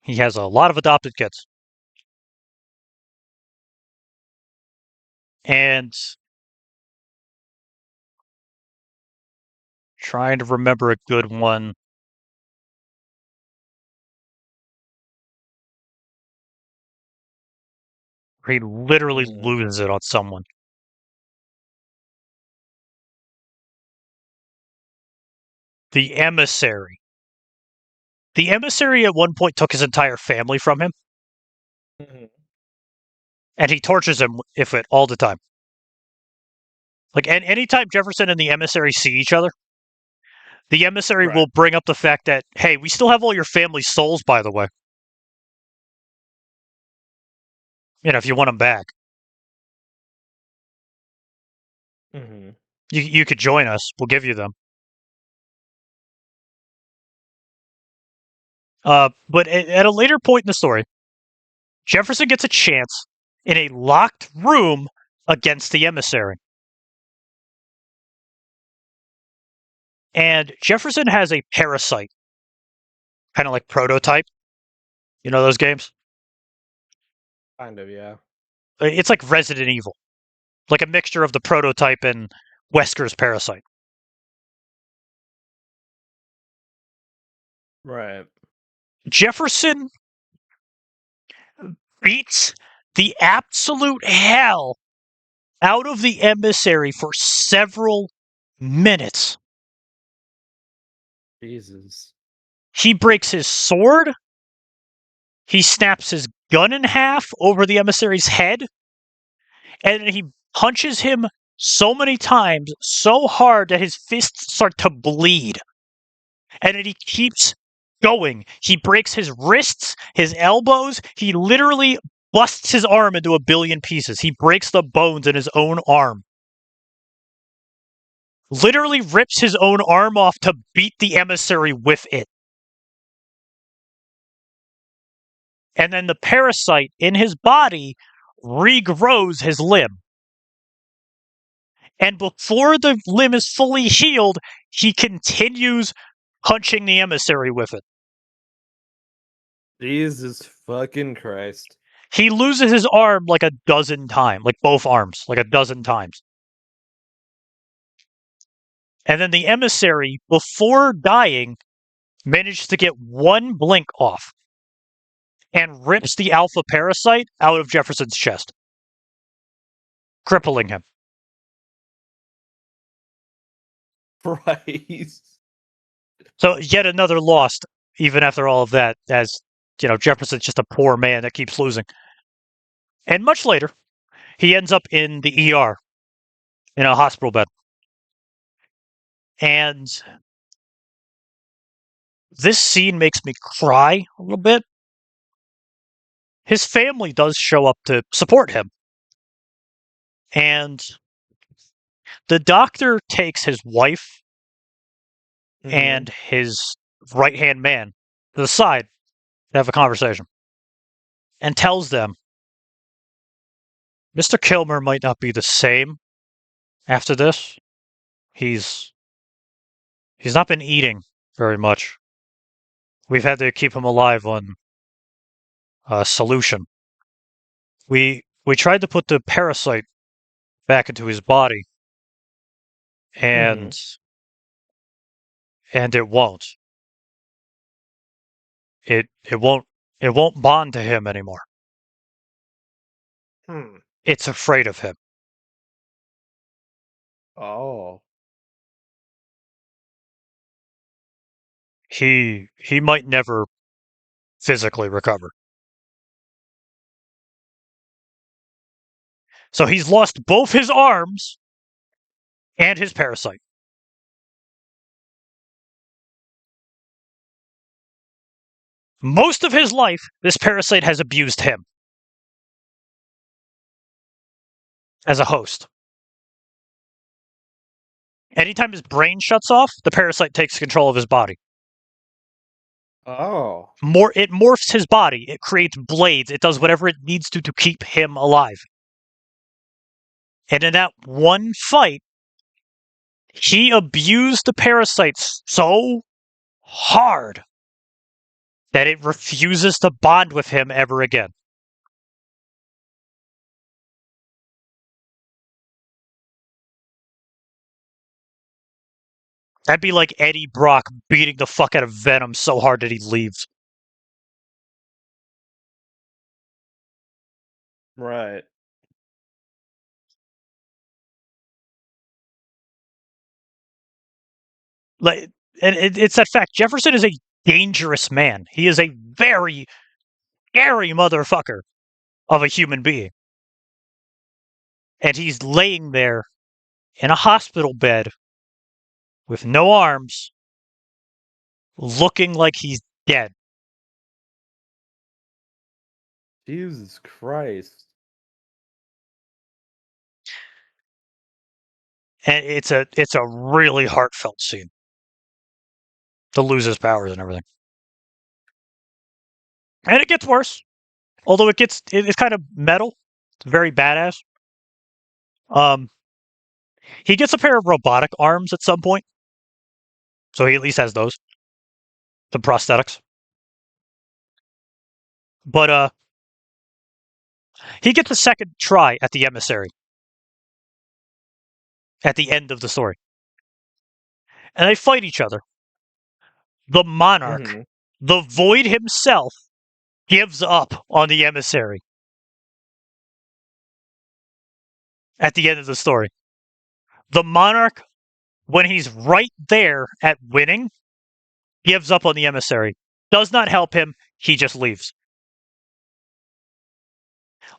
He has a lot of adopted kids. And Trying to remember a good one. He literally loses it on someone. The emissary. The emissary at one point took his entire family from him, and he tortures him if it all the time. Like, and anytime Jefferson and the emissary see each other, the emissary will bring up the fact that, hey, we still have all your family's souls, by the way. You know, if you want them back, you could join us. We'll give you them. But at a later point in the story, Jefferson gets a chance in a locked room against the emissary. And Jefferson has a parasite, kind of like Prototype. You know those games? Kind of, yeah. It's like Resident Evil, like a mixture of the Prototype and Wesker's parasite. Right. Jefferson beats the absolute hell out of the emissary for several minutes. Jesus. He breaks his sword. He snaps his gun in half over the emissary's head. And he punches him so many times, so hard that his fists start to bleed. And then he keeps going. He breaks his wrists, his elbows. He literally busts his arm into a billion pieces. He breaks the bones in his own arm. Literally rips his own arm off to beat the emissary with it. And then the parasite in his body regrows his limb. And before the limb is fully healed, he continues punching the emissary with it. Jesus fucking Christ. He loses his arm like a dozen times, like both arms, like a dozen times. And then the emissary, before dying, manages to get one blink off and rips the alpha parasite out of Jefferson's chest, crippling him. Christ. So yet another lost, even after all of that, as you know, Jefferson's just a poor man that keeps losing. And much later, he ends up in the ER, in a hospital bed. And this scene makes me cry a little bit. His family does show up to support him. And the doctor takes his wife and his right-hand man to the side to have a conversation and tells them, Mr. Kilmer might not be the same after this. He's not been eating very much. We've had to keep him alive on a solution. We tried to put the parasite back into his body, and it won't. It won't bond to him anymore. It's afraid of him. Oh. He might never physically recover. So he's lost both his arms and his parasite. Most of his life, this parasite has abused him as a host. Anytime his brain shuts off, the parasite takes control of his body. Oh. It morphs his body. It creates blades. It does whatever it needs to keep him alive. And in that one fight, he abused the parasites so hard that it refuses to bond with him ever again. That'd be like Eddie Brock beating the fuck out of Venom so hard that he leaves. Right. Like, and it's that fact. Jefferson is a dangerous man. He is a very scary motherfucker of a human being. And he's laying there in a hospital bed with no arms, looking like he's dead. Jesus Christ. And it's a really heartfelt scene to lose his powers and everything. And it gets worse. Although it's kind of metal. It's very badass. Um he gets a pair of robotic arms at some point. So he at least has those. The prosthetics. But he gets a second try at the emissary at the end of the story. And they fight each other. The monarch, Mm-hmm. the void himself, gives up on the emissary at the end of the story. The monarch, when he's right there at winning, gives up on the emissary. Does not help him, he just leaves.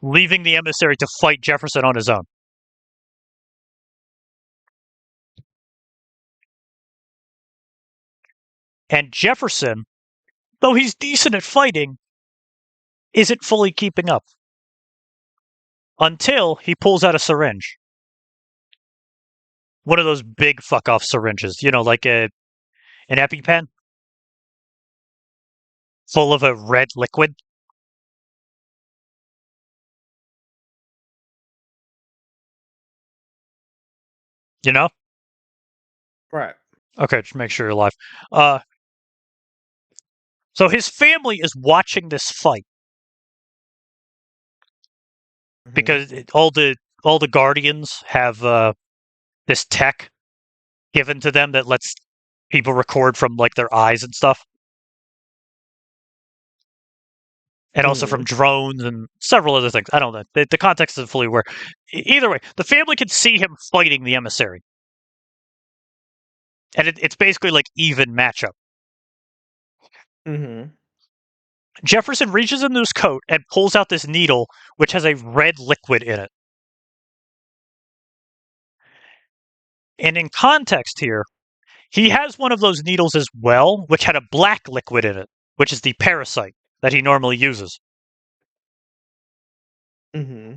Leaving the emissary to fight Jefferson on his own. And Jefferson, though he's decent at fighting, isn't fully keeping up. Until he pulls out a syringe. One of those big fuck off syringes, like an EpiPen full of a red liquid. You know? Right. Okay, just make sure you're alive. So his family is watching this fight Mm-hmm. because all the Guardians have this tech given to them that lets people record from like their eyes and stuff, and also Mm-hmm. from drones and several other things. I don't know. The context isn't fully aware. Either way, the family can see him fighting the emissary, and it's basically like even matchup. Mm-hmm. Jefferson reaches into his coat and pulls out this needle, which has a red liquid in it. And in context here, he has one of those needles as well, which had a black liquid in it, which is the parasite that he normally uses. Mm-hmm.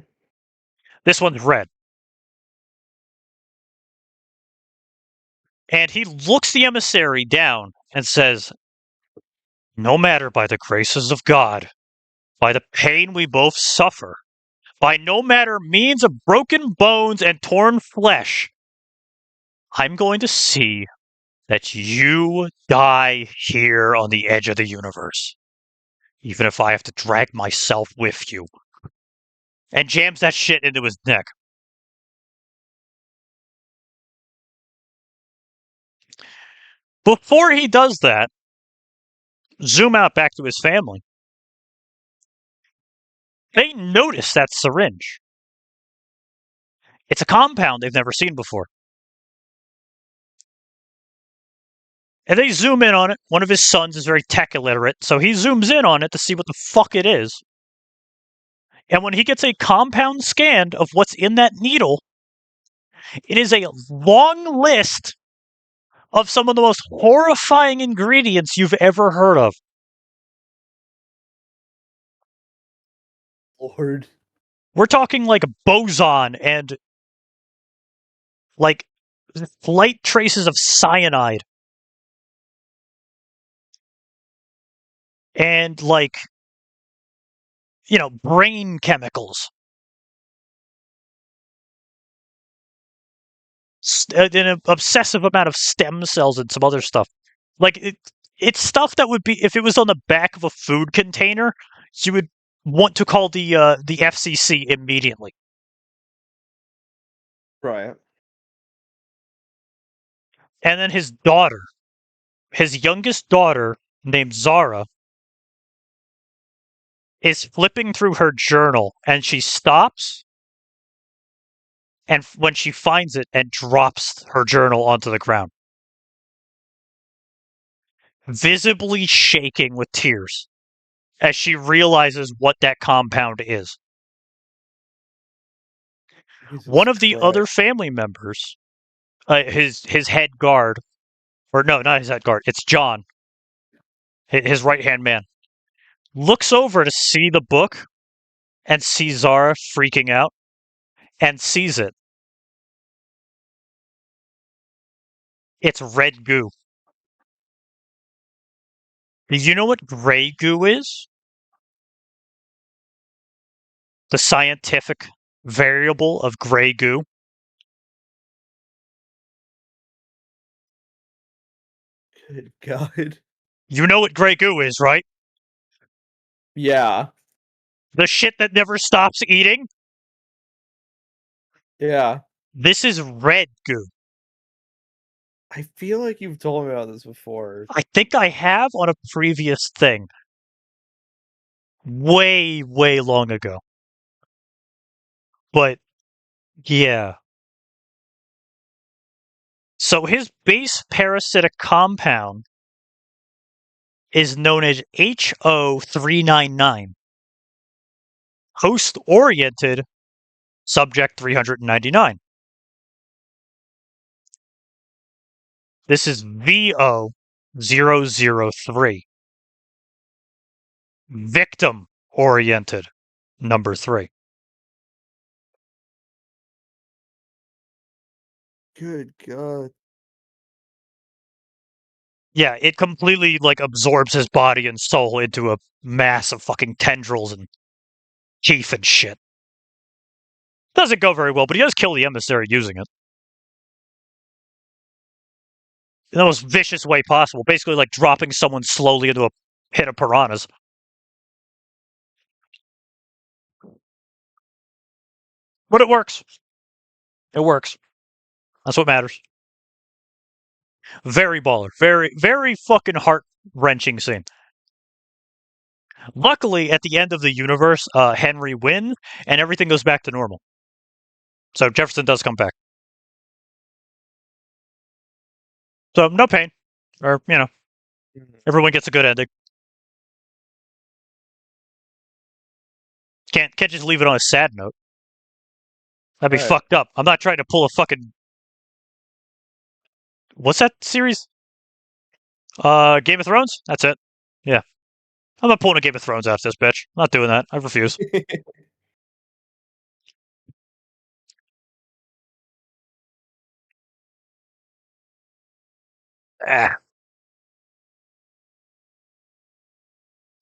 This one's red. And he looks the emissary down and says, "No matter by the graces of God, by the pain we both suffer, by no matter means of broken bones and torn flesh, I'm going to see that you die here on the edge of the universe, even if I have to drag myself with you." And jams that shit into his neck. Before he does that, zoom out back to his family. They notice that syringe. It's a compound they've never seen before. And they zoom in on it. One of his sons is very tech illiterate, so he zooms in on it to see what the fuck it is. And when he gets a compound scan of what's in that needle, it is a long list of some of the most horrifying ingredients you've ever heard of. Lord. We're talking like boson and like slight traces of cyanide. And like, brain chemicals. An obsessive amount of stem cells and some other stuff. Like it's stuff that would be if it was on the back of a food container, you would want to call the FCC immediately. Right. And then his daughter, his youngest daughter, named Zara, is flipping through her journal and she stops and when she finds it and drops her journal onto the ground, visibly shaking with tears as she realizes what that compound is. One Jesus of the Christ. other family members, his head guard, or no, not his head guard, it's John, his right hand man, looks over to see the book and sees Zara freaking out and sees it. It's red goo. Do you know what gray goo is? The scientific variable of gray goo? Good God. You know what gray goo is, right? Yeah. The shit that never stops eating? Yeah. This is red goo. I feel like you've told me about this before. I think I have on a previous thing. Way, way long ago. But, yeah. So his base parasitic compound is known as HO399. Host-oriented, subject 399. This is VO003. Victim-oriented, number 3. Good God. Yeah, it completely, like, absorbs his body and soul into a mass of fucking tendrils and teeth and shit. Doesn't go very well, but he does kill the emissary using it. In the most vicious way possible. Basically, like dropping someone slowly into a pit of piranhas. But it works. It works. That's what matters. Very baller. Very, very fucking heart-wrenching scene. Luckily, at the end of the universe, Henry wins, and everything goes back to normal. So Jefferson does come back. So no pain. Or, everyone gets a good ending. Can't just leave it on a sad note. That'd be Right. fucked up. I'm not trying to pull a fucking... What's that series? Game of Thrones? That's it. Yeah. I'm not pulling a Game of Thrones after this, bitch. I'm not doing that. I refuse. Ah.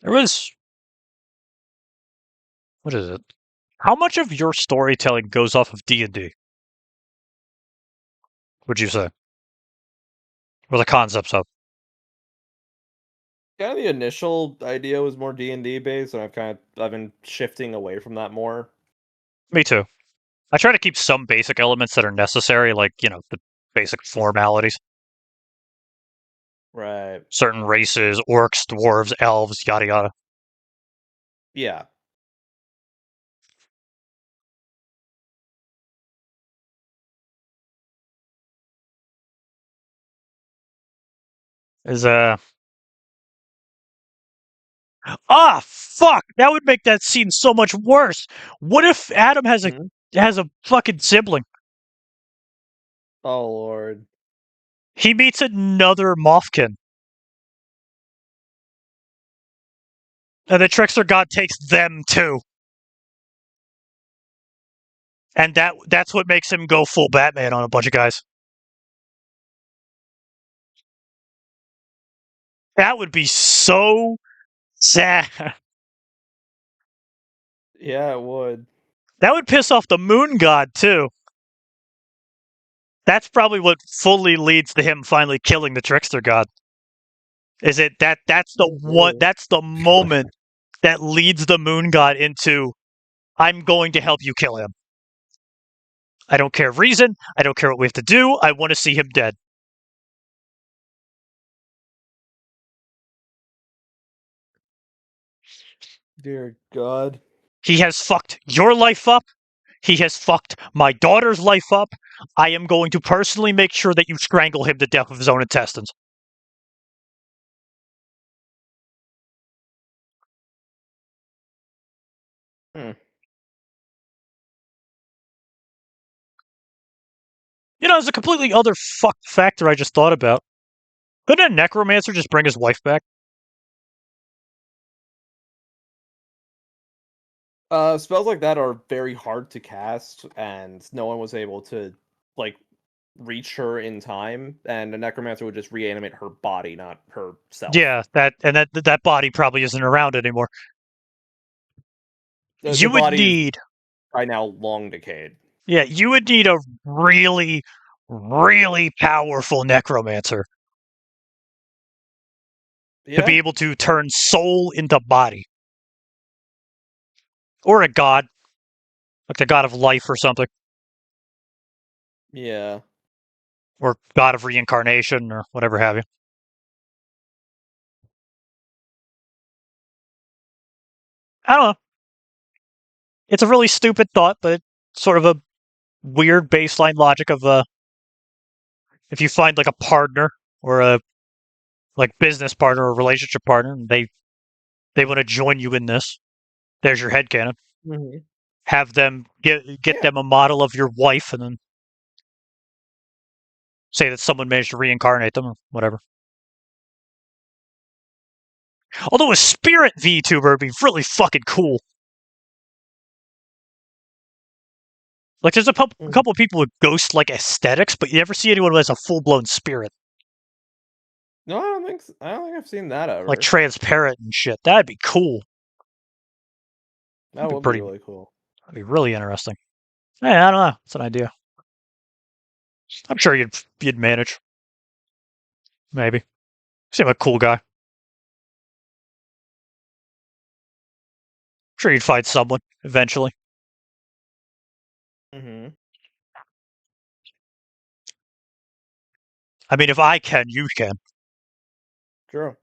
There was... What is it? How much of your storytelling goes off of D&D? Would you say? Or the concepts of? Kind of the initial idea was more D&D based, and I've been shifting away from that more. Me too. I try to keep some basic elements that are necessary, like, the basic formalities. Right. Certain races, orcs, dwarves, elves, yada yada. Yeah. Is fuck! That would make that scene so much worse. What if Adam has a Mhm. fucking sibling? Oh Lord. He meets another Mothkin. And the trickster god takes them too. And that's what makes him go full Batman on a bunch of guys. That would be so sad. Yeah, it would. That would piss off the moon god too. That's probably what fully leads to him finally killing the trickster god. Is it that's the one Mhm. that's the moment that leads the moon god into I'm going to help you kill him. I don't care reason, I don't care what we have to do, I want to see him dead. Dear God. He has fucked your life up. He has fucked my daughter's life up. I am going to personally make sure that you strangle him to death with his own intestines. Hmm. You know, there's a completely other fucked factor I just thought about. Couldn't a necromancer just bring his wife back? Spells like that are very hard to cast, and no one was able to like reach her in time. And a necromancer would just reanimate her body, not herself. Yeah, that body probably isn't around anymore. The You would body is need, by now long decayed. yeah, you would need a really, really powerful necromancer to be Yeah, able to turn soul into body. Or a god, like the god of life or something. yeah. Or god of reincarnation or whatever have you. I don't know. It's a really stupid thought, but sort of a weird baseline logic of if you find like a partner or a like business partner or relationship partner and they want to join you in this, there's your headcanon. Mm-hmm. Have them get Yeah. them a model of your wife and then say that someone managed to reincarnate them or whatever. Although a spirit VTuber would be really fucking cool. Like, there's a couple of people with ghost-like aesthetics, but you never see anyone who has a full-blown spirit. No, I don't think. I don't think I've seen that Like, ever. transparent and shit. That'd be cool. That would be really cool. That'd be really interesting. Hey, I don't know. It's an idea. I'm sure you'd manage. Maybe. Seem like a cool guy. I'm sure you'd find someone eventually. Mm-hmm. I mean, if I can, you can. True.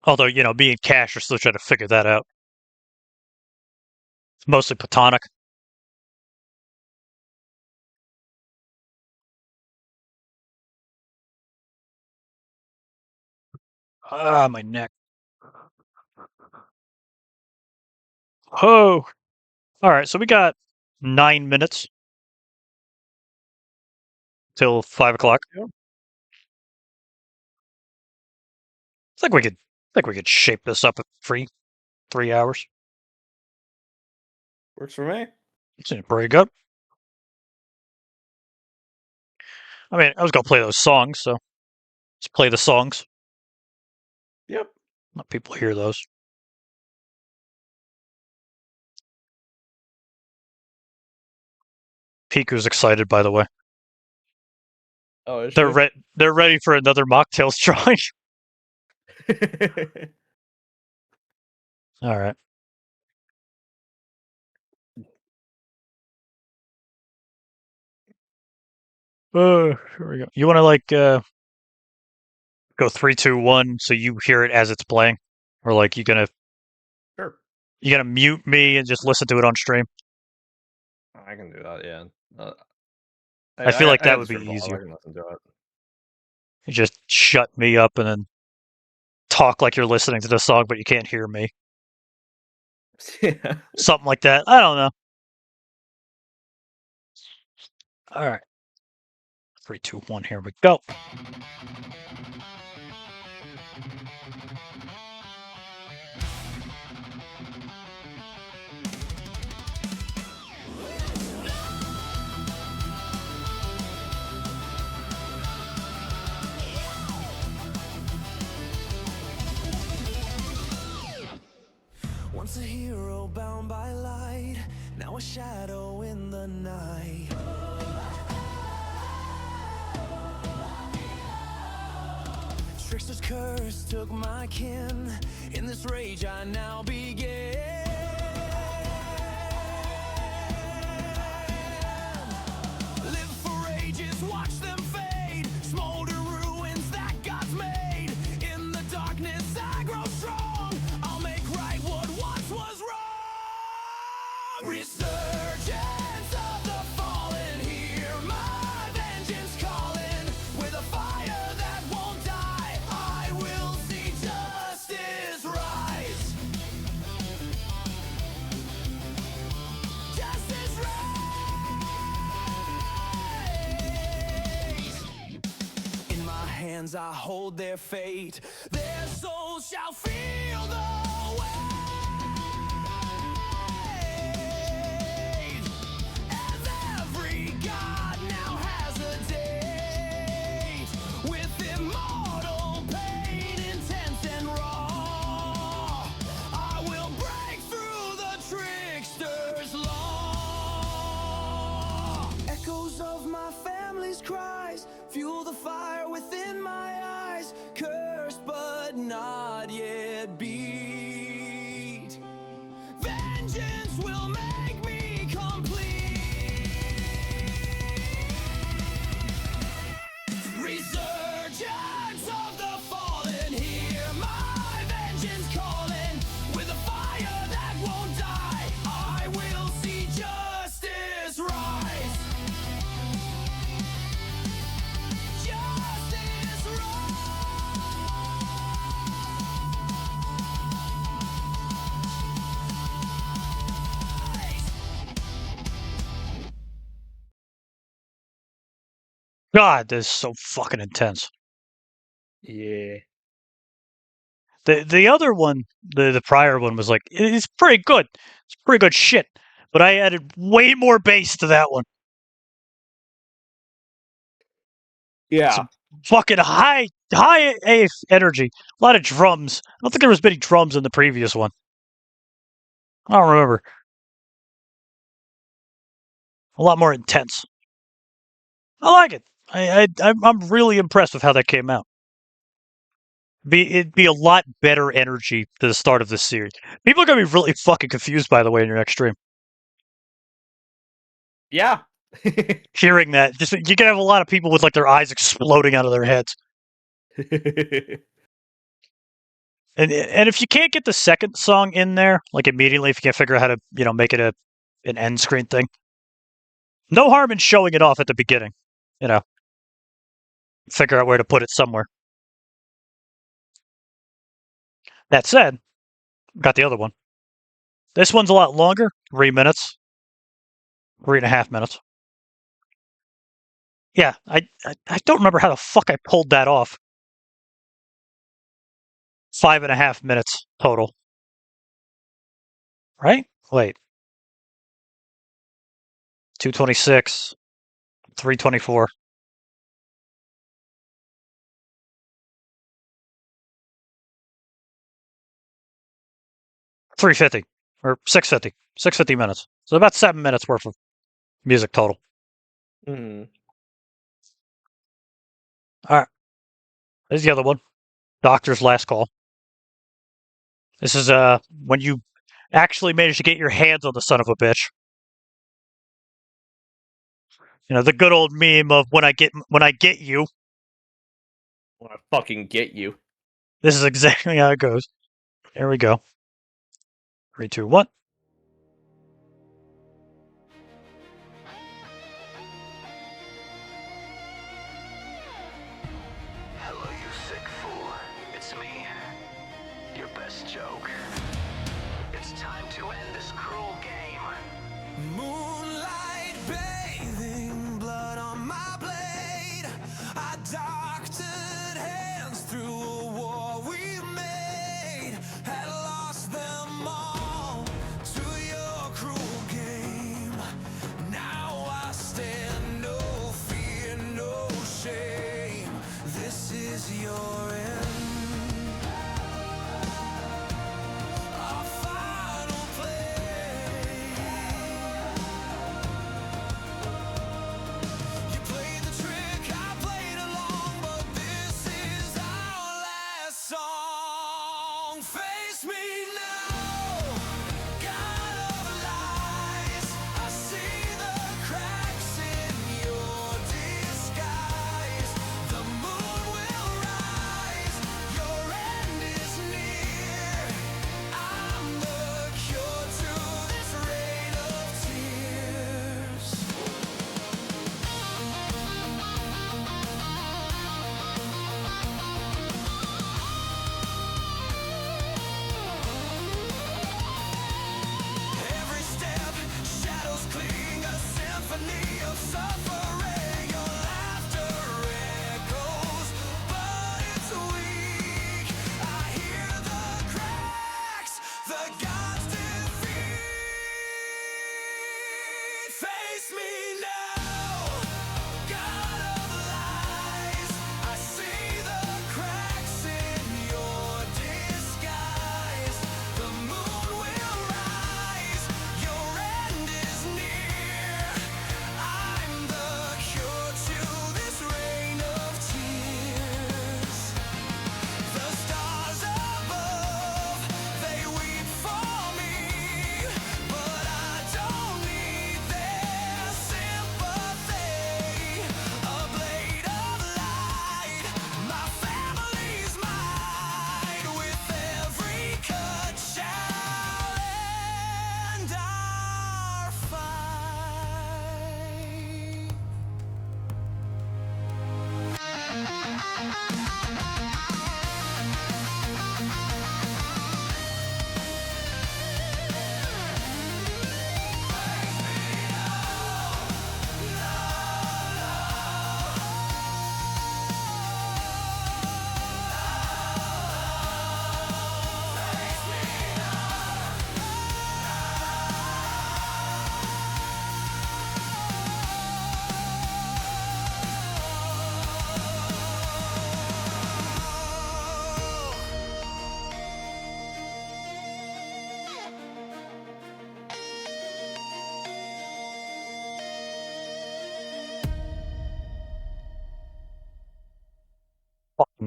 Although, you know, me and Cash are still trying to figure that out. It's mostly platonic. Ah, my neck. Oh. All right, so we got 9 minutes till 5 o'clock. Yeah. I think we could shape this up at 3 hours. Works for me. Seems pretty good. I mean, I was gonna play those songs, so let's play the songs. Yep. Let people hear those. Piku's excited, by the way. Oh, is They're she? they're ready for another Mocktales drawing. All right. Here we go. You want to like go 3, 2, 1, so you hear it as it's playing, or like Sure. you gonna mute me and just listen to it on stream? I can do that. Yeah. Uh, I feel like I that had the would be stream pulled up. I easier. can listen to You just shut me up and then talk like you're listening to the song, but you can't hear me. it. Yeah. Something like that. I don't know. All right. 3, 2, 1. Here we go. Once a hero bound by light, now a shadow in the night. Trickster's curse took my kin. In this rage I now begin. Live for ages, watch them fade. Smolder ruins that God's made. In the darkness I grow strong. I'll make right what Resurgence of the fallen, hear my vengeance calling. With a fire that won't die, I will see justice rise. Justice rise. In my hands I hold their fate. Their souls shall feel the weight. As every god now has a date, with immortal pain, intense and raw, I will break through the trickster's law. Echoes of my family's cries fuel the fire within my eyes, cursed but not yet beat. Vengeance will make me complete. Resurgence of the fallen, hear my vengeance calling. With a fire that won't die, I will see justice rise. Justice rise. God, this is so fucking intense. Yeah. The other one, the prior one was like, it's pretty good. It's pretty good shit. But I added way more bass to that one. Yeah. Some fucking high AF energy. A lot of drums. I don't think there was many drums in the previous one. I don't remember. A lot more intense. I like it. I'm really impressed with how that came out. It'd be a lot better energy to the start of this series. People are gonna be really fucking confused, by the way, in your next stream. Yeah. Hearing that, just you can have a lot of people with like their eyes exploding out of their heads. And if you can't get the second song in there, like immediately, if you can't figure out how to, make it an end screen thing, no harm in showing it off at the beginning. Figure out where to put it somewhere. That said, got the other one. This one's a lot longer, 3 minutes, 3.5 minutes. Yeah, I don't remember how the fuck I pulled that off. 5.5 minutes total. Right? Wait. 226, 324. 350 or 650. 650 minutes. So about 7 minutes worth of music total. Mm. All right. There's the other one. Doctor's Last Call. This is when you actually manage to get your hands on the son of a bitch. The good old meme of when I get you. I want to fucking get you. This is exactly how it goes. Here we go. 3, 2, 1. Hello, you sick fool. It's me, your best joke. It's time to end this cruel game. Moonlight bathing, blood on my blade. I doctored hands through a war we made. Had lost them all.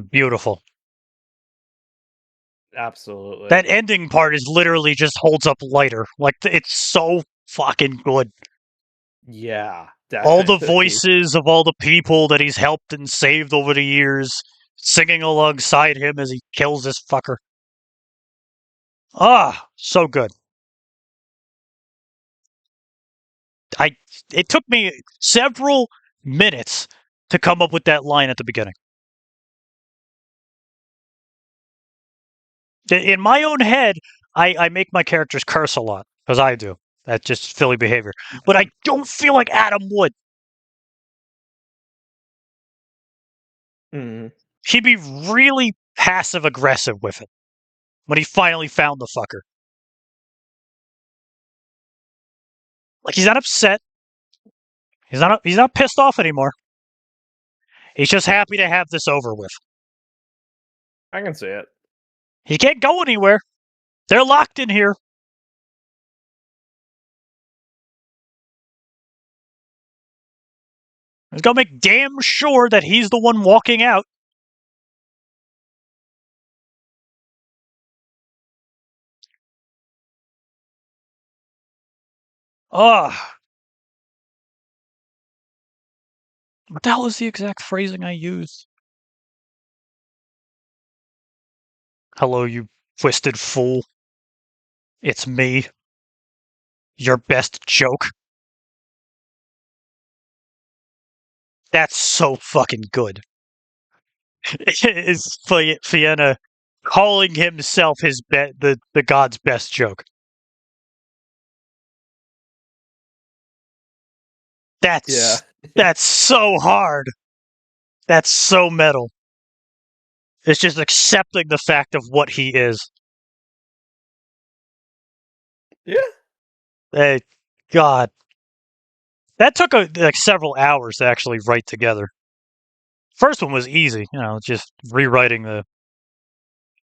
Beautiful. Absolutely. That ending part is literally just holds up lighter. Like, it's so fucking good. Yeah, All the definitely. voices of all the people that he's helped and saved over the years singing alongside him as he kills this fucker. Ah, so good. It took me several minutes to come up with that line at the beginning. In my own head, I make my characters curse a lot, because I do. That's just silly behavior. But I don't feel like Adam would. Mhm. He'd be really passive aggressive with it when he finally found the fucker. Like, he's not upset. He's not pissed off anymore. He's just happy to have this over with. I can see it. He can't go anywhere. They're locked in here. He's gonna make damn sure that he's the one walking out. Ugh. What the hell is the exact phrasing I used? Hello, you twisted fool. It's me. Your best joke. That's so fucking good. Is Fiona calling himself the god's best joke. Yeah. That's so hard. That's so metal. It's just accepting the fact of what he is. Yeah. Hey, God. That took like several hours to actually write together. First one was easy, just rewriting and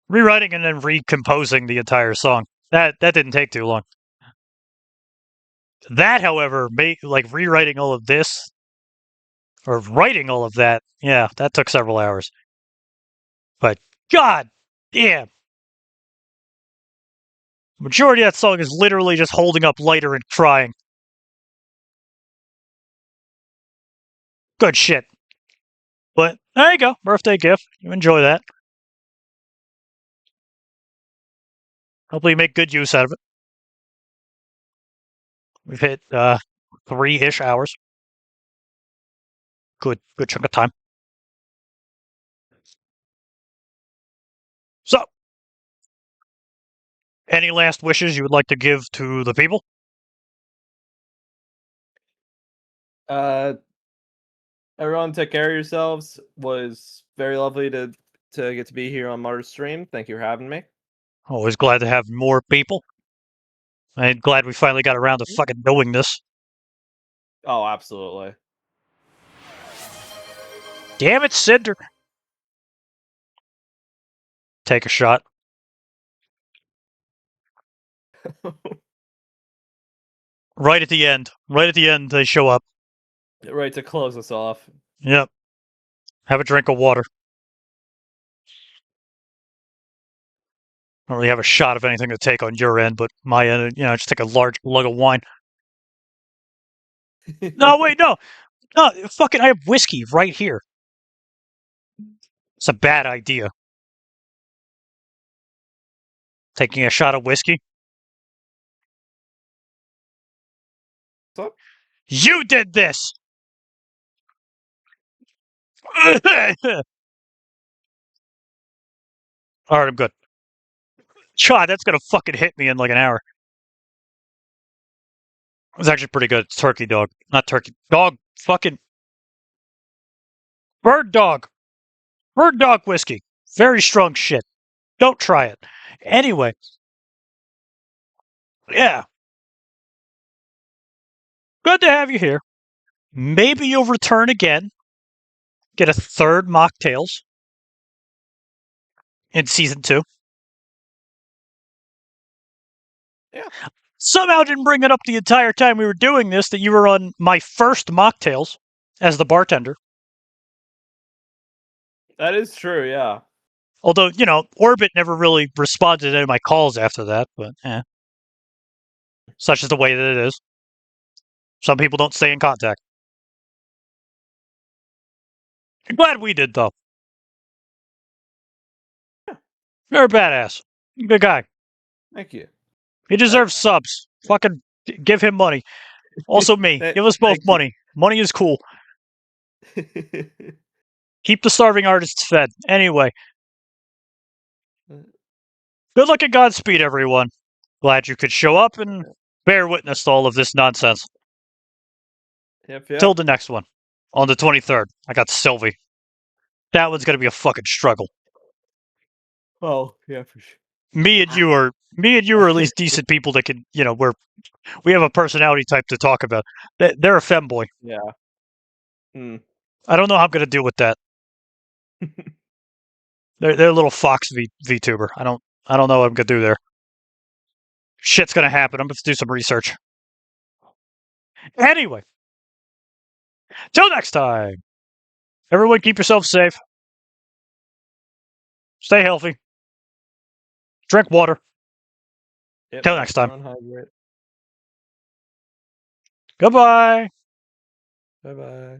then recomposing the entire song. That didn't take too long. That, however, rewriting all of this or writing all of that, yeah, that took several hours. But God damn. Majority of that song is literally just holding up lighter and crying. Good shit. But there you go, birthday gift. You enjoy that. Hopefully you make good use out of it. We've hit 3-ish hours. Good chunk of time. So, any last wishes you would like to give to the people? Everyone, take care of yourselves. Was very lovely to get to be here on Martyr's stream. Thank you for having me. Always glad to have more people. I'm glad we finally got around to fucking doing this. Oh, absolutely. Damn it, Cinder. Take a shot. Right at the end. Right at the end, they show up. Right to close us off. Yep. Have a drink of water. I don't really have a shot of anything to take on your end, but my end, just take a large lug of wine. No, wait, no. No, fucking, I have whiskey right here. It's a bad idea. Taking a shot of whiskey? What's up? You did this! Alright, I'm good. God, that's gonna fucking hit me in like an hour. It's actually pretty good. It's turkey dog. Not turkey. Dog. Fucking. Bird dog. Bird dog whiskey. Very strong shit. Don't try it. Anyway. Yeah. Good to have you here. Maybe you'll return again. Get a third Mocktales in season 2. Yeah. Somehow didn't bring it up the entire time we were doing this that you were on my first Mocktales as the bartender. That is true, yeah. Although, Orbit never really responded to any of my calls after that, but such is the way that it is. Some people don't stay in contact. I'm glad we did, though. You're a badass. Good guy. Thank you. He deserves subs. Fucking give him money. Also me. Give us both Thank you. money. Money is cool. Keep the starving artists fed. Anyway. Good luck and Godspeed, everyone. Glad you could show up and bear witness to all of this nonsense. Yep. Till the next one. On the 23rd, I got Sylvie. That one's gonna be a fucking struggle. Oh, yeah, for sure. Me and you are at least decent people that can, we have a personality type to talk about. They're a femboy. Yeah. I don't know how I'm gonna deal with that. They're a little fox VTuber. I don't know what I'm gonna do there. Shit's gonna happen. I'm gonna have to do some research. Anyway, till next time. Everyone, keep yourself safe. Stay healthy. Drink water. Yep. Till next time. Hydrate. Goodbye. Bye-bye.